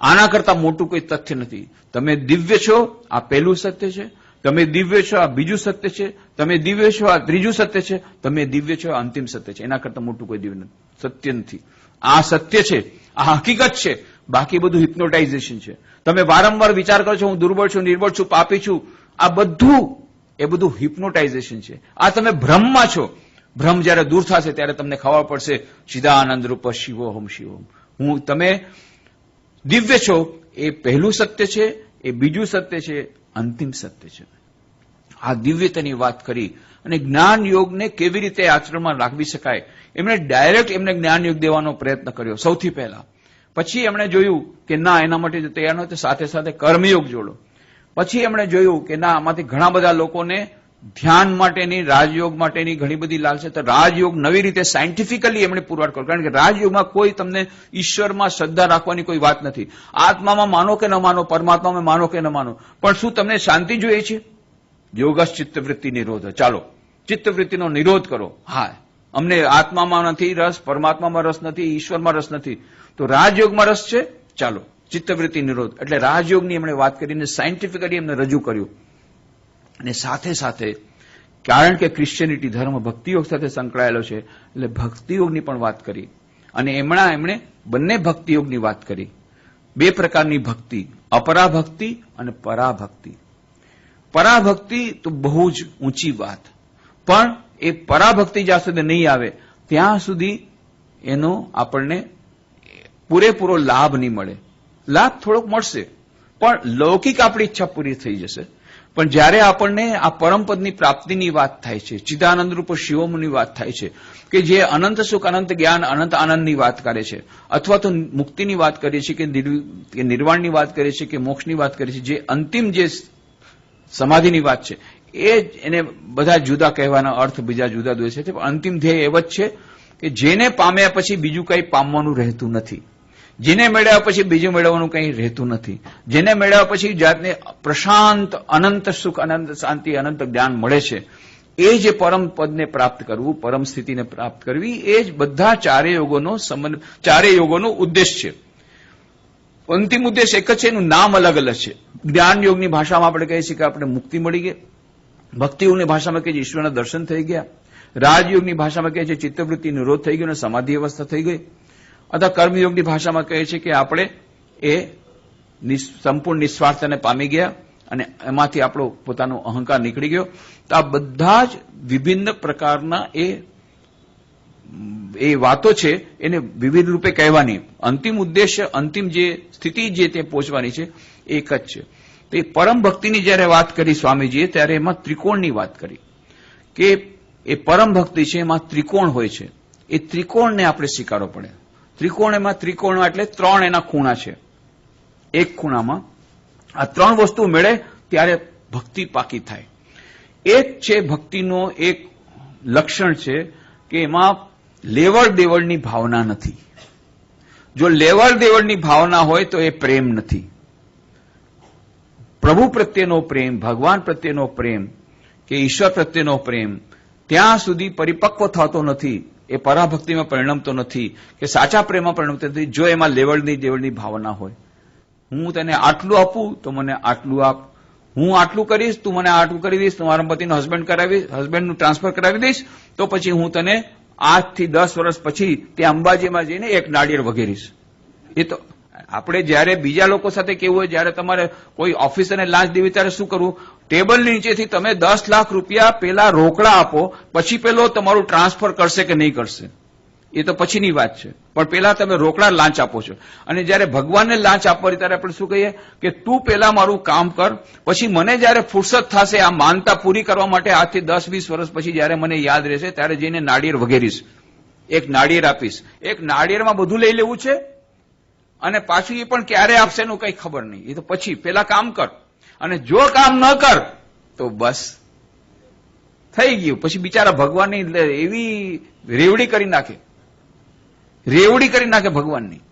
આના કરતા મોટું કોઈ તથ્ય નથી. તમે દિવ્ય છો, આ પહેલું સત્ય છે. તમે દિવ્ય છો, આ બીજું સત્ય છે. તમે દિવ્ય છો, આ ત્રીજું સત્ય છે. તમે દિવ્ય છો, આ અંતિમ સત્ય છે. એના કરતા મોટું કોઈ દિવ્ય સત્ય નથી. આ સત્ય છે, આ હકીકત છે. બાકી બધું હિપ્નોટાઇઝેશન છે. તમે વારંવાર વિચાર કરો છો હું દુર્બળ છું, નિર્બળ છું, પાપી છું, આ બધું હિપ્નોટાઇઝેશન છે. આ તમે ભ્રમમાં છો. ભ્રમ જયારે દૂર થશે ત્યારે તમને ખબર પડશે ચિદાનંદ રૂપ શિવોહમ શિવોહમ. તમે દિવ્ય છો, એ પહેલું સત્ય છે, એ બીજું સત્ય છે, અંતિમ સત્ય છે. આ દિવ્યતાની વાત કરી અને જ્ઞાન યોગને કેવી રીતે આચરણમાં લાગવી શકાય, એમણે ડાયરેક્ટ એમને જ્ઞાન યોગ દેવાનો પ્રયત્ન કર્યો સૌથી પહેલા. પછી એમણે જોયું કે ના, એના માટે જો તૈયાર ન હોય તો સાથે સાથે કર્મયોગ જોડો. પછી એમણે જોયું કે ના, આમાંથી ઘણા બધા લોકોને ધ્યાન માટેની, રાજયોગ માટેની ઘણી બધી લાલ છે. તો રાજયોગ નવી રીતે સાયન્ટિફિકલી એમણે પુરવાર કર્યો. કારણ કે રાજયોગમાં કોઈ તમને ઈશ્વરમાં શ્રદ્ધા રાખવાની કોઈ વાત નથી. આત્મામાં માનો કે ન માનો, પરમાત્મામાં માનો કે ન માનો, પણ શું તમને શાંતિ જોઈએ છે? યોગસ ચિત્તવૃત્તિ નિરોધ. ચાલો, ચિત્તવૃત્તિનો નિરોધ કરો. હા, અમને આત્મામાં નથી રસ, પરમાત્મામાં રસ નથી, ઈશ્વરમાં રસ નથી, તો રાજયોગમાં રસ છે. ચાલો, ચિત્તવૃત્તિ નિરોધ. એટલે રાજયોગની એમણે વાત કરીને સાયન્ટિફિકલી એમને રજૂ કર્યું. અને સાથે સાથે કારણ કે ક્રિશ્ચિયનિટી ધર્મ ભક્તિયોગ સાથે સંકળાયેલો છે, એટલે ભક્તિયોગની પણ વાત કરી. અને એમણે બંને ભક્તિયોગની વાત કરી. બે પ્રકારની ભક્તિ, અપરાભક્તિ અને પરાભક્તિ. પરાભક્તિ તો બહુ જ ઊંચી વાત, પણ એ પરાભક્તિ જ્યાં સુધી નહીં આવે ત્યાં સુધી એનો આપણને પૂરેપૂરો લાભ નહીં મળે. લાભ થોડોક મળશે, પણ લૌકિક આપણી ઈચ્છા પૂરી થઈ જશે. પણ જ્યારે આપણને આ પરમપદની પ્રાપ્તિની વાત થાય છે, ચિદાનંદ રૂપ શિવમની વાત થાય છે, કે જે અનંત સુખ, અનંત જ્ઞાન, અનંત આનંદની વાત કરે છે, અથવા તો મુક્તિની વાત કરીએ છીએ, કે નિર્વાણની વાત કરીએ છીએ, કે મોક્ષની વાત કરીએ છીએ, જે અંતિમ જે સમાધિની વાત છે, એ એને બધા જુદા કહેવાના અર્થ બીજા જુદા જુદા છે. પણ અંતિમ ધ્યેય એવો જ છે કે જેને પામ્યા પછી બીજું કંઈ પામવાનું રહેતું નથી. જેને મેળવ્યા પછી બીજું મેળવવાનું કંઈ રહેતું નથી. જેને મેળવ્યા પછી જાતને પ્રશાંત અનંત સુખ, અનંત શાંતિ, અનંત જ્ઞાન મળે છે. એ જે પરમ પદને પ્રાપ્ત કરવું, પરમ સ્થિતિને પ્રાપ્ત કરવી, એ જ બધા ચારે યોગોનો ઉદ્દેશ છે. અંતિમ ઉદ્દેશ એક જ છે, એનું નામ અલગ અલગ છે. જ્ઞાન યોગની ભાષામાં આપણે કહીએ છીએ કે આપણે મુક્તિ મળી ગઈ. ભક્તિ યોગની ભાષામાં કહીએ ઈશ્વરના દર્શન થઈ ગયા. રાજયોગની ભાષામાં કહે છે ચિત્તવૃત્તિ નિરોધ થઈ ગયો અને સમાધિ અવસ્થા થઈ ગઈ, અથવા કર્મયોગની ભાષામાં કહે છે કે આપણે એ સંપૂર્ણ નિસ્વાર્થને પામી ગયા અને એમાંથી આપણો પોતાનો અહંકાર નીકળી ગયો. તો આ બધા જ વિભિન્ન પ્રકારના એ વાતો છે એને વિવિધ રૂપે કહેવાની. અંતિમ ઉદ્દેશ્ય, અંતિમ જે સ્થિતિ જે તે પહોંચવાની છે એક જ છે. તો એ પરમ ભક્તિની જયારે વાત કરી સ્વામીજીએ ત્યારે એમાં ત્રિકોણની વાત કરી કે એ પરમ ભક્તિ છે એમાં ત્રિકોણ હોય છે. એ ત્રિકોણને આપણે સ્વીકારવો પડે. ત્રિકોણ એટલે 3 એના ખૂણા છે. એક ખૂણામાં આ 3 વસ્તુ મળે ત્યારે ભક્તિ પાકી થાય. એક છે ભક્તિનો એક લક્ષણ છે કે એમાં લેવડ દેવડની ભાવના નથી. જો લેવડ દેવડની ભાવના હોય તો એ પ્રેમ નથી. પ્રભુ પ્રત્યેનો પ્રેમ, ભગવાન પ્રત્યેનો પ્રેમ કે ઈશ્વર પ્રત્યેનો પ્રેમ ત્યાં સુધી પરિપક્વ થતો નથી. એ પરાભક્તિમાં પરિણમતો નથી કે સાચા પ્રેમમાં પરિણમતો નથી જો એમાં લેવડની દેવડની ભાવના હોય. હું તને આટલું આપું તો મને આટલું આપ, હું આટલું કરીશ તું મને આટલું કરી દઈશ, તમારા પતિનો હસબન્ડનું ટ્રાન્સફર કરાવી દઈશ તો પછી હું તને આજથી 10 વર્ષ પછી તે અંબાજીમાં જઈને એક નાળિયેર વગેરીશ. એ તો આપણે જયારે બીજા લોકો સાથે કેવું હોય, જયારે તમારે કોઈ ઓફિસરને લાંચ દેવી ત્યારે શું કરવું, ટેબલની નીચેથી તમે 10 લાખ રૂપિયા પેલા રોકડા આપો પછી પેલો તમારું ટ્રાન્સફર કરશે કે નહીં કરશે એ તો પછીની વાત છે, પણ પેલા તમે રોકડા લાંચ આપો છો. અને જયારે ભગવાનને લાંચ આપવાની ત્યારે આપણે શું કહીએ કે તું પેલા મારું કામ કર, પછી મને જયારે ફુરસત થશે આ માનતા પૂરી કરવા માટે આજથી 10-20 વર્ષ પછી જયારે મને યાદ રહેશે ત્યારે જઈને નાળિયેર વગેરીશ, એક નાળિયેર આપીશ. એક નાળિયેરમાં બધું લઈ લેવું છે અને પાછું એ પણ ક્યારે આપશે એનું કઈ ખબર નહીં. એ તો પછી પેલા કામ કર, અને જો કામ ન કર તો બસ થઈ ગયું. પછી બિચારા ભગવાનની એવી રેવડી કરી નાખે ભગવાનની.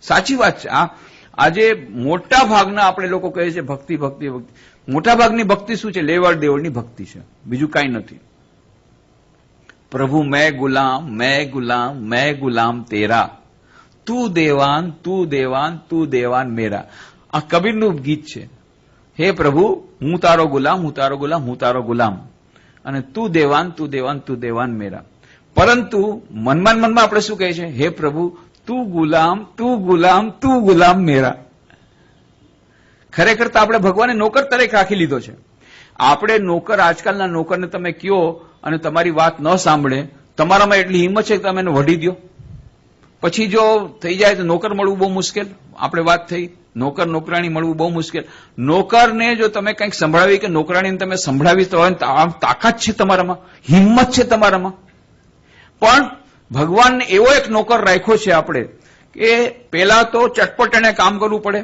સાચી વાત છે. આજે મોટા ભાગના આપણે લોકો કહે છે ભક્તિ ભક્તિ ભક્તિ. મોટા ભાગની ભક્તિ શું છે? લેવડ દેવડની ભક્તિ છે, બીજું કાંઈ નથી. પ્રભુ મેં ગુલામ તેરા, તું દેવાન મેરા. આ કબીરનું ગીત છે. હે પ્રભુ હું તારો ગુલામ અને તું દેવાન મેરા. પરંતુ મનમાં આપણે શું કહે છે? હે પ્રભુ તું ગુલામ મેરા. ખરેખર તો આપણે ભગવાને નોકર તરીકે રાખી લીધો છે. આપણે નોકર, આજકાલના નોકરને તમે કયો અને તમારી વાત ન સાંભળે, તમારામાં એટલી હિંમત છે કે તમે એને વઢી દો. પછી જો થઈ જાય તો નોકર મળવું બહુ મુશ્કેલ. આપણે વાત થઈ નોકરાણી મળવું બહુ મુશ્કેલ. નોકરને જો તમે કંઈક સંભળાવી કે નોકરાણીને તમે સંભળાવી તો તાકાત છે તમારામાં, હિંમત છે તમારામાં. પણ ભગવાનને એવો એક નોકર રાખ્યો છે આપણે કે પેલા તો ચટપટ એને કામ કરવું પડે.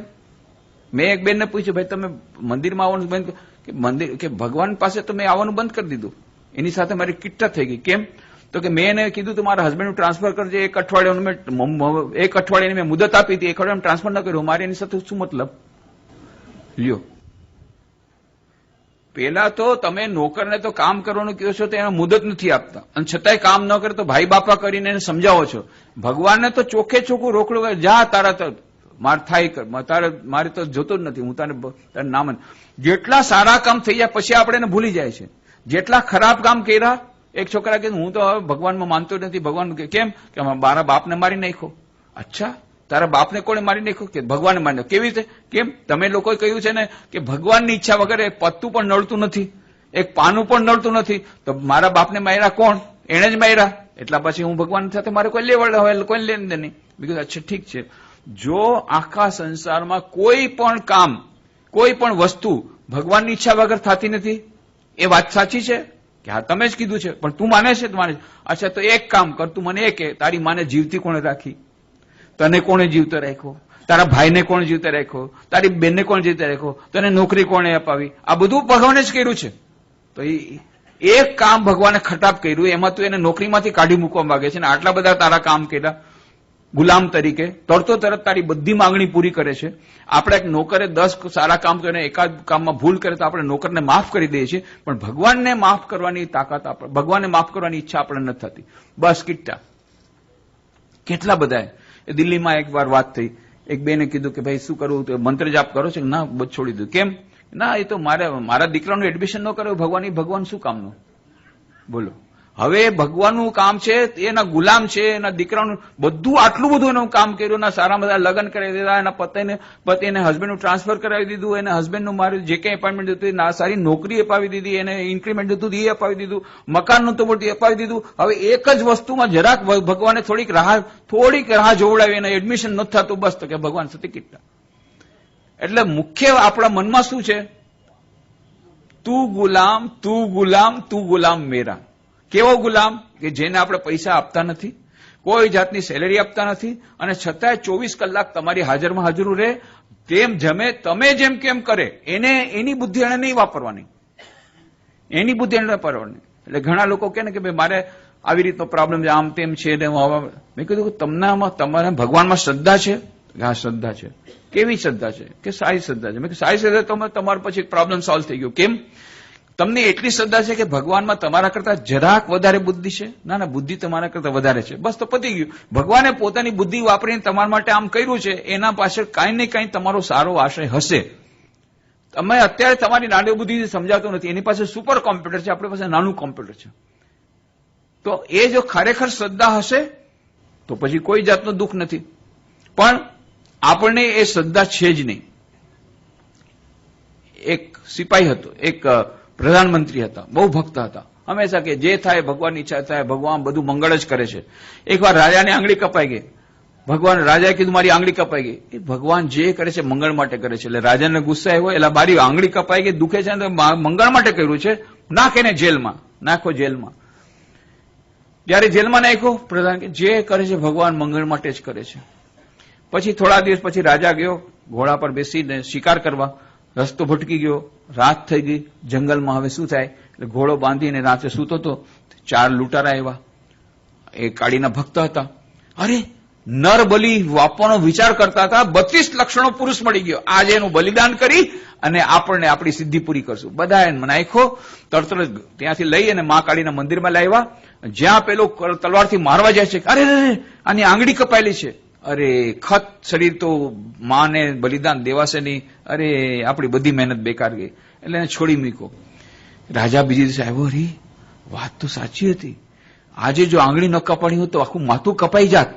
મેં એક બેનને પૂછ્યું, ભાઈ તમે મંદિરમાં આવવાનું બંધ કે ભગવાન પાસે તો મેં આવવાનું બંધ કરી દીધું. એની સાથે મારી કિટ્ટા થઈ ગઈ. કેમ? તો કે મેં એને કીધું તું મારા હસબન્ડનું ટ્રાન્સફર કરજે. એક અઠવાડિયાની મેં મુદત આપી હતી, એક અઠવાડિયામાં ટ્રાન્સફર ન કર્યું. મારે એની સાથે શું મતલબ? લ્યો, પેલા તો તમે નોકરને તો કામ કરવાનું કહો છો તો એને મુદત નથી આપતા, અને છતાંય કામ ન કરે તો ભાઈ બાપા કરીને એને સમજાવો છો. ભગવાનને તો ચોખ્ખે ચોખ્ખું રોકડું જા તારા તો માર થાય, મારે તો જોતો જ નથી, હું તારે નામ. જેટલા સારા કામ થઈ જાય પછી આપણે એને ભૂલી જાય છે. જેટલા ખરાબ કામ કર્યા, એક છોકરા કે હું તો હવે ભગવાનમાં માનતો નથી. ભગવાન કેમ? કે મારા બાપને મારી નાખ્યો. અચ્છા, તારા બાપને કોણે મારી નાખ્યો? કે ભગવાને મારી નાખ્યો. કેવી રીતે? કેમ? તમે લોકોએ કહ્યું છે ને કે ભગવાનની ઈચ્છા વગર એક પત્તું પણ નડતું નથી, એક પાનું પણ નડતું નથી. તો મારા બાપને માર્યા કોણ? એને જ માર્યા. એટલા પછી હું ભગવાન સાથે મારે કોઈ લેવડ હોય, કોઈ લેન દે નહીં. બીજું અચ્છા ઠીક છે. જો આખા સંસારમાં કોઈ પણ કામ, કોઈ પણ વસ્તુ ભગવાનની ઈચ્છા વગર થતી નથી, એ વાત સાચી છે કે હા તમે જ કીધું છે, પણ તું માને છે? અચ્છા તો એક કામ કર, તું મને એ કે તારી માને જીવતી કોણે રાખી? તને કોણે જીવતો રાખ્યો? તારા ભાઈને કોણ જીવતો રાખ્યો? તારી બેનને કોણ જીવતો રાખ્યો? તને નોકરી કોણે અપાવી? આ બધું ભગવાને જ કર્યું છે. તો એક કામ ભગવાને ખરાબ કર્યું, એમાં તું એને નોકરીમાંથી કાઢી મૂકવા માંગે છે ને આટલા બધા તારા કામ કર્યા ગુલામ તરીકે, તરત તારી બધી માંગણી પૂરી કરે છે. આપણે એક નોકરે 10 સારા કામ કરીને એકાદ કામમાં ભૂલ કરે તો આપણે નોકરને માફ કરી દઈએ છીએ, પણ ભગવાનને માફ કરવાની તાકાત, ભગવાનને માફ કરવાની ઈચ્છા આપણે નથી થતી. બસ કિટ્ટા કેટલા બધા. દિલ્હીમાં એક વાર વાત થઈ, એક બેને કીધું કે ભાઈ શું કરવું, તો મંત્ર જાપ કરો છો? ના, બધું છોડી દીધું. કેમ? ના, એ તો મારા દીકરાનું એડમિશન ન કર્યું ભગવાન શું કામનું? બોલો. હવે ભગવાનનું કામ છે, એના ગુલામ છે, એના દીકરાનું બધું આટલું બધું એનું કામ કર્યું, એના સારા બધા લગ્ન કરાવી દીધા, એના પતિને હસબન્ડનું ટ્રાન્સફર કરાવી દીધું, એને હસબન્ડનું મારું જે કંઈ એપોઇન્ટમેન્ટ દીધું, સારી નોકરી અપાવી દીધી, એને ઇન્ક્રીમેન્ટ દીધું એ અપાવી દીધું, મકાન નતું મળતું અપાવી દીધું. હવે એક જ વસ્તુમાં જરાક ભગવાને થોડીક રાહ જોવડાવી, એને એડમિશન નથી થતું, બસ તો કે ભગવાન સતી કેટલા. એટલે મુખ્ય આપણા મનમાં શું છે? તું ગુલામ, તું ગુલામ, તું ગુલામ મેરા. કેવો ગુલામ? કે જેને આપણે પૈસા આપતા નથી, કોઈ જાતની સેલેરી આપતા નથી, અને છતાંય 24 કલાક તમારી હાજરમાં હાજરું રહે, તેમ જમે, તમે જેમ કેમ કરે, એની બુદ્ધિ એને નહીં વાપરવાની, એની બુદ્ધિ એને વાપરવાની. એટલે ઘણા લોકો કહે ને કે ભાઈ મારે આવી રીતનો પ્રોબ્લેમ છે, આમ તેમ છે. મેં કીધું કે તમારે ભગવાનમાં શ્રદ્ધા છે? હા, શ્રદ્ધા છે. કેવી શ્રદ્ધા છે? કે સારી શ્રદ્ધા છે. મેં સારી શ્રદ્ધા તો તમારો પછી પ્રોબ્લેમ સોલ્વ થઈ ગયો. કેમ? તમને એટલી શ્રદ્ધા છે કે ભગવાનમાં તમારા કરતા જરાક વધારે બુદ્ધિ છે? ના, બુદ્ધિ તમારા કરતા વધારે છે, બસ તો પતી ગયું. ભગવાને પોતાની બુદ્ધિ વાપરીને તમારા માટે આમ કર્યું છે, એના પાછળ કાંઈ ને કાંઈ તમારો સારો આશય હશે. તમે અત્યારે તમારી નાની બુદ્ધિ સમજાતો નથી, એની પાસે સુપર કોમ્પ્યુટર છે, આપણી પાસે નાનું કોમ્પ્યુટર છે. તો એ જો ખરેખર શ્રદ્ધા હશે તો પછી કોઈ જાતનું દુઃખ નથી. પણ આપણને એ શ્રદ્ધા છે જ નહીં. એક સિપાહી હતો, એક પ્રધાનમંત્રી હતા, બહુ ભક્ત હતા, હંમેશા કે જે થાય ભગવાનની ઈચ્છા થાય, ભગવાન બધું મંગળ જ કરે છે. એકવાર રાજાની આંગળી કપાઈ ગઈ. રાજાએ કીધું મારી આંગળી કપાઈ ગઈ. એ ભગવાન જે કરે છે મંગળ માટે કરે છે. એટલે રાજાને ગુસ્સા આવ્યો, એટલે મારી આંગળી કપાઈ ગઈ, દુખે છે, મંગળ માટે કર્યું છે, નાખ એને જેલમાં, નાખો જેલમાં. જયારે જેલમાં નાખ્યો, પ્રધાન કે જે કરે છે ભગવાન મંગળ માટે જ કરે છે. પછી થોડા દિવસ પછી રાજા ગયો ઘોડા પર બેસીને શિકાર કરવા. રસ્તો ભટકી ગયો, રાત થઈ ગઈ જંગલમાં. હવે શું થાય? એટલે ઘોડો બાંધીને રાતે સૂતો હતો. 4 લૂંટારા આવ્યા, એ કાળીના ભક્ત હતા. અરે, નર બલિ આપવાનો વિચાર કરતા હતા. 32 લક્ષણો પુરુષ મળી ગયો, આજે એનું બલિદાન કરી અને આપણને આપણી સિદ્ધિ પૂરી કરશું. બધા એને નાખ્યો, તરત ત્યાંથી લઈ અને મા કાળીના મંદિરમાં લાવ્યા. જ્યાં પેલો તલવારથી મારવા જાય છે, અરે આની આંગળી કપાયેલી છે. અરે, ખત શરીર તો માને બલિદાન દેવાશે નહીં. અરે, આપણી બધી મહેનત બેકાર ગઈ. એટલે એને છોડી મૂક્યો. રાજા બીજી દિવસે આવ્યો, અરે વાત તો સાચી હતી, આજે જો આંગળી ન કપાણી હોત તો આખું માથું કપાઈ જાત.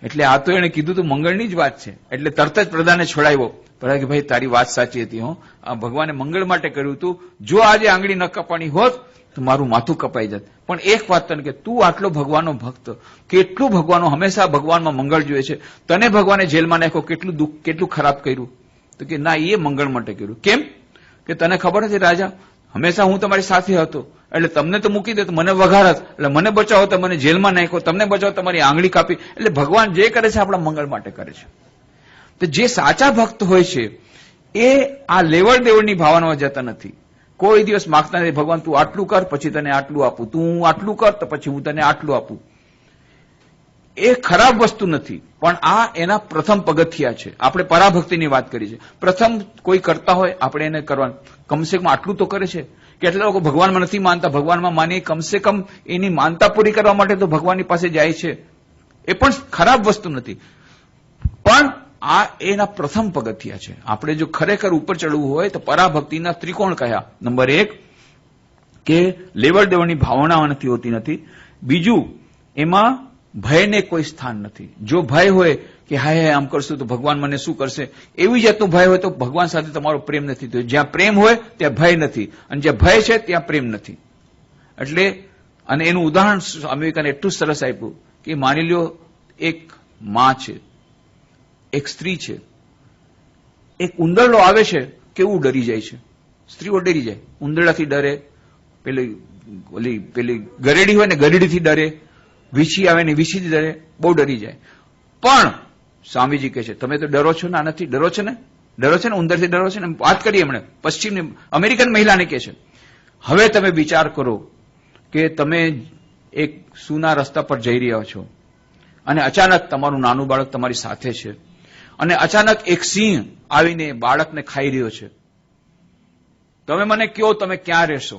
એટલે આ તો એને કીધું તો મંગળની જ વાત છે. એટલે તરત જ પ્રધાને છોડાવ્યો. પ્રધાન કે ભાઈ તારી વાત સાચી હતી, હો, આ ભગવાને મંગળ માટે કર્યું હતું. જો આજે આંગળી ન કપાણી હોત તો મારું માથું કપાઈ જાત. પણ એક વાત તને કે તું આટલો ભગવાનનો ભક્ત, કેટલું ભગવાનનો હંમેશા ભગવાનમાં મંગળ જોઈએ છે, તને ભગવાને જેલમાં નાખ્યો, કેટલું દુઃખ, કેટલું ખરાબ કર્યું? તો કે ના, એ મંગળ માટે કર્યું. કેમ? કે તને ખબર હતી રાજા, હંમેશા હું તમારી સાથે હતો, એટલે તમને તો મૂકી દે તો મને વઘારત, એટલે મને બચાવો તો મને જેલમાં નાખ્યો, તમને બચાવો તમારી આંગળી કાપી. એટલે ભગવાન જે કરે છે આપણા મંગળ માટે કરે છે. તો જે સાચા ભક્ત હોય છે એ આ લેવડ દેવડની ભાવનામાં જતા નથી. કોઈ દિવસ માગતા નથી ભગવાન તું આટલું કર પછી તને આટલું આપું, તું આટલું કર તો પછી હું તને આટલું આપું. એ ખરાબ વસ્તુ નથી, પણ આ એના પ્રથમ પગથિયા છે. આપણે પરાભક્તિની વાત કરી છે. પ્રથમ કોઈ કરતા હોય આપણે એને કરવાનું, કમસે કમ આટલું તો કરે છે. કેટલા લોકો ભગવાનમાં નથી માનતા, ભગવાનમાં માની કમસે કમ એની માનતા પૂરી કરવા માટે તો ભગવાનની પાસે જાય છે. એ પણ ખરાબ વસ્તુ નથી, પણ આ એના પ્રથમ પગથિયા છે. આપણે જો ખરેખર ઉપર ચડવું હોય તો પરાભક્તિના ત્રિકોણ કયા? નંબર 1 કે લેવડ દેવડની ભાવના નથી હોતી નથી. બીજું, એમાં ભયને કોઈ સ્થાન નથી. જો ભય હોય કે હાય આમ કરશું તો ભગવાન મને શું કરશે, એવી જાતનું ભય હોય તો ભગવાન સાથે તમારો પ્રેમ નથી થયો. જ્યાં પ્રેમ હોય ત્યાં ભય નથી, અને જ્યાં ભય છે ત્યાં પ્રેમ નથી. એટલે અને એનું ઉદાહરણ સ્વામી વિવેકાનંદે એટલું સરસ આપ્યું કે માની લ્યો એક માં છે, એક સ્ત્રી છે, એક ઉંદરડો આવે છે, કેવું ડરી જાય છે. સ્ત્રીઓ ડરી જાય, ઉંદરડાથી ડરે, પેલી ગરેડી હોય ને ગરેડીથી ડરે, વીછી આવે ને વીછીથી ડરે, બહુ ડરી જાય. પણ સ્વામીજી કહે છે તમે તો ડરો છો ને, આનાથી ડરો છો ને, ડરો છો ને, ઉંદરથી ડરો છો ને. વાત કરીએ હમણાં પશ્ચિમની અમેરિકન મહિલાને કહે છે, હવે તમે વિચાર કરો કે તમે એક સૂના રસ્તા પર જઈ રહ્યા છો અને અચાનક તમારું નાનું બાળક તમારી સાથે છે, અને અચાનક એક સિંહ આવીને બાળકને ખાઈ રહ્યો છે. તમે મને કહો તમે ક્યાં રહેશો?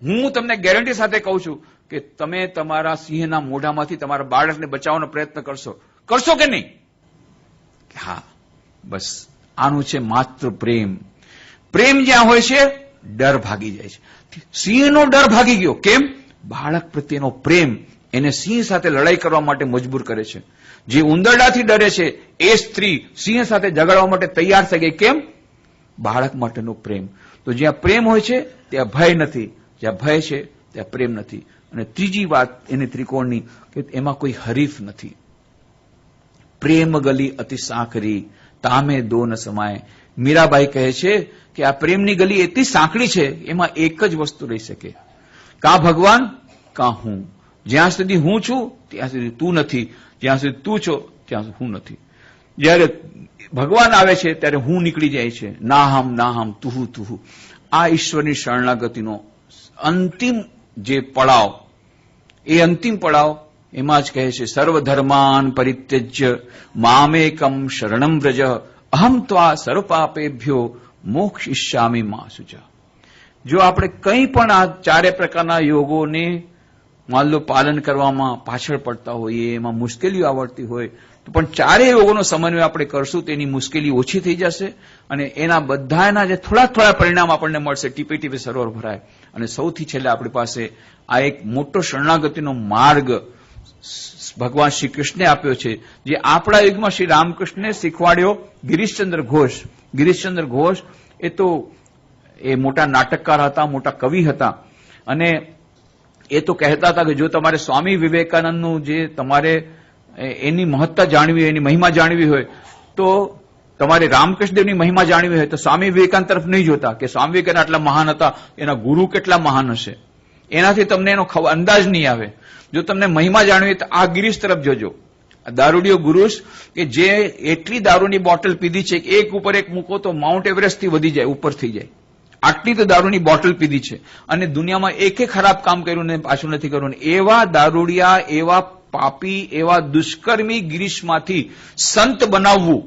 હું તમને ગેરંટી સાથે કહું છું કે તમે તમારા સિંહના મોઢામાંથી તમારા બાળકને બચાવવાનો પ્રયત્ન કરશો કે નહીં? હા, બસ આનું છે માત્ર પ્રેમ. પ્રેમ જ્યાં હોય છે ડર ભાગી જાય છે. સિંહનો ડર ભાગી ગયો. કેમ? બાળક પ્રત્યેનો પ્રેમ એને સિંહ સાથે લડાઈ કરવા માટે મજબૂર કરે છે. જે ઉંદરડાથી ડરે છે એ સ્ત્રી સિંહ સાથે ઝઘડવા માટે તૈયાર થઈ ગઈ. કેમ? બાળક માટેનો પ્રેમ. તો જ્યાં પ્રેમ હોય છે ત્યાં ભય નથી, જ્યાં ભય છે ત્યાં પ્રેમ નથી. અને ત્રીજી વાત એની ત્રિકોણની કે એમાં કોઈ હરીફ નથી. પ્રેમ ગલી અતિ સાંકરી તામે દો ન સમાય. મીરાબાઈ કહે છે કે આ પ્રેમની ગલી એટલી સાંકડી છે, એમાં એક જ વસ્તુ રહી શકે, કાં ભગવાન કાં હું. જ્યાં સુધી હું છું ત્યાં સુધી તું નથી, જ્યાં સુધી તું છો ત્યાં સુધી હું નથી. જયારે ભગવાન આવે છે ત્યારે હું નીકળી જાય છે. ના હમ તુહુ તુહુ. આ ઈશ્વરની શરણાગતિનો અંતિમ જે પડાવ, એ અંતિમ પડાવ એમાં જ કહે છે સર્વધર્માન પરિત્યજ્ય મામેકમ શરણમ વ્રજ અહમ ત્વા સર્વપાપેભ્યો મોક્ષિષ્યામિ મા શુચા. જો આપણે કંઈ પણ આ ચારે પ્રકારના યોગોને માન લો પાલન કરવામાં પાછળ પડતા હોઈએ, એમાં મુશ્કેલીઓ આવડતી હોય, તો પણ ચારેય યોગોનો સમન્વય આપણે કરશું તો એની મુશ્કેલી ઓછી થઈ જશે અને એના બધાના જે થોડા થોડા પરિણામ આપણને મળશે, ટીપે ટીપે સરોવર ભરાય. અને સૌથી છેલ્લે આપણી પાસે આ એક મોટો શરણાગતિનો માર્ગ ભગવાન શ્રી કૃષ્ણે આપ્યો છે, જે આપણા યુગમાં શ્રી રામકૃષ્ણે શીખવાડ્યો. ગિરીશચંદ્ર ઘોષ, ગિરીશચંદ્ર ઘોષ એ તો એ મોટા નાટકકાર હતા, મોટા કવિ હતા. અને એ તો કહેતા હતા કે જો તમારે સ્વામી વિવેકાનંદનું જે તમારે એની મહત્તા જાણવી હોય, એની મહિમા જાણવી હોય, તો તમારે રામકૃષ્ણદેવની મહિમા જાણવી હોય તો સ્વામી વિવેકાનંદ તરફ નહીં જોતા કે સ્વામી વિવેકાનંદ આટલા મહાન હતા, એના ગુરુ કેટલા મહાન હશે. એનાથી તમને એનો અંદાજ નહીં આવે. જો તમને મહિમા જાણવી તો આ ગિરીશ તરફ જોજો. દારૂડિયો ગુરુશ કે જે એટલી દારૂની બોટલ પીધી છે કે એક ઉપર એક મૂકો તો માઉન્ટ એવરેસ્ટ થી વધી જાય, ઉપર થઈ જાય. આટલી તો દારૂની બોટલ પીધી છે અને દુનિયામાં એકે ખરાબ કામ કર્યું ને પાછું નથી કર્યું. એવા દારૂડિયા, એવા પાપી, એવા દુષ્કર્મી ગિરીશમાંથી સંત બનાવવું,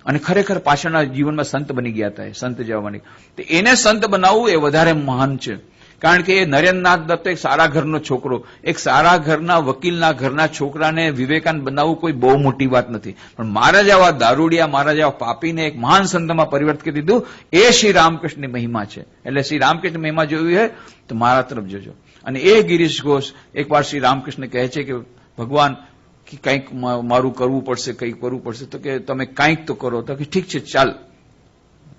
અને ખરેખર પાછળના જીવનમાં સંત બની ગયા હતા, સંત જવાની, તો એને સંત બનાવવું એ વધારે મહાન છે. કારણ કે એ નરેન્દ્રનાથ દત્ત એક સારા ઘરનો છોકરો, એક સારા ઘરના વકીલના ઘરના છોકરાને વિવેકાનંદ બનાવવું કોઈ બહુ મોટી વાત નથી. પણ મારા જેવા દારૂડિયા, મારા જેવા પાપીને એક મહાન સંતમાં પરિવર્તિત કરી દીધું, એ શ્રી રામકૃષ્ણની મહિમા છે. એટલે શ્રી રામકૃષ્ણ મહિમા જોવી હોય તો મારા તરફ જોજો. અને એ ગિરીશ ઘોષ એકવાર શ્રી રામકૃષ્ણ કહે છે કે ભગવાન કંઈક મારું કરવું પડશે, કંઈક કરવું પડશે. તો કે તમે કંઈક તો કરો. તો કે ઠીક છે, ચાલ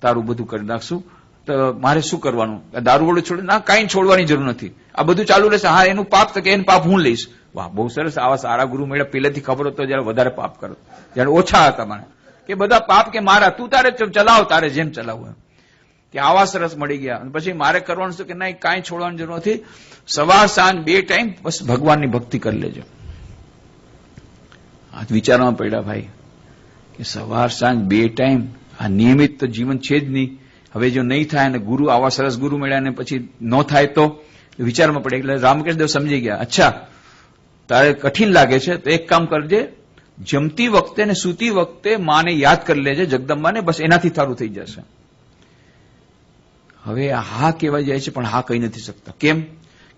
તારું બધું કરી નાખશું. તો મારે શું કરવાનું? દારૂ વડું છોડ? ના, કાંઈ છોડવાની જરૂર નથી, આ બધું ચાલુ રહેશે. હા, એનું પાપ તો કે એનું પાપ હું લઈશ. વાહ, બહુ સરસ. આવા સારા ગુરુ મળ્યા. પહેલેથી ખબર હતો જયારે વધારે પાપ કરો, જયારે ઓછા હતા મને કે બધા પાપ કે મારા, તું તારે ચલાવ, તારે જેમ ચલાવવું એમ. કે આવા સરસ મળી ગયા. અને પછી મારે કરવાનું શું કે નહીં, કાંઈ છોડવાની જરૂર નથી. સવાર સાંજ 2 ટાઈમ બસ ભગવાનની ભક્તિ કરી લેજો. આ વિચારવામાં પડ્યા ભાઈ કે સવાર સાંજ 2 ટાઈમ આ નિયમિત તો જીવન છે જ નહીં. હવે જો નહીં થાય અને ગુરુ આવા સરસ ગુરુ મળ્યા અને પછી ન થાય તો વિચારમાં પડે. એટલે રામકૃષ્ણદેવ સમજી ગયા, અચ્છા તારે કઠિન લાગે છે તો એક કામ કરજે, જમતી વખતે ને સૂતી વખતે માને યાદ કરી લેજે, જગદંબાને, બસ એનાથી તારું થઈ જશે. હવે હા કહેવાય જાય છે પણ હા કહી નથી શકતા. કેમ?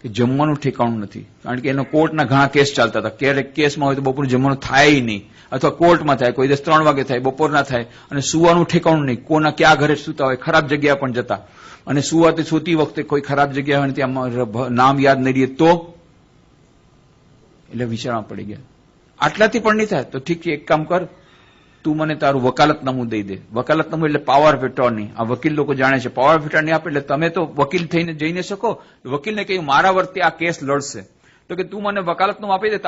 કે જમવાનું ઠેકાણું નથી. કારણ કે એનો કોર્ટના ઘણા કેસ ચાલતા હતા. ક્યારેક કેસમાં હોય તો બપોરનું જમવાનું થાય નહીં, અથવા કોર્ટમાં થાય, કોઈ દિવસ 3 વાગે થાય, બપોરના થાય. અને સુવાનું ઠેકાણું નહીં, કોના ક્યાં ઘરે સુતા હોય, ખરાબ જગ્યા પણ જતા. અને સુતી વખતે કોઈ ખરાબ જગ્યા હોય ત્યાં નામ યાદ નહીં રહે તો, એટલે વિચારવા પડી ગયા. આટલાથી પણ નહીં થાય તો ઠીક છે, એક કામ કર, તું મને તારું વકાલતનામું દઈ દે. વકાલતનામું એટલે પાવર ઓફ એટર્ની. આ વકીલ લોકો જાણે છે, પાવર ઓફ એટર્ની આપે એટલે તમે તો વકીલ થઈને જઈને શકો. વકીલને કહ્યું મારા વતી આ કેસ લડશે, તો કે તું મને વકાલતનામું આપી દે,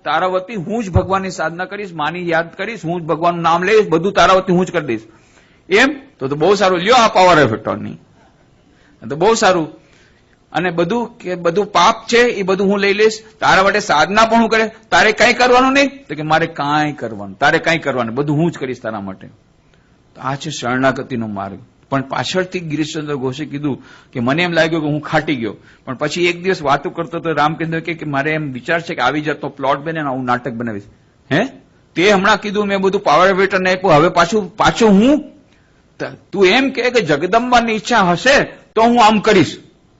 તારા વતી હું જ ભગવાનની સાધના કરીશ, માની યાદ કરીશ, હું જ ભગવાનનું નામ લઈશ, બધું તારા વતી હું જ કરી દઈશ. એમ તો બહુ સારું, લ્યો આ પાવર ઓફ એટર્ની, તો બહુ સારું. અને બધું પાપ છે એ બધું હું લઈ લઈશ, તારા માટે સાધના પણ હું કરે, તારે કઈ કરવાનું નહીં. તો કે મારે કાંઈ કરવાનું, તારે કઈ કરવાનું, બધું હું જ કરીશ તારા માટે. તો આ છે શરણાગતિનો માર્ગ. પણ પાછળથી ગિરીશચંદ્ર ઘોષે કીધું કે મને એમ લાગ્યું કે હું ખાટી ગયો. પણ પછી એક દિવસ વાતો કરતો તો રામકૃષ્ણ કે મારે એમ વિચાર છે કે આવી જાતનો પ્લોટ બને ને હું નાટક બનાવીશ. હે, તે હમણાં કીધું મેં બધું પાવર ઓફ એટર્ની આપ્યું, હવે પાછું હું, તું એમ કે જગદંબાની ઈચ્છા હશે તો હું આમ કરીશ.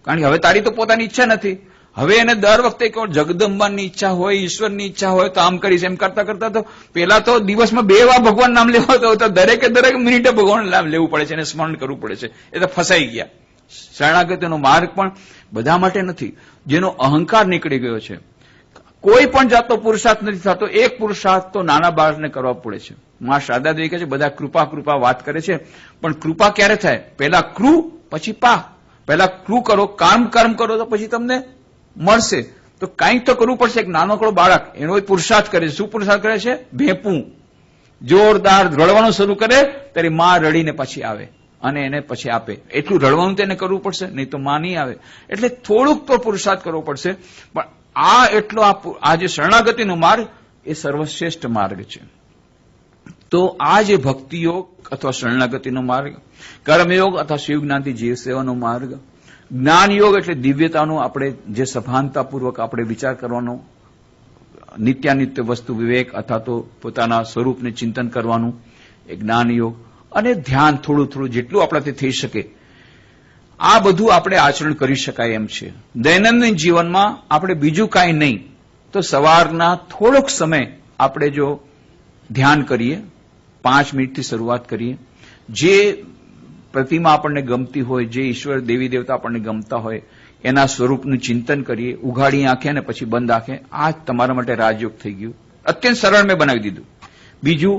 કારણ કે હવે તારી તો પોતાની ઈચ્છા નથી. હવે એને દર વખતે કહો જગદંબાની ઈચ્છા હોય, ઈશ્વરની ઈચ્છા હોય તો આમ કરીશ. એમ કરતા કરતા તો પેલા તો દિવસમાં 2 વાર ભગવાન નામ લેવા તો દરેક મિનિટે ભગવાન નામ લેવું પડે છે અને સ્મરણ કરવું પડે છે. એ તો ફસાઈ ગયા. શરણાગતિનો માર્ગ પણ બધા માટે નથી. જેનો અહંકાર નીકળી ગયો છે. કોઈ પણ જાતનો પુરુષાર્થ નથી થતો. એક પુરુષાર્થ તો નાના બાળકને કરવા પડે છે. મા શારદાદેવી કહે છે બધા કૃપા કૃપા વાત કરે છે, પણ કૃપા ક્યારે થાય? પહેલા કૃ પછી પા. પહેલા કૃ કરો, કર્મ કરો તો પછી તમને મળશે. તો કંઈક તો કરવું પડશે. એક નાનકડો બાળક એનો પુરુષાર્થ કરે છે. શું પુરુષાર્થ કરે છે? ભેપું. જોરદાર રડવાનું શરૂ કરે ત્યારે માં રડીને પછી આવે અને એને પછી આપે. એટલું રડવાનું તેને કરવું પડશે, નહીં તો માં નહીં આવે. એટલે થોડુંક તો પુરુષાર્થ કરવો પડશે. પણ આ જે શરણાગતિનો માર્ગ એ સર્વશ્રેષ્ઠ માર્ગ છે. તો આ જે ભક્તિયોગ અથવા શરણાગતિનો માર્ગ, કર્મયોગ અથવા શિવ જ્ઞાનથી જીવ સેવાનો માર્ગ, જ્ઞાન યોગ એટલે દિવ્યતાનો આપણે જે સભાનતાપૂર્વક આપણે વિચાર કરવાનો, નિત્યાનિત્ય વસ્તુ વિવેક અથવા તો પોતાના સ્વરૂપને ચિંતન કરવાનું એ જ્ઞાન યોગ, અને ધ્યાન થોડું થોડું જેટલું આપણાથી થઈ શકે આ બધું આપણે આચરણ કરી શકાય એમ છે. દૈનંદિન જીવનમાં આપણે બીજું કાંઈ નહીં તો સવારના થોડોક સમય આપણે જો ધ્યાન કરીએ, 5 મિનિટથી શરૂઆત કરીએ, જે પ્રતિમા આપણને ગમતી હોય, જે ઈશ્વર દેવી દેવતા આપણને ગમતા હોય એના સ્વરૂપનું ચિંતન કરીએ, ઉઘાડી આંખે અને પછી બંધ આંખે. આ તમારા માટે રાજયોગ થઈ ગયું. અત્યંત સરળ મેં બનાવી દીધું. બીજું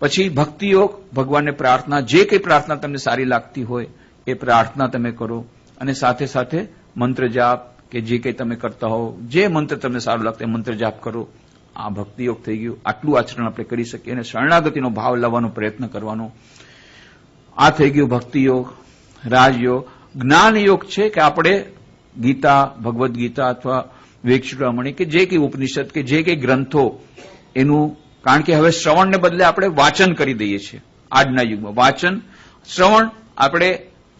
પછી ભક્તિયોગ, ભગવાનને પ્રાર્થના, જે કંઈ પ્રાર્થના તમને સારી લાગતી હોય એ પ્રાર્થના તમે કરો, અને સાથે સાથે મંત્ર જાપ કે જે કંઈ તમે કરતા હો, જે મંત્ર તમને સારું લાગતો એ મંત્ર જાપ કરો. આ ભક્તિયોગ થઈ ગયું. આટલું આચરણ આપણે કરી શકીએ અને શરણાગતિનો ભાવ લાવવાનો પ્રયત્ન કરવાનો. આ થઈ ગયું ભક્તિયોગ. રાજયોગ. જ્ઞાન યોગ છે કે આપણે ગીતા, ભગવદ્ ગીતા અથવા વેદ ચૂડામણી કે જે કંઈ ઉપનિષદ કે જે કંઈ ગ્રંથો એનું, કારણ કે હવે શ્રવણને બદલે આપણે વાંચન કરી દઈએ છીએ આજના યુગમાં. વાંચન, શ્રવણ, આપણે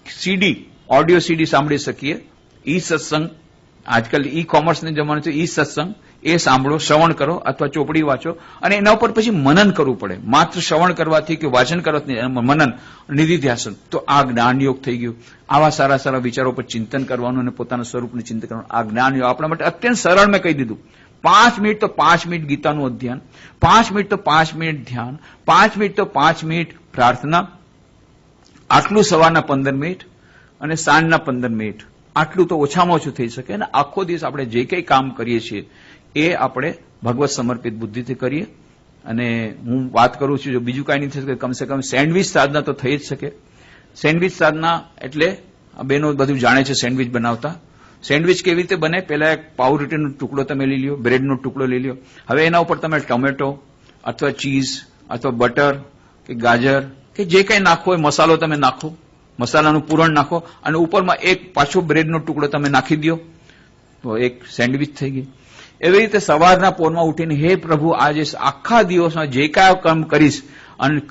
સીડી, ઓડિયો સીડી સાંભળી શકીએ. ઈ સત્સંગ, આજકાલ ઈ કોમર્સની જમાનો છે, ઈ સત્સંગ એ સાંભળો, શ્રવણ કરો અથવા ચોપડી વાંચો, અને એના ઉપર પછી મનન કરવું પડે. માત્ર શ્રવણ કરવાથી કે વાંચન કરવાથી મનન, નિધિધ્યાસન, તો આ જ્ઞાન યોગ થઈ ગયું. આવા સારા સારા વિચારો પર ચિંતન કરવાનું અને પોતાના સ્વરૂપનું ચિંતન કરવાનું, આ જ્ઞાન યોગ આપણા માટે અત્યંત સરળ મેં કહી દીધું. 5 મિનિટ તો 5 મિનિટ ગીતાનું અધ્યયન, 5 મિનિટ તો 5 મિનિટ ધ્યાન, 5 મિનિટ તો 5 મિનિટ પ્રાર્થના, આટલું સવારના 15 મિનિટ અને સાંજના 15 મિનિટ, આટલું તો ઓછામાં ઓછું થઈ શકે. અને આખો દિવસ આપણે જે કંઈ કામ કરીએ છીએ એ આપણે ભગવત સમર્પિત બુદ્ધિથી કરીએ. અને હું વાત કરું છું, જો બીજું કાંઈ નહીં થઈ શકે, કમસે કમ સેન્ડવિચ સાધના તો થઈ જ શકે. સેન્ડવિચ સાધના એટલે બેનો બધું જાણે છે સેન્ડવિચ બનાવતા. સેન્ડવિચ કેવી રીતે બને? પહેલા એક પાવરોટીનો ટુકડો તમે લઈ લ્યો, બ્રેડનો ટુકડો લઈ લ્યો. હવે એના ઉપર તમે ટોમેટો અથવા ચીઝ અથવા બટર કે ગાજર કે જે કંઈ નાખો એ મસાલો તમે નાખો, મસાલાનું પૂરણ નાખો, અને ઉપરમાં એક પાછો બ્રેડનો ટુકડો તમે નાખી દો, તો એક સેન્ડવિચ થઈ ગઈ. એવી રીતે સવારના પોરમાં ઉઠીને, હે પ્રભુ, આજે આખા દિવસમાં જે કાંઈ કર્મ કરીશ અને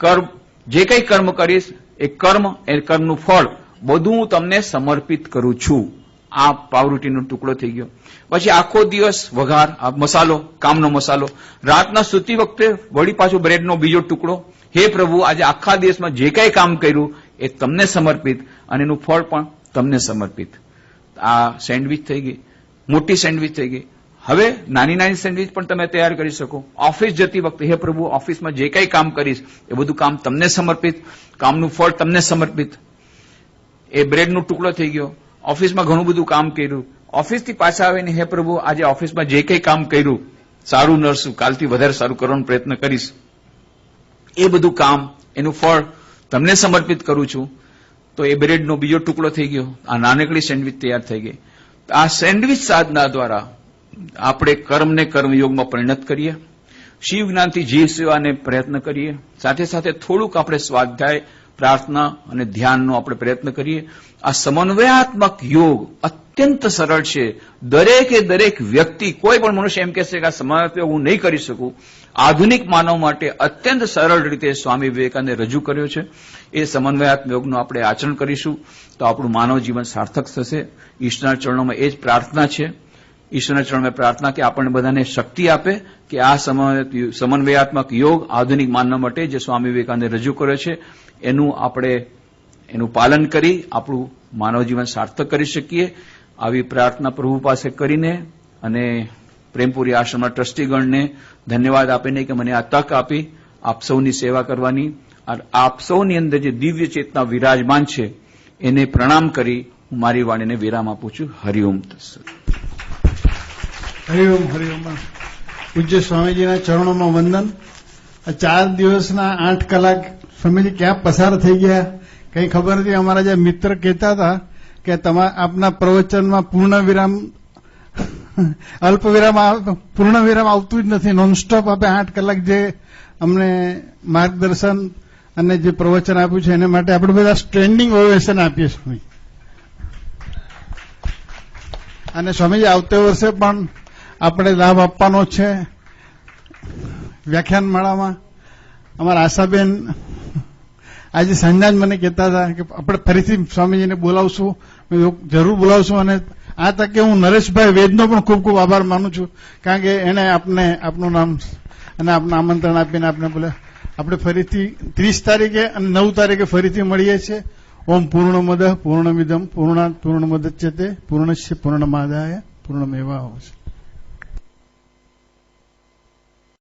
જે કંઈ કર્મ કરીશ એ કર્મનું ફળ બધું હું તમને સમર્પિત કરું છું. આ પાવરોટીનો ટુકડો થઈ ગયો. પછી આખો દિવસ વઘાર, આ મસાલો, કામનો મસાલો. રાતના સૂતી વખતે વળી પાછો બ્રેડનો બીજો ટુકડો, હે પ્રભુ, આજે આખા દિવસમાં જે કંઈ કામ કર્યું એ તમને સમર્પિત અને એનું ફળ પણ તમને સમર્પિત. આ સેન્ડવિચ થઈ ગઈ, મોટી સેન્ડવિચ થઈ ગઈ. હવે નાની નાની સેન્ડવિચ પણ તમે તૈયાર કરી શકો. ઓફિસ જતી વખતે, હે પ્રભુ, ઓફિસમાં જે કંઈ કામ કરીશ એ બધું કામ તમને સમર્પિત, કામનું ફળ તમને સમર્પિત. એ બ્રેડનો ટુકડો થઈ ગયો. ઓફિસમાં ઘણું બધું કામ કર્યું, ઓફિસથી પાછા આવીને, હે પ્રભુ, આજે ઓફિસમાં જે કંઈ કામ કર્યું સારું નરસું, કાલથી વધારે સારું કરવાનો પ્રયત્ન કરીશ. એ બધું કામ, એનું ફળ તમને સમર્પિત કરું છું. તો એ બ્રેડનો બીજો ટુકડો થઈ ગયો. આ નાનકડી સેન્ડવિચ તૈયાર થઈ ગઈ. આ સેન્ડવિચ સાધના દ્વારા આપણે કર્મને કર્મયોગમાં પરિણત કરીએ, શિવ જ્ઞાનથી જીવ સેવાને પ્રયત્ન કરીએ, સાથે સાથે થોડુંક આપણે સ્વાધ્યાય, પ્રાર્થના અને ધ્યાનનો આપણે પ્રયત્ન કરીએ. આ સમન્વયાત્મક યોગ અત્યંત સરળ છે. દરેક વ્યક્તિ, કોઈ પણ મનુષ્ય એમ કહેશે કે આ સમન્વયાત્મક યોગ હું નહીં કરી શકું, આધુનિક માનવ માટે અત્યંત સરળ રીતે સ્વામી વિવેકાનંદે રજૂ કર્યો છે. એ સમન્વયાત્મક યોગનું આપણે આચરણ કરીશું તો આપણું માનવ જીવન સાર્થક થશે. ઈશ્વરના ચરણોમાં એ જ પ્રાર્થના છે. ઈશ્વરના ચરણોમાં પ્રાર્થના કે આપણને બધાને શક્તિ આપે કે આ સમન્વયાત્મક યોગ આધુનિક માનવ માટે જે સ્વામી વિવેકાનંદે રજૂ કર્યો છે એનું પાલન કરી આપણું માનવ જીવન સાર્થક કરી શકીએ. આવી પ્રાર્થના પ્રભુ પાસે કરીને અને પ્રેમપુરી આશ્રમના ટ્રસ્ટીગણને ધન્યવાદ આપીને કે મને આ તક આપી આપ સૌની સેવા કરવાની, આપ સૌની અંદર જે દિવ્ય ચેતના વિરાજમાન છે એને પ્રણામ કરી હું મારી વાણીને વિરામ આપું છું. હરિઓમ તત્સત. હરિઓમ હરિઓમ. પૂજ્ય સ્વામીજીના ચરણોમાં વંદન. આ 4 દિવસના 8 કલાક સ્વામીજી ક્યાં પસાર થઈ ગયા કઈ ખબર નથી. અમારા જે મિત્ર કહેતા હતા કે આપના પ્રવચનમાં પૂર્ણ વિરામ અલ્પ વિરામ પૂર્ણ વિરામ આવતું જ નથી. નોનસ્ટોપ આપણે 8 કલાક જે અમને માર્ગદર્શન અને જે પ્રવચન આપ્યું છે એના માટે આપણે બધા સ્ટેન્ડિંગ ઓવેશન આપીએ સ્વામી. અને સ્વામીજી આવતા વર્ષે પણ આપણે લાભ આપવાનો છે વ્યાખ્યાન માળામાં. અમારા આશાબેન આજે સાંજના જ મને કહેતા હતા કે આપણે ફરીથી સ્વામીજીને બોલાવશું. જરૂર બોલાવશું. અને આ તકે હું નરેશભાઈ વેદનો પણ ખૂબ ખૂબ આભાર માનું છું, કારણ કે એણે આપનું નામ અને આપનું આમંત્રણ આપીને આપણે બોલે. આપણે ફરીથી 30 તારીખે અને 9 તારીખે ફરીથી મળીએ છીએ. ઓમ પૂર્ણમદ પૂર્ણમિદમ પૂર્ણાત પૂર્ણમુદચ્યતે પૂર્ણસ્ય પૂર્ણમાદાય પૂર્ણમેવાવશિષ્યતે.